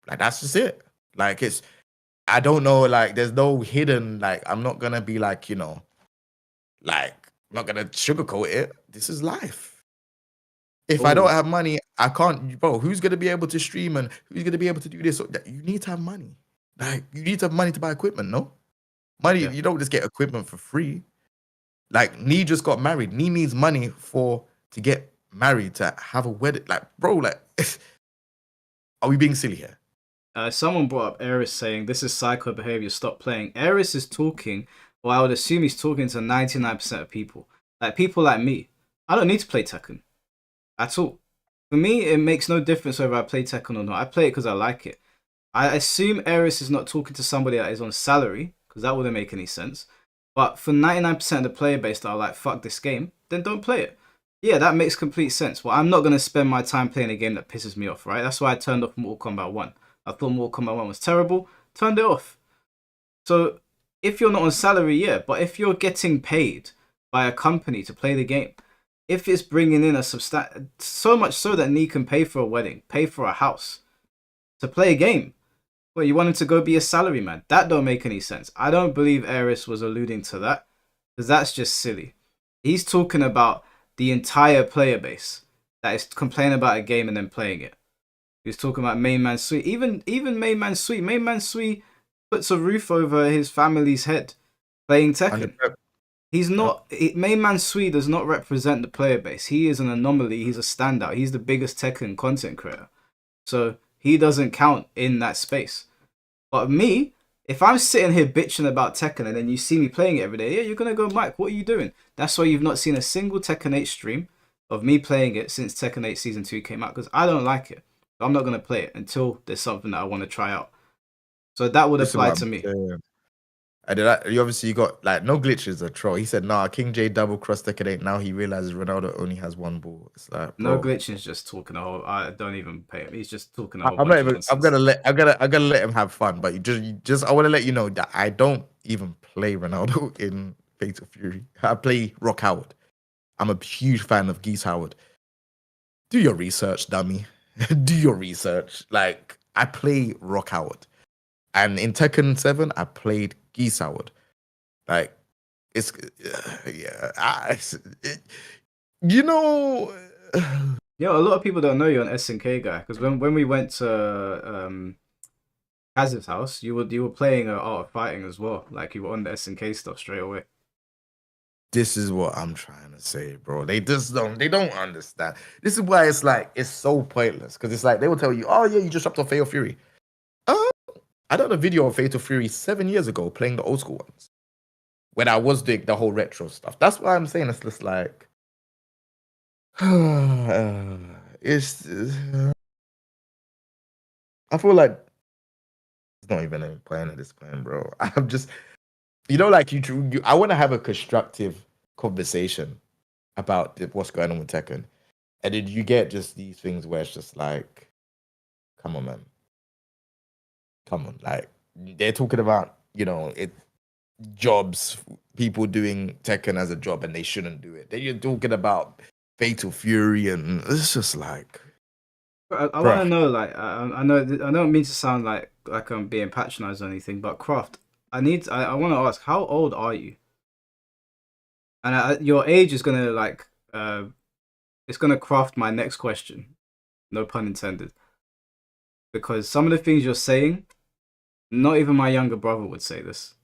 Like, that's just it. Like, I don't know, like, there's no hidden, like, I'm not gonna be like, I'm not gonna sugarcoat it. This is life. If I don't have money, I can't, bro, who's gonna be able to stream and who's gonna be able to do this? You need to have money. Like, you need to have money to buy equipment, no? Money, You don't just get equipment for free. Like, Nee just got married. Nee needs money to get married, to have a wedding. Like, bro, like, are we being silly here? Someone brought up Eris saying, this is psycho behavior, stop playing. Eris is talking, well, I would assume he's talking to 99% of people. Like, people like me. I don't need to play Tekken. At all. For me, it makes no difference whether I play Tekken or not. I play it because I like it. I assume Eris is not talking to somebody that is on salary, because that wouldn't make any sense. But for 99% of the player base that are like, fuck this game, then don't play it. Yeah, that makes complete sense. Well, I'm not going to spend my time playing a game that pisses me off, right? That's why I turned off Mortal Kombat 1. I thought Mortal Kombat 1 was terrible, turned it off. So, if you're not on salary, yeah, but if you're getting paid by a company to play the game, if it's bringing in so much so that Nee can pay for a wedding, pay for a house, to play a game, well, you want him to go be a salaryman. That don't make any sense. I don't believe Eris was alluding to that, because that's just silly. He's talking about the entire player base that is complaining about a game and then playing it. He was talking about Main Man Sui. Even Main Man Sui. Main Man Sui puts a roof over his family's head playing Tekken. He's not. Main Man Sui does not represent the player base. He is an anomaly. He's a standout. He's the biggest Tekken content creator. So he doesn't count in that space. But me, if I'm sitting here bitching about Tekken and then you see me playing it every day, yeah, you're going to go, Mike, what are you doing? That's why you've not seen a single Tekken 8 stream of me playing it since Tekken 8 Season 2 came out, because I don't like it. I'm not going to play it until there's something that I want to try out. So that would apply to me. And then you obviously got like no glitches or troll. He said, nah, King J double cross Tekken 8. Now he realizes Ronaldo only has one ball. It's like, bro. No glitches, just talking a whole. I don't even pay him. He's just talking a whole. I'm gonna let him have fun. But you just I want to let you know that I don't even play Ronaldo in Fatal Fury. I play Rock Howard. I'm a huge fan of Geese Howard. Do your research, dummy. Do your research. Like, I play Rock Howard. And in Tekken 7, I played Geese Howard. Like, it's, you know. Yeah, a lot of people don't know you're an SNK guy. Because when we went to Kaz's house, you were playing Art of Fighting as well. Like, you were on the SNK stuff straight away. This is what I'm trying to say, bro. They don't understand. This is why it's like, it's so pointless. Because it's like, they will tell you, oh yeah, you just dropped off Fatal Fury. I done a video of Fatal Fury 7 years ago playing the old school ones. When I was doing the whole retro stuff. That's why I'm saying it's just like, it's, I feel like it's not even a plan at this point, bro. I'm just, you know, like I want to have a constructive conversation about what's going on with Tekken. And then you get just these things where it's just like, come on, man. Come on. Like, they're talking about, you know, jobs, people doing Tekken as a job and they shouldn't do it. Then you're talking about Fatal Fury and it's just like... I want to know, like, I know I don't mean to sound like I'm being patronized or anything, but Craft, I want to ask, how old are you? And your age is gonna like, it's gonna craft my next question, no pun intended, because some of the things you're saying, not even my younger brother would say this.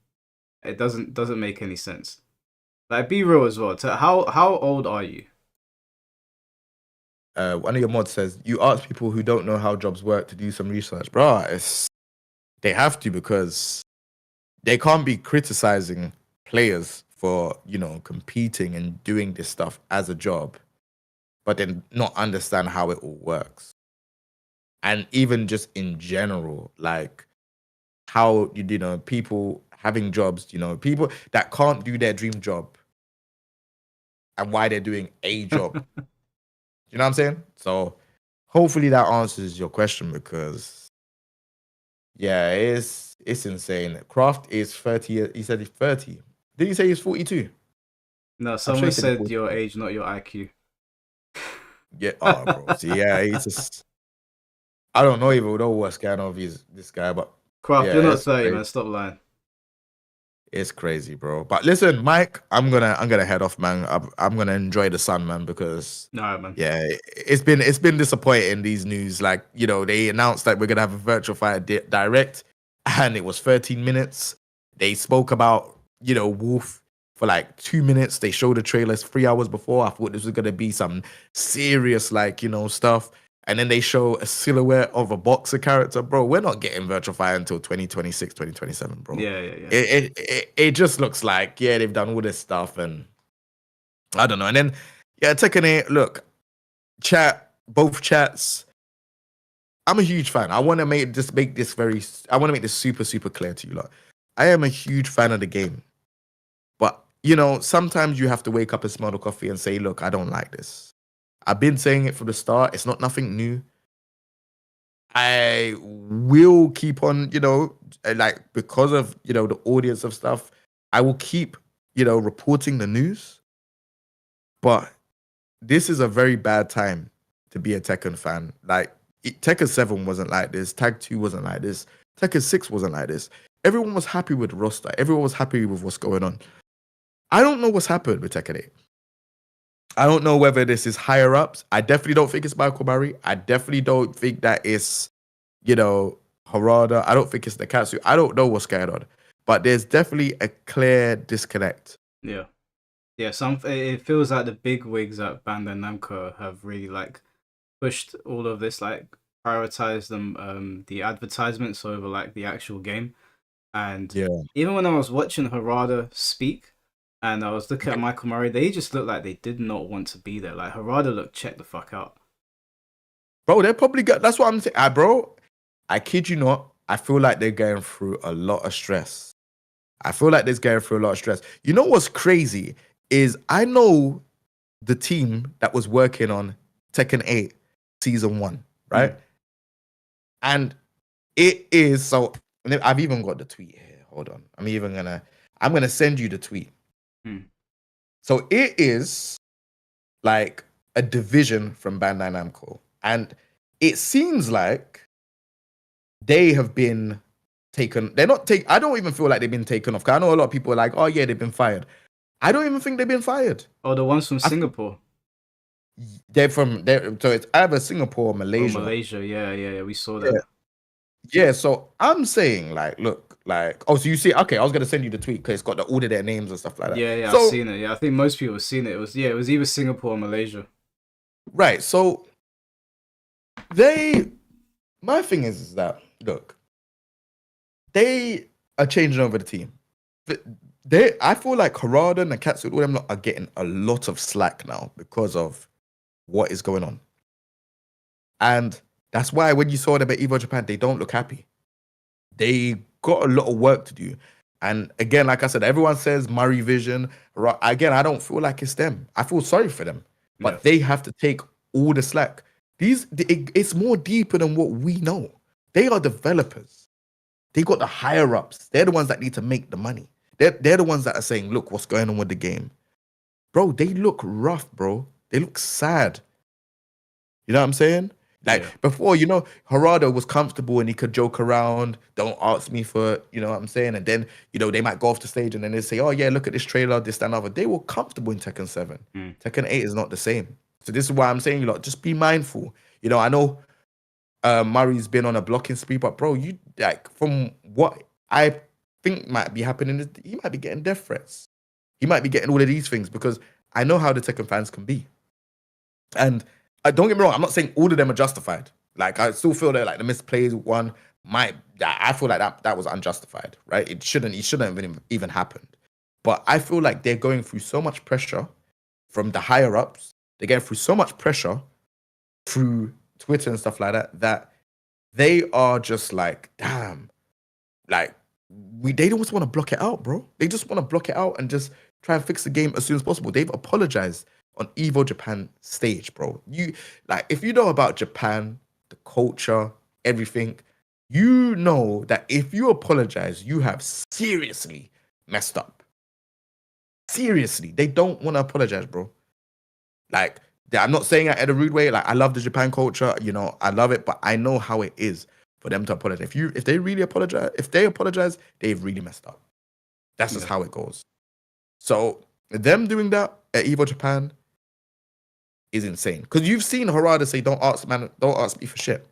It doesn't make any sense. Like, be real as well. How old are you? One of your mods says, you ask people who don't know how jobs work to do some research. Bro, they have to, because they can't be criticizing players for, you know, competing and doing this stuff as a job, but then not understand how it all works. And even just in general, like how, you know, people having jobs, you know, people that can't do their dream job and why they're doing a job. You know what I'm saying? So hopefully that answers your question, because yeah, it's insane. Craft is 30. He said he's 30. Did he say he's 42? No, someone said your age, not your IQ. Yeah, oh, bro. See, yeah, he's just... I don't know even know what's going on with this guy, but... Craft, yeah, you're not 30, crazy. man. Stop lying. It's crazy, bro. But listen, Mike, I'm gonna head off, man. I'm gonna enjoy the sun, man, because No, man. yeah, it's been disappointing, these news. Like, you know, they announced that we're gonna have a Virtua Fighter direct, and it was 13 minutes. They spoke about, you know, Wolf for like 2 minutes. They showed the trailers 3 hours before. I thought this was gonna be some serious, like, you know, stuff. And then they show a silhouette of a boxer character. Bro, we're not getting Virtua Fighter until 2026, 2027, bro. Yeah. It just looks like, yeah, they've done all this stuff, and I don't know. And then, yeah, Tekken 8, look, both chats, I'm a huge fan. I want to make this super, super clear to you, lot. I am a huge fan of the game. But, you know, sometimes you have to wake up and smell the coffee and say, look, I don't like this. I've been saying it from the start. It's not nothing new. I will keep on, you know, like, because of, you know, the audience of stuff, I will keep, you know, reporting the news. But this is a very bad time to be a Tekken fan. Like, Tekken 7 wasn't like this. Tag 2 wasn't like this. Tekken 6 wasn't like this. Everyone was happy with the roster. Everyone was happy with what's going on. I don't know what's happened with Tekken 8. I don't know whether this is higher ups. I definitely don't think it's Michael Murray. I definitely don't think that it's, Harada. I don't think it's Nakatsu. I don't know what's going on. But there's definitely a clear disconnect. Yeah. Yeah, it feels like the big wigs at Bandai Namco have really like pushed all of this, like prioritized them the advertisements over like the actual game. And even when I was watching Harada speak and I was looking at Michael Murray, they just looked like they did not want to be there. Like Harada looked checked the fuck out. Bro, they're probably that's what I'm saying. Bro, I kid you not, I feel like they're going through a lot of stress. You know what's crazy is I know the team that was working on Tekken 8 Season 1, right? And it is, so I've even got the tweet here. Hold on. I'm gonna send you the tweet. So it is like a division from Bandai Namco. And it seems like they have been taken. I don't even feel like they've been taken off. 'Cause I know a lot of people are like, oh yeah, they've been fired. I don't even think they've been fired. Oh, the ones from Singapore. So it's either Singapore or Malaysia. Oh, Malaysia, yeah. We saw that. Yeah, so I'm saying, look, so you see, okay, I was gonna send you the tweet because it's got all of their names and stuff like that. Yeah, so, I've seen it. Yeah, I think most people have seen it. It was either Singapore or Malaysia. Right. So my thing is that, look, they are changing over the team. I feel like Harada and Nakatsu, all them lot are getting a lot of slack now because of what is going on. And that's why when you saw them at Evo Japan, they don't look happy. They got a lot of work to do. And again, like I said, everyone says Murray Vision. Again, I don't feel like it's them. I feel sorry for them. But they have to take all the slack. It's more deeper than what we know. They are developers. They got the higher ups. They're the ones that need to make the money. They're the ones that are saying, look, what's going on with the game. Bro, they look rough, bro. They look sad. You know what I'm saying? Before, Harada was comfortable and he could joke around. Don't ask me for, you know what I'm saying? And then, they might go off the stage and then they say, oh yeah, look at this trailer, this, that, and other. They were comfortable in Tekken 7. Tekken 8 is not the same. So this is why I'm saying, just be mindful. I know Murray's been on a blocking spree, but bro, from what I think might be happening, is he might be getting death threats. He might be getting all of these things because I know how the Tekken fans can be. And don't get me wrong, I'm not saying all of them are justified. I still feel that the misplays one I feel like that was unjustified, right? It shouldn't have even happened. But I feel like they're going through so much pressure from the higher ups. They're going through so much pressure through Twitter and stuff like that they are just damn, they don't just want to block it out, bro. They just want to block it out and just try and fix the game as soon as possible. They've apologized on Evo Japan stage, bro. If you know about Japan, the culture, everything, you know that if you apologize, you have seriously messed up. Seriously, they don't want to apologize, bro. I'm not saying that in a rude way. I love the Japan culture, I love it, but I know how it is for them to apologize. If they really apologize, they've really messed up. That's just how it goes. So them doing that at Evo Japan is insane. Because you've seen Harada say, don't ask me for shit.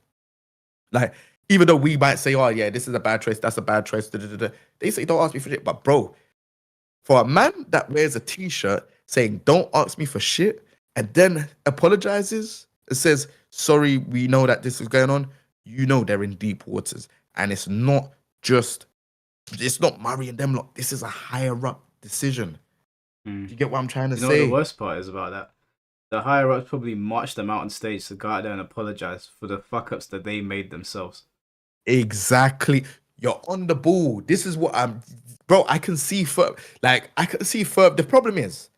Even though we might say, oh yeah, this is a bad choice, that's a bad choice, they say, don't ask me for shit. But bro, for a man that wears a t-shirt saying, don't ask me for shit, and then apologizes and says, sorry, we know that this is going on, they're in deep waters. And it's not Murray and them lot. This is a higher up decision. Do you get what I'm trying to say? What the worst part is about that? The higher ups probably marched them out on stage to go out there and apologize for the fuck ups that they made themselves. Exactly. You're on the ball. This is what bro, I can see the problem is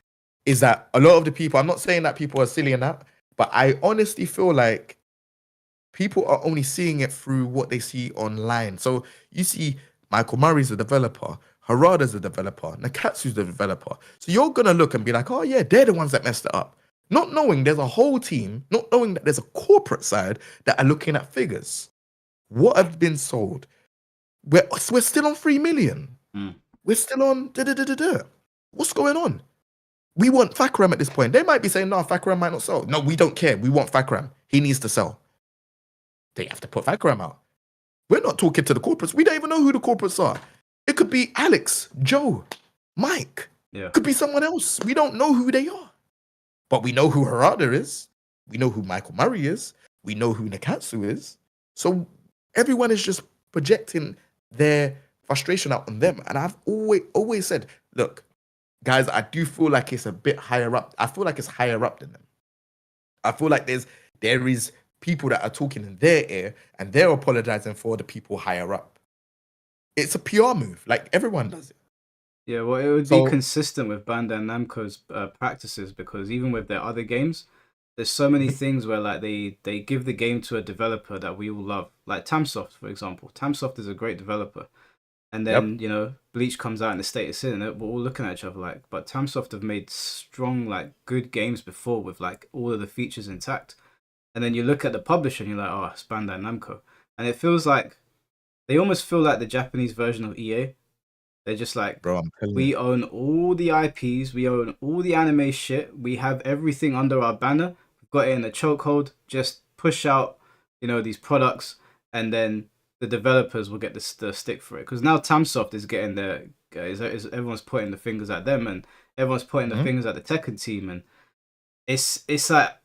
that a lot of the people, I'm not saying that people are silly and that, but I honestly feel like people are only seeing it through what they see online. So you see Michael Murray's a developer, Harada's a developer, Nakatsu's the developer. So you're going to look and be like, oh yeah, they're the ones that messed it up. Not knowing there's a whole team, not knowing that there's a corporate side that are looking at figures. What have been sold? We're still on 3 million. We're still on What's going on? We want Fahkumram at this point. They might be saying, no, Fahkumram might not sell. No, we don't care. We want Fahkumram. He needs to sell. They have to put Fahkumram out. We're not talking to the corporates. We don't even know who the corporates are. It could be Alex, Joe, Mike. Yeah. Could be someone else. We don't know who they are. But we know who Harada is. We know who Michael Murray is. We know who Nakatsu is. So everyone is just projecting their frustration out on them. And I've always said, look, guys, I do feel like it's a bit higher up. I feel like it's higher up than them. I feel like there is people that are talking in their ear and they're apologizing for the people higher up. It's a PR move. Like, everyone does it. Yeah, well, it would be consistent with Bandai Namco's practices, because even with their other games, there's so many things where like they give the game to a developer that we all love, like Tamsoft, for example. Tamsoft is a great developer, and then you know, Bleach comes out and the state is in it. We're all looking at each other like, but Tamsoft have made strong, like, good games before with like all of the features intact, and then you look at the publisher and you're like, oh, it's Bandai Namco, and it feels like they almost feel like the Japanese version of EA. They're just like, bro, I'm telling we you. own all the IPs, we own all the anime shit, we have everything under our banner, we've got it in a chokehold, just push out, you know, these products, and then the developers will get the stick for it. Because now Tamsoft is getting everyone's pointing the fingers at them, and everyone's pointing the fingers at the Tekken team, and it's like,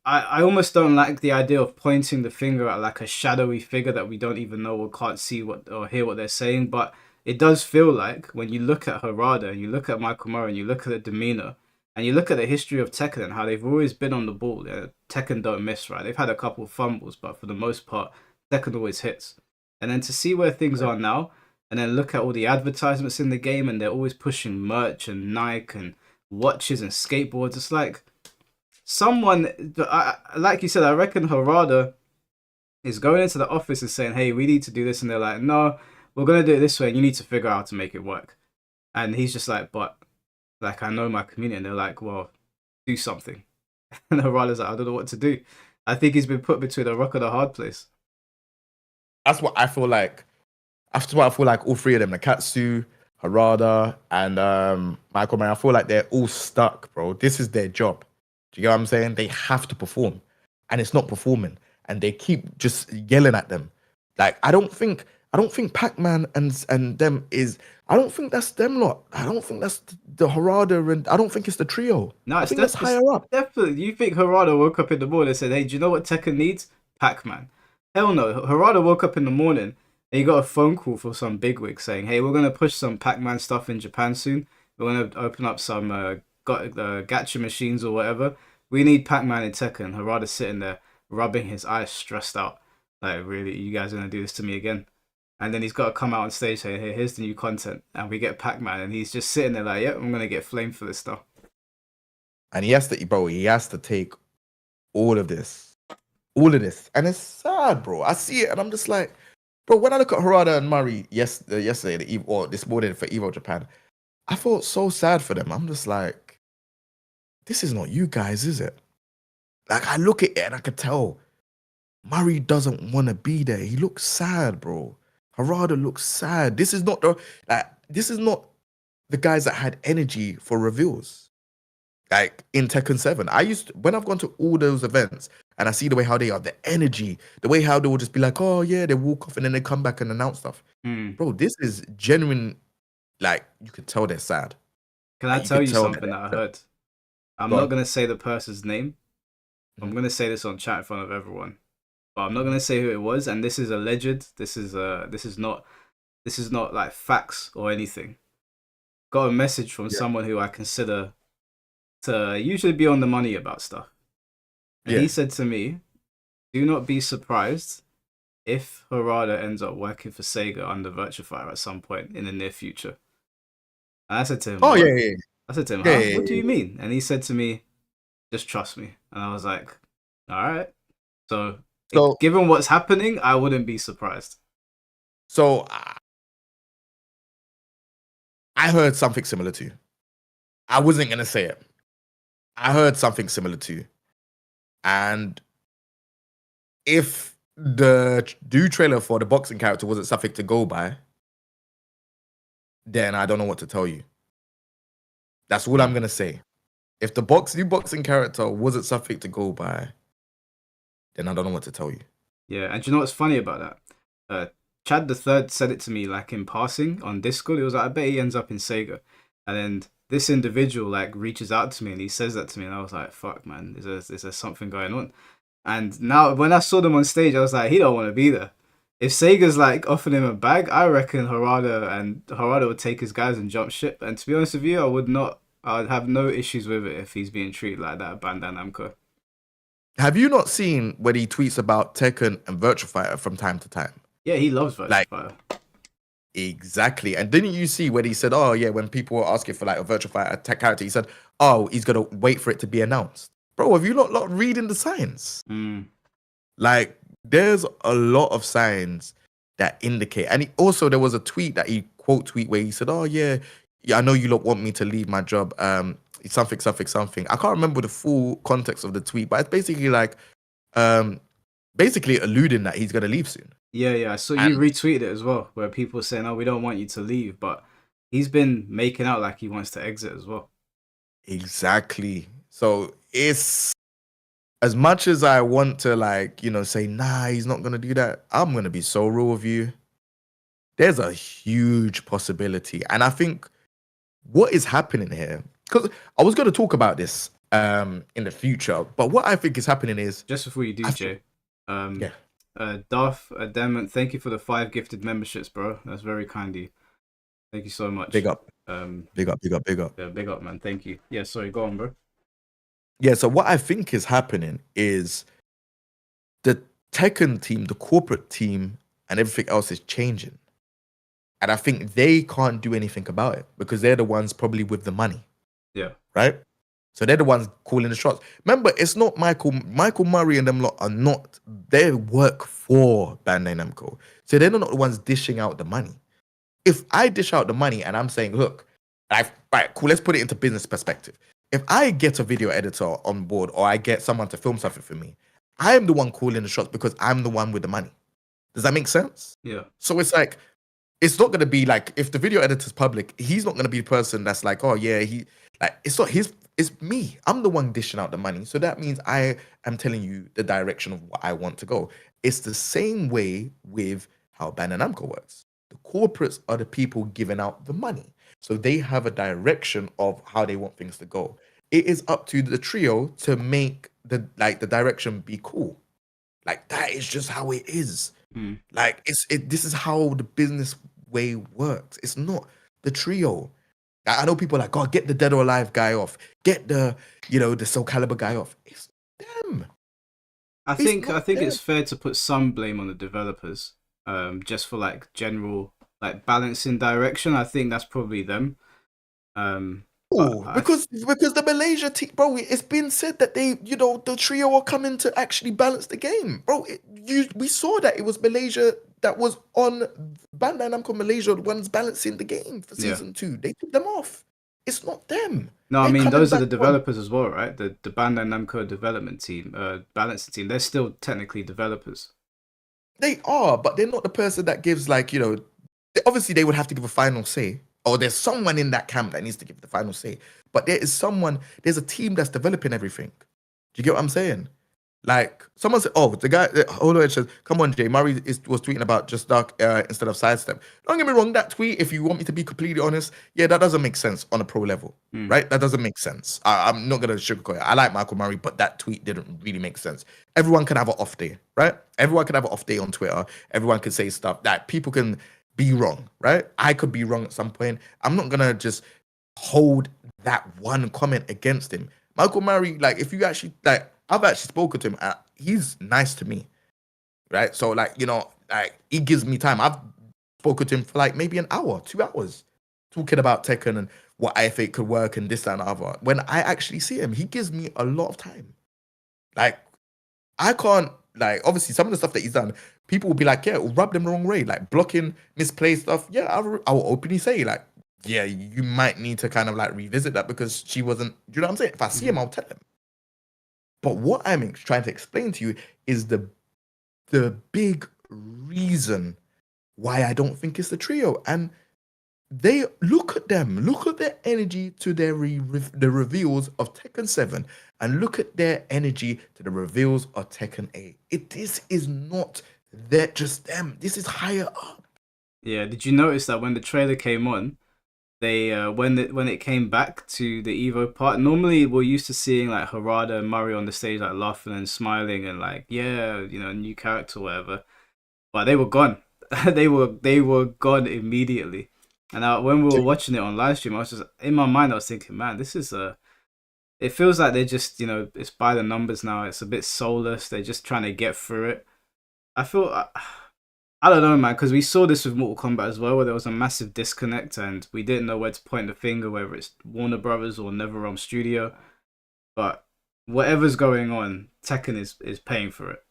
I almost don't like the idea of pointing the finger at like a shadowy figure that we don't even know or can't see what or hear what they're saying, but it does feel like when you look at Harada and you look at Michael Murray and you look at the demeanor and you look at the history of Tekken and how they've always been on the ball. Tekken don't miss, right? They've had a couple of fumbles, but for the most part, Tekken always hits. And then to see where things are now, and then look at all the advertisements in the game, and they're always pushing merch and Nike and watches and skateboards. It's like someone, like you said, I reckon Harada is going into the office and saying, hey, we need to do this. And they're like, no, we're going to do it this way, and you need to figure out how to make it work. And he's just like, but, like, I know my community. And they're like, well, do something. And Harada's like, I don't know what to do. I think he's been put between a rock and a hard place. That's what I feel like. That's what I feel like all three of them, Nakatsu, Harada, and Michael Murray, I feel like they're all stuck, bro. This is their job. Do you get what I'm saying? They have to perform. And it's not performing. And they keep just yelling at them. Like, I don't think Pac-Man and them is. I don't think that's them lot. I don't think that's the Harada, and I don't think it's the trio. No, I think that's higher up. Definitely. You think Harada woke up in the morning and said, hey, do you know what Tekken needs? Pac-Man. Hell no. Harada woke up in the morning and he got a phone call from some bigwig saying, hey, we're going to push some Pac-Man stuff in Japan soon. We're going to open up some gacha machines or whatever. We need Pac-Man in Tekken. Harada's sitting there rubbing his eyes, stressed out. Like, really, you guys are going to do this to me again? And then he's got to come out on stage saying, hey, here's the new content. And we get Pac-Man. And he's just sitting there like, yep, I'm going to get flamed for this stuff. And he has to take all of this. And it's sad, bro. I see it and I'm just like, bro, when I look at Harada and Murray yesterday, or this morning for Evo Japan, I felt so sad for them. I'm just like, this is not you guys, is it? Like, I look at it and I could tell Murray doesn't want to be there. He looks sad, bro. Harada looks sad. This is not the guys that had energy for reveals. Like in Tekken 7. When I've gone to all those events and I see the way how they are, the energy, the way how they will just be like, oh yeah, they walk off and then they come back and announce stuff. Bro, this is genuine. Like, you can tell they're sad. Can I tell you something that I heard? I'm not going to say the person's name. I'm going to say this on chat in front of everyone. But I'm not going to say who it was, and this is alleged. This is not like facts or anything. Got a message from someone who I consider to usually be on the money about stuff. And he said to me, do not be surprised if Harada ends up working for Sega under Virtua Fighter at some point in the near future. And I said to him, I said to him, what do you mean? And he said to me, just trust me. And I was like, all right. So given what's happening, I wouldn't be surprised. So I heard something similar to you. I wasn't going to say it. I heard something similar to you. And if the new trailer for the boxing character wasn't something to go by, then I don't know what to tell you. That's all I'm going to say. If the new boxing character wasn't something to go by, then I don't know what to tell you. Yeah, and do you know what's funny about that? Chad the Third said it to me like in passing on Discord. He was like, I bet he ends up in Sega. And then this individual like reaches out to me and he says that to me, and I was like, fuck man, is there something going on? And now when I saw them on stage, I was like, he don't want to be there. If Sega's like offering him a bag, I reckon Harada would take his guys and jump ship. And to be honest with you, I would have no issues with it if he's being treated like that at Bandai Namco. Have you not seen when he tweets about Tekken and Virtua Fighter from time to time? Yeah, he loves Virtua Fighter. Exactly. And didn't you see when he said, oh yeah, when people were asking for like a Virtua Fighter tech character, he said, oh, he's gonna wait for it to be announced. Bro, have you not reading the signs? Like, there's a lot of signs that indicate. And there was a tweet that he quote tweet where he said, oh yeah, I know you lot want me to leave my job. Something. I can't remember the full context of the tweet, but it's basically like, basically alluding that he's gonna leave soon. Yeah. So you retweeted it as well, where people were saying, "Oh, we don't want you to leave," but he's been making out like he wants to exit as well. Exactly. So it's as much as I want to say, nah, he's not gonna do that. I'm gonna be so real with you. There's a huge possibility, and I think what is happening here. Because I was going to talk about this in the future, but what I think is happening is... Just before you do, Jay. Darth Demon, thank you for the 5 gifted memberships, bro. That's very kind of you. Thank you so much. Big up. Big up. Yeah, big up, man. Thank you. Yeah, sorry, go on, bro. Yeah, so what I think is happening is the Tekken team, the corporate team, and everything else is changing. And I think they can't do anything about it because they're the ones probably with the money. Yeah. Right? So they're the ones calling the shots. Remember, it's not Michael Murray and them lot are not, they work for Bandai Namco. So they're not the ones dishing out the money. If I dish out the money and I'm saying, look, right, cool, let's put it into business perspective. If I get a video editor on board or I get someone to film something for me, I am the one calling the shots because I'm the one with the money. Does that make sense? Yeah. So it's like, it's not going to be like, if the video editor's public, he's not going to be the person that's like, oh yeah, it's not it's me. I'm the one dishing out the money. So that means I am telling you the direction of what I want to go. It's the same way with how Bandai Namco works. The corporates are the people giving out the money. So they have a direction of how they want things to go. It is up to the trio to make the direction be cool. Like, that is just how it is. Like, this is how the business way works. It's not the trio. I know people are like, God, get the Dead or Alive guy off. Get the Soul Calibur guy off. It's them. I think it's fair to put some blame on the developers, just for like general balancing direction. I think that's probably them. Because the Malaysia team, bro, it's been said that they, the trio are coming to actually balance the game, bro. We saw that it was Malaysia that was on Bandai Namco Malaysia, the ones balancing the game for season 2. They took them off. It's not them. No, I mean those are the developers as well, right? The Bandai Namco development team, balancing team. They're still technically developers. They are, but they're not the person that gives obviously they would have to give a final say. Or there's someone in that camp that needs to give the final say. But there's a team that's developing everything. Do you get what I'm saying? Like, someone said, the guy, says, come on, Jay, Murray was tweeting about Just Dark instead of Sidestep. Don't get me wrong, that tweet, if you want me to be completely honest, yeah, that doesn't make sense on a pro level, right? That doesn't make sense. I'm not going to sugarcoat it. I like Michael Murray, but that tweet didn't really make sense. Everyone can have an off day, right? Everyone can have an off day on Twitter. Everyone can say stuff that people can be wrong, right? I could be wrong at some point. I'm not going to just hold that one comment against him. Michael Murray, if you actually, I've actually spoken to him. He's nice to me, right? So, he gives me time. I've spoken to him for maybe an hour, 2 hours, talking about Tekken and what I think could work and this, that, and the other. When I actually see him, he gives me a lot of time. I can't, obviously, some of the stuff that he's done, people will be like, yeah, it'll rub them the wrong way, blocking misplaced stuff. Yeah, I'll openly say, yeah, you might need to kind of revisit that because she wasn't, do you know what I'm saying? If I see him, I'll tell him. But what I'm trying to explain to you is the big reason why I don't think it's the trio. And they look at them, look at their energy to the reveals of Tekken 7, and look at their energy to the reveals of Tekken 8. This is not that just them. This is higher up. Yeah, did you notice that when the trailer came on, they when it came back to the Evo part, normally we're used to seeing like Harada and Murray on the stage like laughing and smiling and like, yeah, you know, new character or whatever. But they were gone. they were gone immediately. And when we were watching it on live stream, I was just in my mind I was thinking, man, this is it feels like they're just, you know, it's by the numbers now. It's a bit soulless. They're just trying to get through it. I feel I don't know, man, because we saw this with Mortal Kombat as well, where there was a massive disconnect and we didn't know where to point the finger, whether it's Warner Brothers or NetherRealm Studio. But whatever's going on, Tekken is paying for it.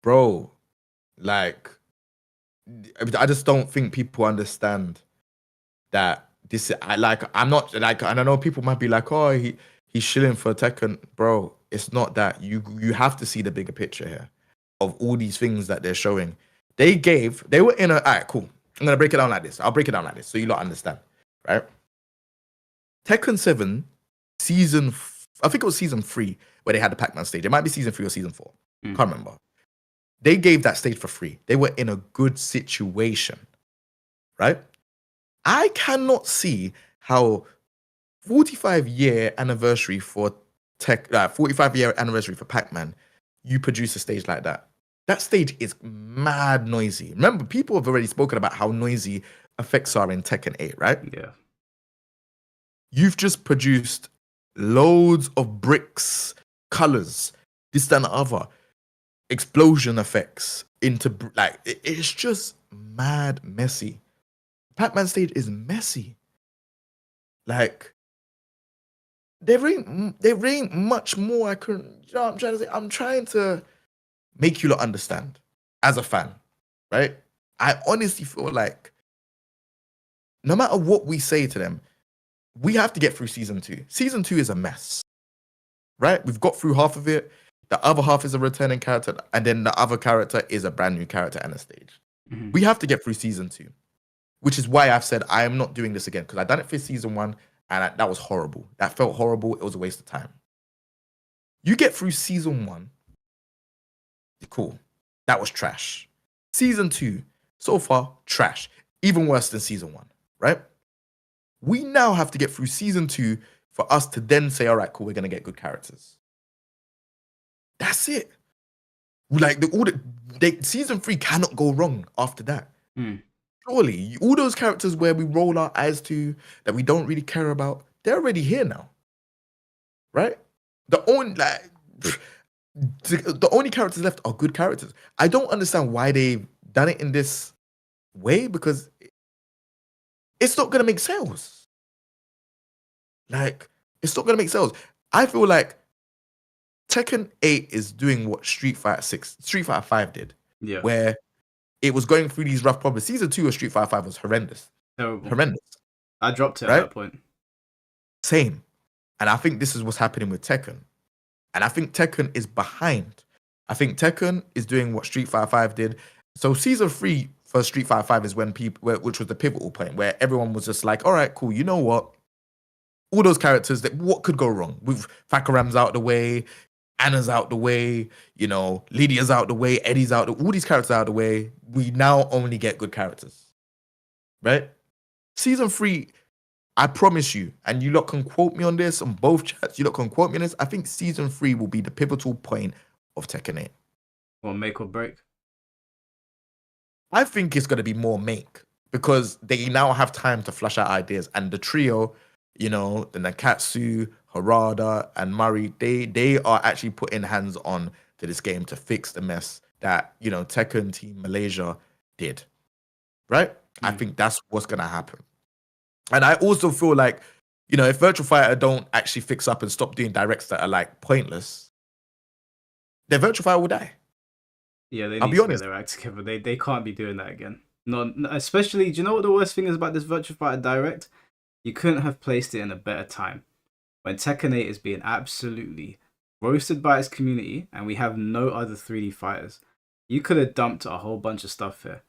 Bro, like, I just don't think people understand that this. I'm not like, and I know people might be like, oh, he's shilling for Tekken, bro. It's not that. You have to see the bigger picture here of all these things that they're showing. They were in a, all right, cool. I'm gonna break it down like this. I'll break it down like this so you lot understand, right? Tekken 7 I think it was season 3 where they had the Pac-Man stage. It might be season 3 or season 4. Can't remember. They gave that stage for free. They were in a good situation, right? I cannot see how 45-year anniversary for 45-year anniversary for Pac-Man, you produce a stage like that. That stage is mad noisy. Remember, people have already spoken about how noisy effects are in Tekken 8, right? Yeah. You've just produced loads of bricks, colors, this, that, and the other, explosion effects into, like, it's just mad messy. Pac-Man stage is messy. Like, there ain't much more I couldn't, you know what I'm trying to say? I'm trying to make you lot understand as a fan, right? I honestly feel like no matter what we say to them, we have to get through season 2. Season 2 is a mess, right? We've got through half of it. The other half is a returning character, and then the other character is a brand new character and a stage. Mm-hmm. We have to get through season 2, which is why I've said I am not doing this again, because I done it for season 1, and that was horrible. That felt horrible. It was a waste of time. You get through season 1, cool. That was trash. Season 2, so far, trash. Even worse than season 1, right? We now have to get through season 2 for us to then say, all right, cool, we're going to get good characters. That's it. Like, season 3 cannot go wrong after that. Surely, all those characters where we roll our eyes to, that we don't really care about, they're already here now. Right? The only characters left are good characters. I don't understand why they've done it in this way, because it's not gonna make sales. Like, it's not gonna make sales. I feel like Tekken 8 is doing what Street Fighter 5 did. Yeah. Where it was going through these rough problems. Season 2 of Street Fighter 5 was horrendous. Terrible. Horrendous. I dropped it Right? at that point. Same. And I think this is what's happening with Tekken. And I think Tekken is behind. I think Tekken is doing what Street Fighter 5 did. So season 3 for Street Fighter 5 is when which was the pivotal point, where everyone was just like, all right, cool, you know what? All those characters, what could go wrong? With Fahkumram's out the way, Anna's out the way, you know, Lydia's out the way, Eddie's out all these characters out the way. We now only get good characters. Right? Season 3, I promise you, and you lot can quote me on this on both chats, you lot can quote me on this, I think season 3 will be the pivotal point of Tekken 8. Or make or break. I think it's going to be more make, because they now have time to flush out ideas, and the trio, you know, the Nakatsu, Harada, and Murray, they are actually putting hands on to this game to fix the mess that, you know, Tekken Team Malaysia did. Right? I think that's what's going to happen. And I also feel like, you know, if Virtua Fighter don't actually fix up and stop doing directs that are like pointless, then Virtua Fighter will die. Yeah, they I'll need be to honest. get their act together. They can't be doing that again. No, especially, do you know what the worst thing is about this Virtua Fighter Direct? You couldn't have placed it in a better time. When Tekken 8 is being absolutely roasted by its community and we have no other 3D fighters. You could have dumped a whole bunch of stuff here.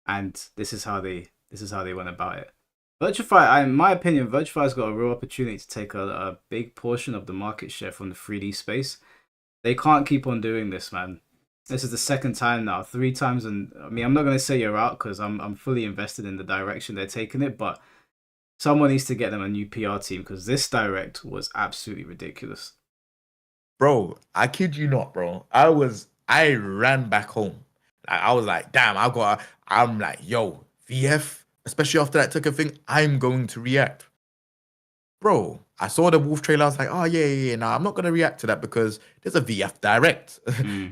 And this is how they this is how they went about it. Virtua Fighter, in my opinion, Virtua Fighter's got a real opportunity to take a big portion of the market share from the 3D space. They can't keep on doing this, man. This is the second time now, 3 times, and I mean, I'm not gonna say you're out because I'm fully invested in the direction they're taking it, but someone needs to get them a new PR team because this direct was absolutely ridiculous. Bro, I kid you not, bro. I ran back home. I was like, damn, I'm like, yo, VF, especially after that Tekken thing, I'm going to react. Bro, I saw the Wolf trailer. I was like, oh, yeah. Nah, I'm not going to react to that because there's a VF direct.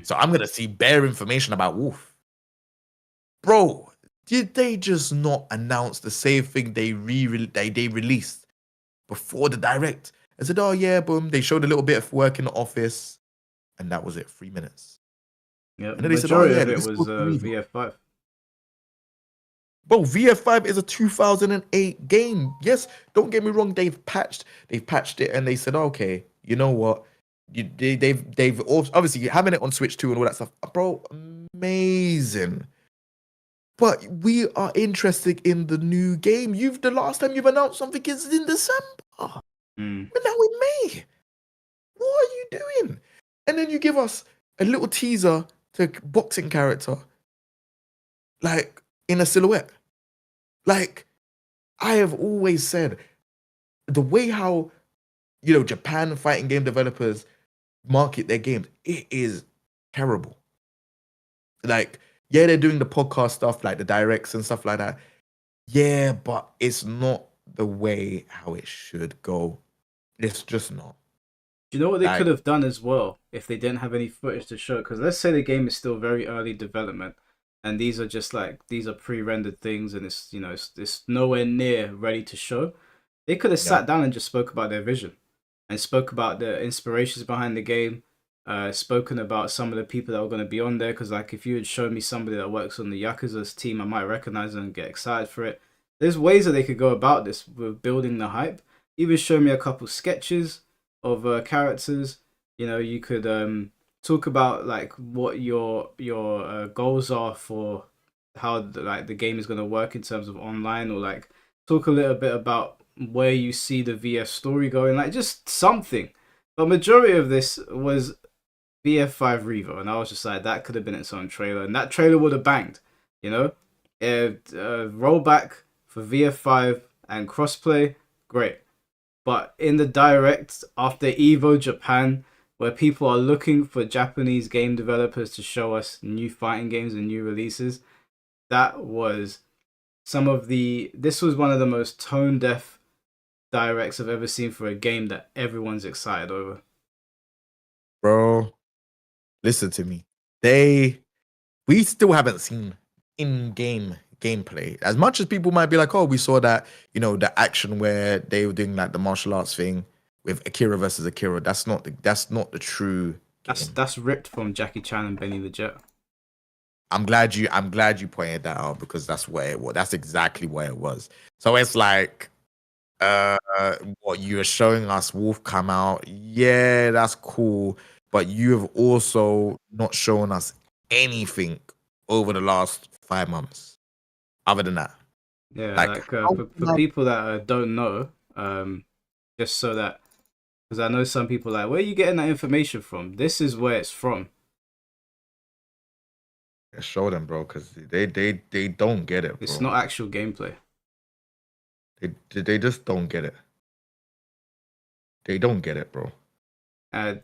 So I'm going to see bare information about Wolf. Bro, did they just not announce the same thing they released before the direct? I said, oh, yeah, boom. They showed a little bit of work in the office. And that was it, 3 minutes. Yeah, And the then they said, majority oh, yeah, of it this was was Revo. VF5. Bro, VF5 is a 2008 game. Yes, don't get me wrong. They've patched it, and they said, okay, you know what? They've obviously having it on Switch 2 and all that stuff, bro. Amazing. But we are interested in the new game. The last time you've announced something is in December. We're now in May. What are you doing? And then you give us a little teaser to boxing character, like in a silhouette. Like, I have always said, the way how, Japan fighting game developers market their games, it is terrible. Like, yeah, they're doing the podcast stuff, like the directs and stuff like that. Yeah, but it's not the way how it should go. It's just not. Do you know what they could have done as well if they didn't have any footage to show? Because let's say the game is still very early development, and these are pre-rendered things, and it's nowhere near ready to show. They could have sat down and just spoke about their vision, and spoke about the inspirations behind the game, spoken about some of the people that were going to be on there. Because like if you had shown me somebody that works on the Yakuza's team, I might recognize them and get excited for it. There's ways that they could go about this with building the hype. Even show me a couple sketches of characters. You could talk about like what your goals are for how the game is going to work in terms of online, or like talk a little bit about where you see the VF story going, like just something. But majority of this was VF5 Revo, and I was just like, that could have been its own trailer, and that trailer would have banged. Rollback for VF5 and crossplay, great. But in the direct after Evo Japan, where people are looking for Japanese game developers to show us new fighting games and new releases, this was one of the most tone deaf directs I've ever seen for a game that everyone's excited over. Bro, listen to me. We still haven't seen in-game gameplay. As much as people might be like, oh, we saw that, the action where they were doing like the martial arts thing with Akira versus Akira. That's not the true game. That's ripped from Jackie Chan and Benny the Jet. I'm glad you pointed that out, because that's where it was. That's exactly where it was. So it's like what you're showing us Wolf come out. Yeah, that's cool. But you have also not shown us anything over the last 5 months. Other than that, yeah, for people that don't know, just so that, because I know some people like, where are you getting that information from? This is where it's from. Show them, bro, because they don't get it, bro. It's not actual gameplay. They just don't get it. They don't get it, bro.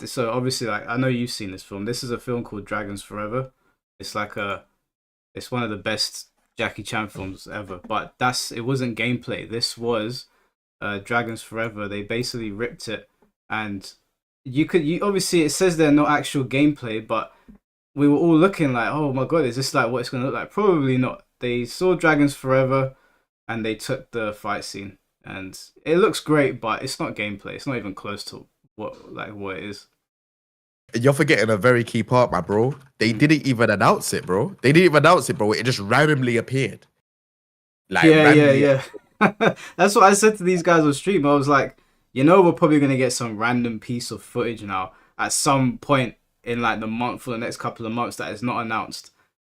So obviously, like, I know you've seen this film. This is a film called Dragons Forever. It's one of the best Jackie Chan films ever, but it wasn't gameplay. This was Dragons Forever. They basically ripped it, and you obviously, it says they're not actual gameplay, but we were all looking like, oh my god, is this like what it's going to look like? Probably not. They saw Dragons Forever and they took the fight scene, and it looks great, but it's not gameplay. It's not even close to what it is. You're forgetting a very key part, my bro. They didn't even announce it, bro. It just randomly appeared. Like, yeah. That's what I said to these guys on stream. I was like, we're probably going to get some random piece of footage now at some point in like the month or the next couple of months that is not announced.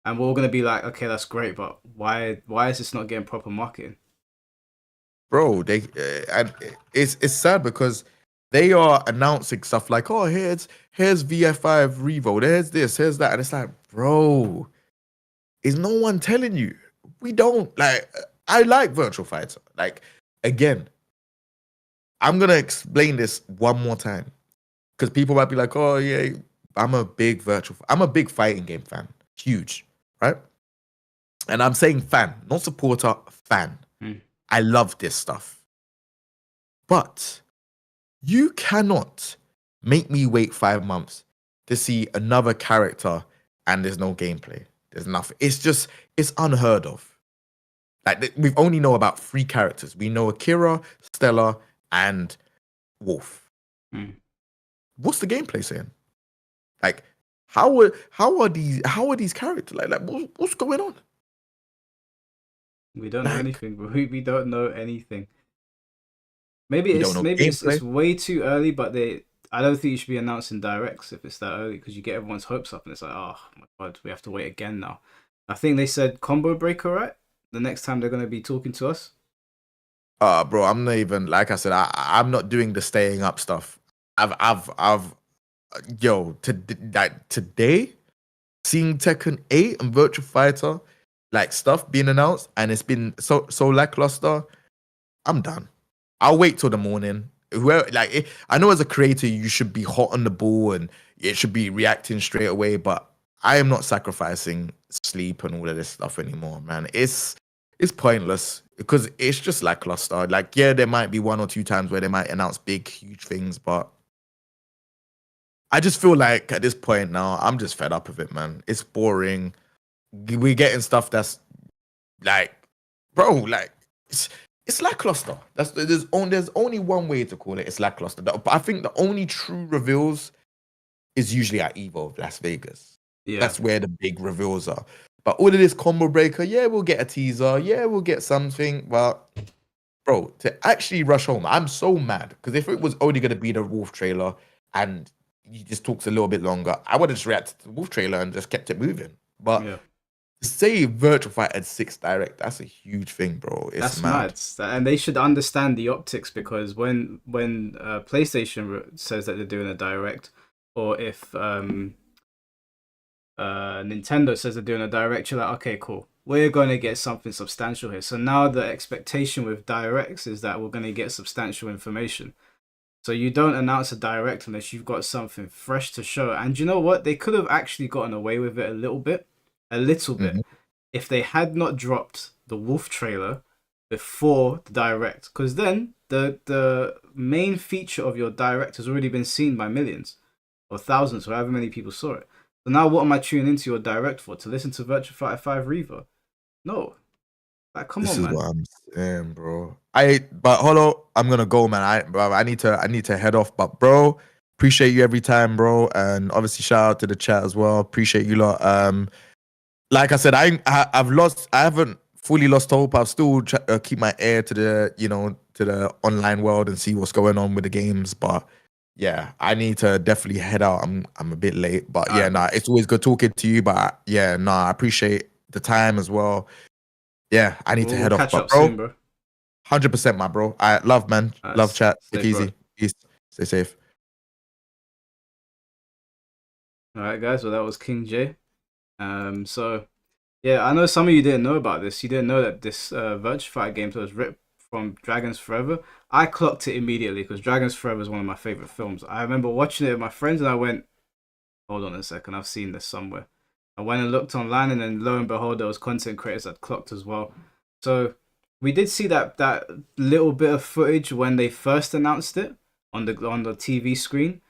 and we're all gonna be like, okay, that's great, but why is this not getting proper marketing? Bro, and it's sad because they are announcing stuff like, oh, here's VF5 Revo, there's this, here's that, and it's like, bro, is no one telling you? We don't like. I like Virtual Fighter. Like, again, I'm gonna explain this one more time because people might be like, oh yeah, I'm a big fighting game fan, huge, right? And I'm saying fan, not supporter, fan. I love this stuff. But you cannot make me wait 5 months to see another character and there's no gameplay. There's nothing. It's unheard of. Like, we only know about 3 characters. We know Akira, Stella, and Wolf. What's the gameplay saying? Like, how are these characters? Like what's going on? We don't know anything, bro. We don't know anything. Maybe it's way too early, but I don't think you should be announcing directs if it's that early because you get everyone's hopes up and it's like, oh my god, we have to wait again now. I think they said combo breaker, right? The next time they're gonna be talking to us. Bro, I'm not even, like I said, I'm not doing the staying up stuff. Today, seeing Tekken 8 and Virtua Fighter, like stuff being announced, and it's been so lackluster. I'm done. I'll wait till the morning. I know as a creator you should be hot on the ball and it should be reacting straight away, but I am not sacrificing sleep and all of this stuff anymore, man. It's pointless because it's just lackluster. Like, yeah, there might be 1 or 2 times where they might announce big, huge things, but I just feel like at this point now, I'm just fed up of it, man. It's boring. We're getting stuff that's like, bro, like it's lackluster. There's only one way to call it. It's lackluster. But I think the only true reveals is usually at Evo Las Vegas. Yeah, that's where the big reveals are. But all of this combo breaker, yeah, we'll get a teaser, yeah, we'll get something. But bro, to actually rush home, I'm so mad because if it was only gonna be the Wolf trailer and he just talks a little bit longer, I would have just reacted to the Wolf trailer and just kept it moving. But to say Virtua Fighter 6 Direct, that's a huge thing, bro. It's mad. And they should understand the optics because when PlayStation says that they're doing a Direct, or if Nintendo says they're doing a Direct, you're like, okay, cool. We're going to get something substantial here. So now the expectation with Directs is that we're going to get substantial information. So you don't announce a Direct unless you've got something fresh to show. And you know what? They could have actually gotten away with it a little bit, if they had not dropped the Wolf trailer before the Direct. Because then the main feature of your Direct has already been seen by millions or thousands, however many people saw it. So now what am I tuning into your Direct for? To listen to Virtua Fighter 5 Revo? No. Like, come on, man. This is what I'm saying, bro. But hold on, I'm gonna go, man. I need to head off. But bro, appreciate you every time, bro. And obviously shout out to the chat as well. Appreciate you lot. Like I said, I haven't fully lost hope. I'll still keep my ear to the online world and see what's going on with the games. But yeah, I need to definitely head out. I'm a bit late, but yeah, it's always good talking to you. But yeah, I appreciate the time as well. Yeah, I need to head off. But bro, 100%, my bro. I love, man. Love chat. Take it easy. Peace. Stay safe. All right, guys. Well, that was King J. So yeah, I know some of you didn't know about this. You didn't know that this Virtua Fighter game was ripped from Dragons Forever. I clocked it immediately because Dragons Forever is one of my favorite films. I remember watching it with my friends and I went, hold on a second, I've seen this somewhere. I went and looked online and then lo and behold, there was content creators that clocked as well. So we did see that little bit of footage when they first announced it on the TV screen.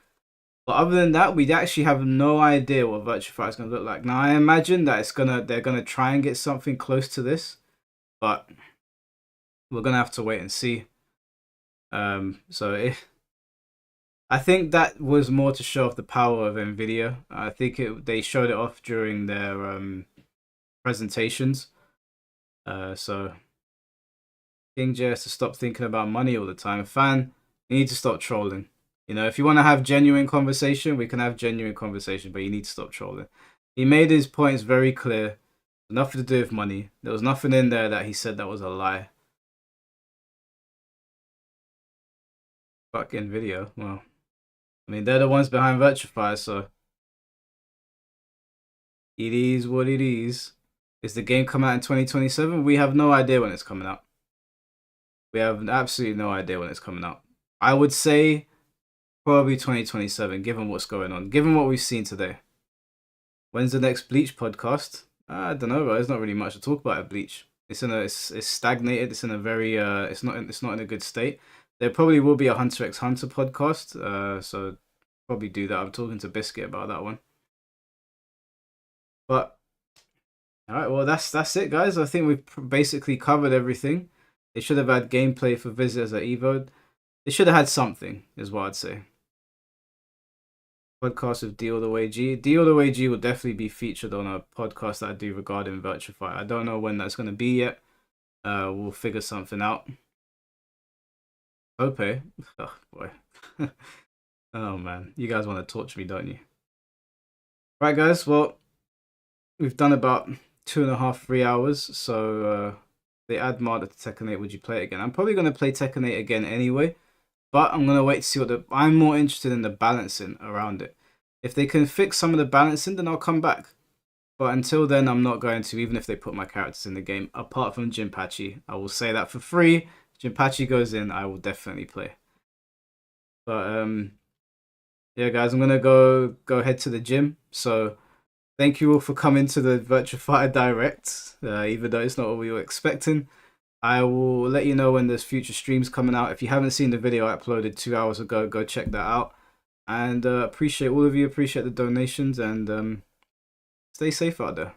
But other than that, we actually have no idea what Virtua Fighter is going to look like. Now, I imagine that they're gonna try and get something close to this, but we're gonna have to wait and see. I think that was more to show off the power of Nvidia. I think they showed it off during their presentations. So King J has to stop thinking about money all the time. Fan, you need to stop trolling. You know, if you want to have genuine conversation, we can have genuine conversation, but you need to stop trolling. He made his points very clear. Nothing to do with money. There was nothing in there that he said that was a lie. Fucking video. Well, I mean, they're the ones behind Virtua Fighter, so it is what it is. Is the game coming out in 2027? We have no idea when it's coming out. We have absolutely no idea when it's coming out. I would say probably 2027, given what's going on, given what we've seen today. When's the next Bleach podcast? I don't know, bro. There's not really much to talk about at Bleach. It's stagnated. It's in a very it's not in a good state. There probably will be a Hunter x Hunter podcast. So probably do that. I'm talking to Biscuit about that one. But all right, well that's it, guys. I think we've basically covered everything. They should have had gameplay for visitors at Evo. They should have had something, is what I'd say. Podcast with D All The Way G. D All The Way G will definitely be featured on a podcast that I do regarding Virtua Fighter. I don't know when that's going to be yet. We'll figure something out. Hope. Oh, boy. Oh, man. You guys want to torture me, don't you? Right, guys. Well, we've done about 2.5, 3 hours. So, they add Martyr to Tekken 8. Would you play it again? I'm probably going to play Tekken 8 again anyway. But I'm going to wait to see what I'm more interested in the balancing around it. If they can fix some of the balancing, then I'll come back. But until then, I'm not going to, even if they put my characters in the game. Apart from Jinpachi. I will say that for free. Jinpachi goes in, I will definitely play. But, yeah, guys, I'm going to go head to the gym. So, thank you all for coming to the Virtua Fighter Direct. Even though it's not what we were expecting. I will let you know when there's future streams coming out. If you haven't seen the video I uploaded 2 hours ago, go check that out. And appreciate all of you. Appreciate the donations. And stay safe out there.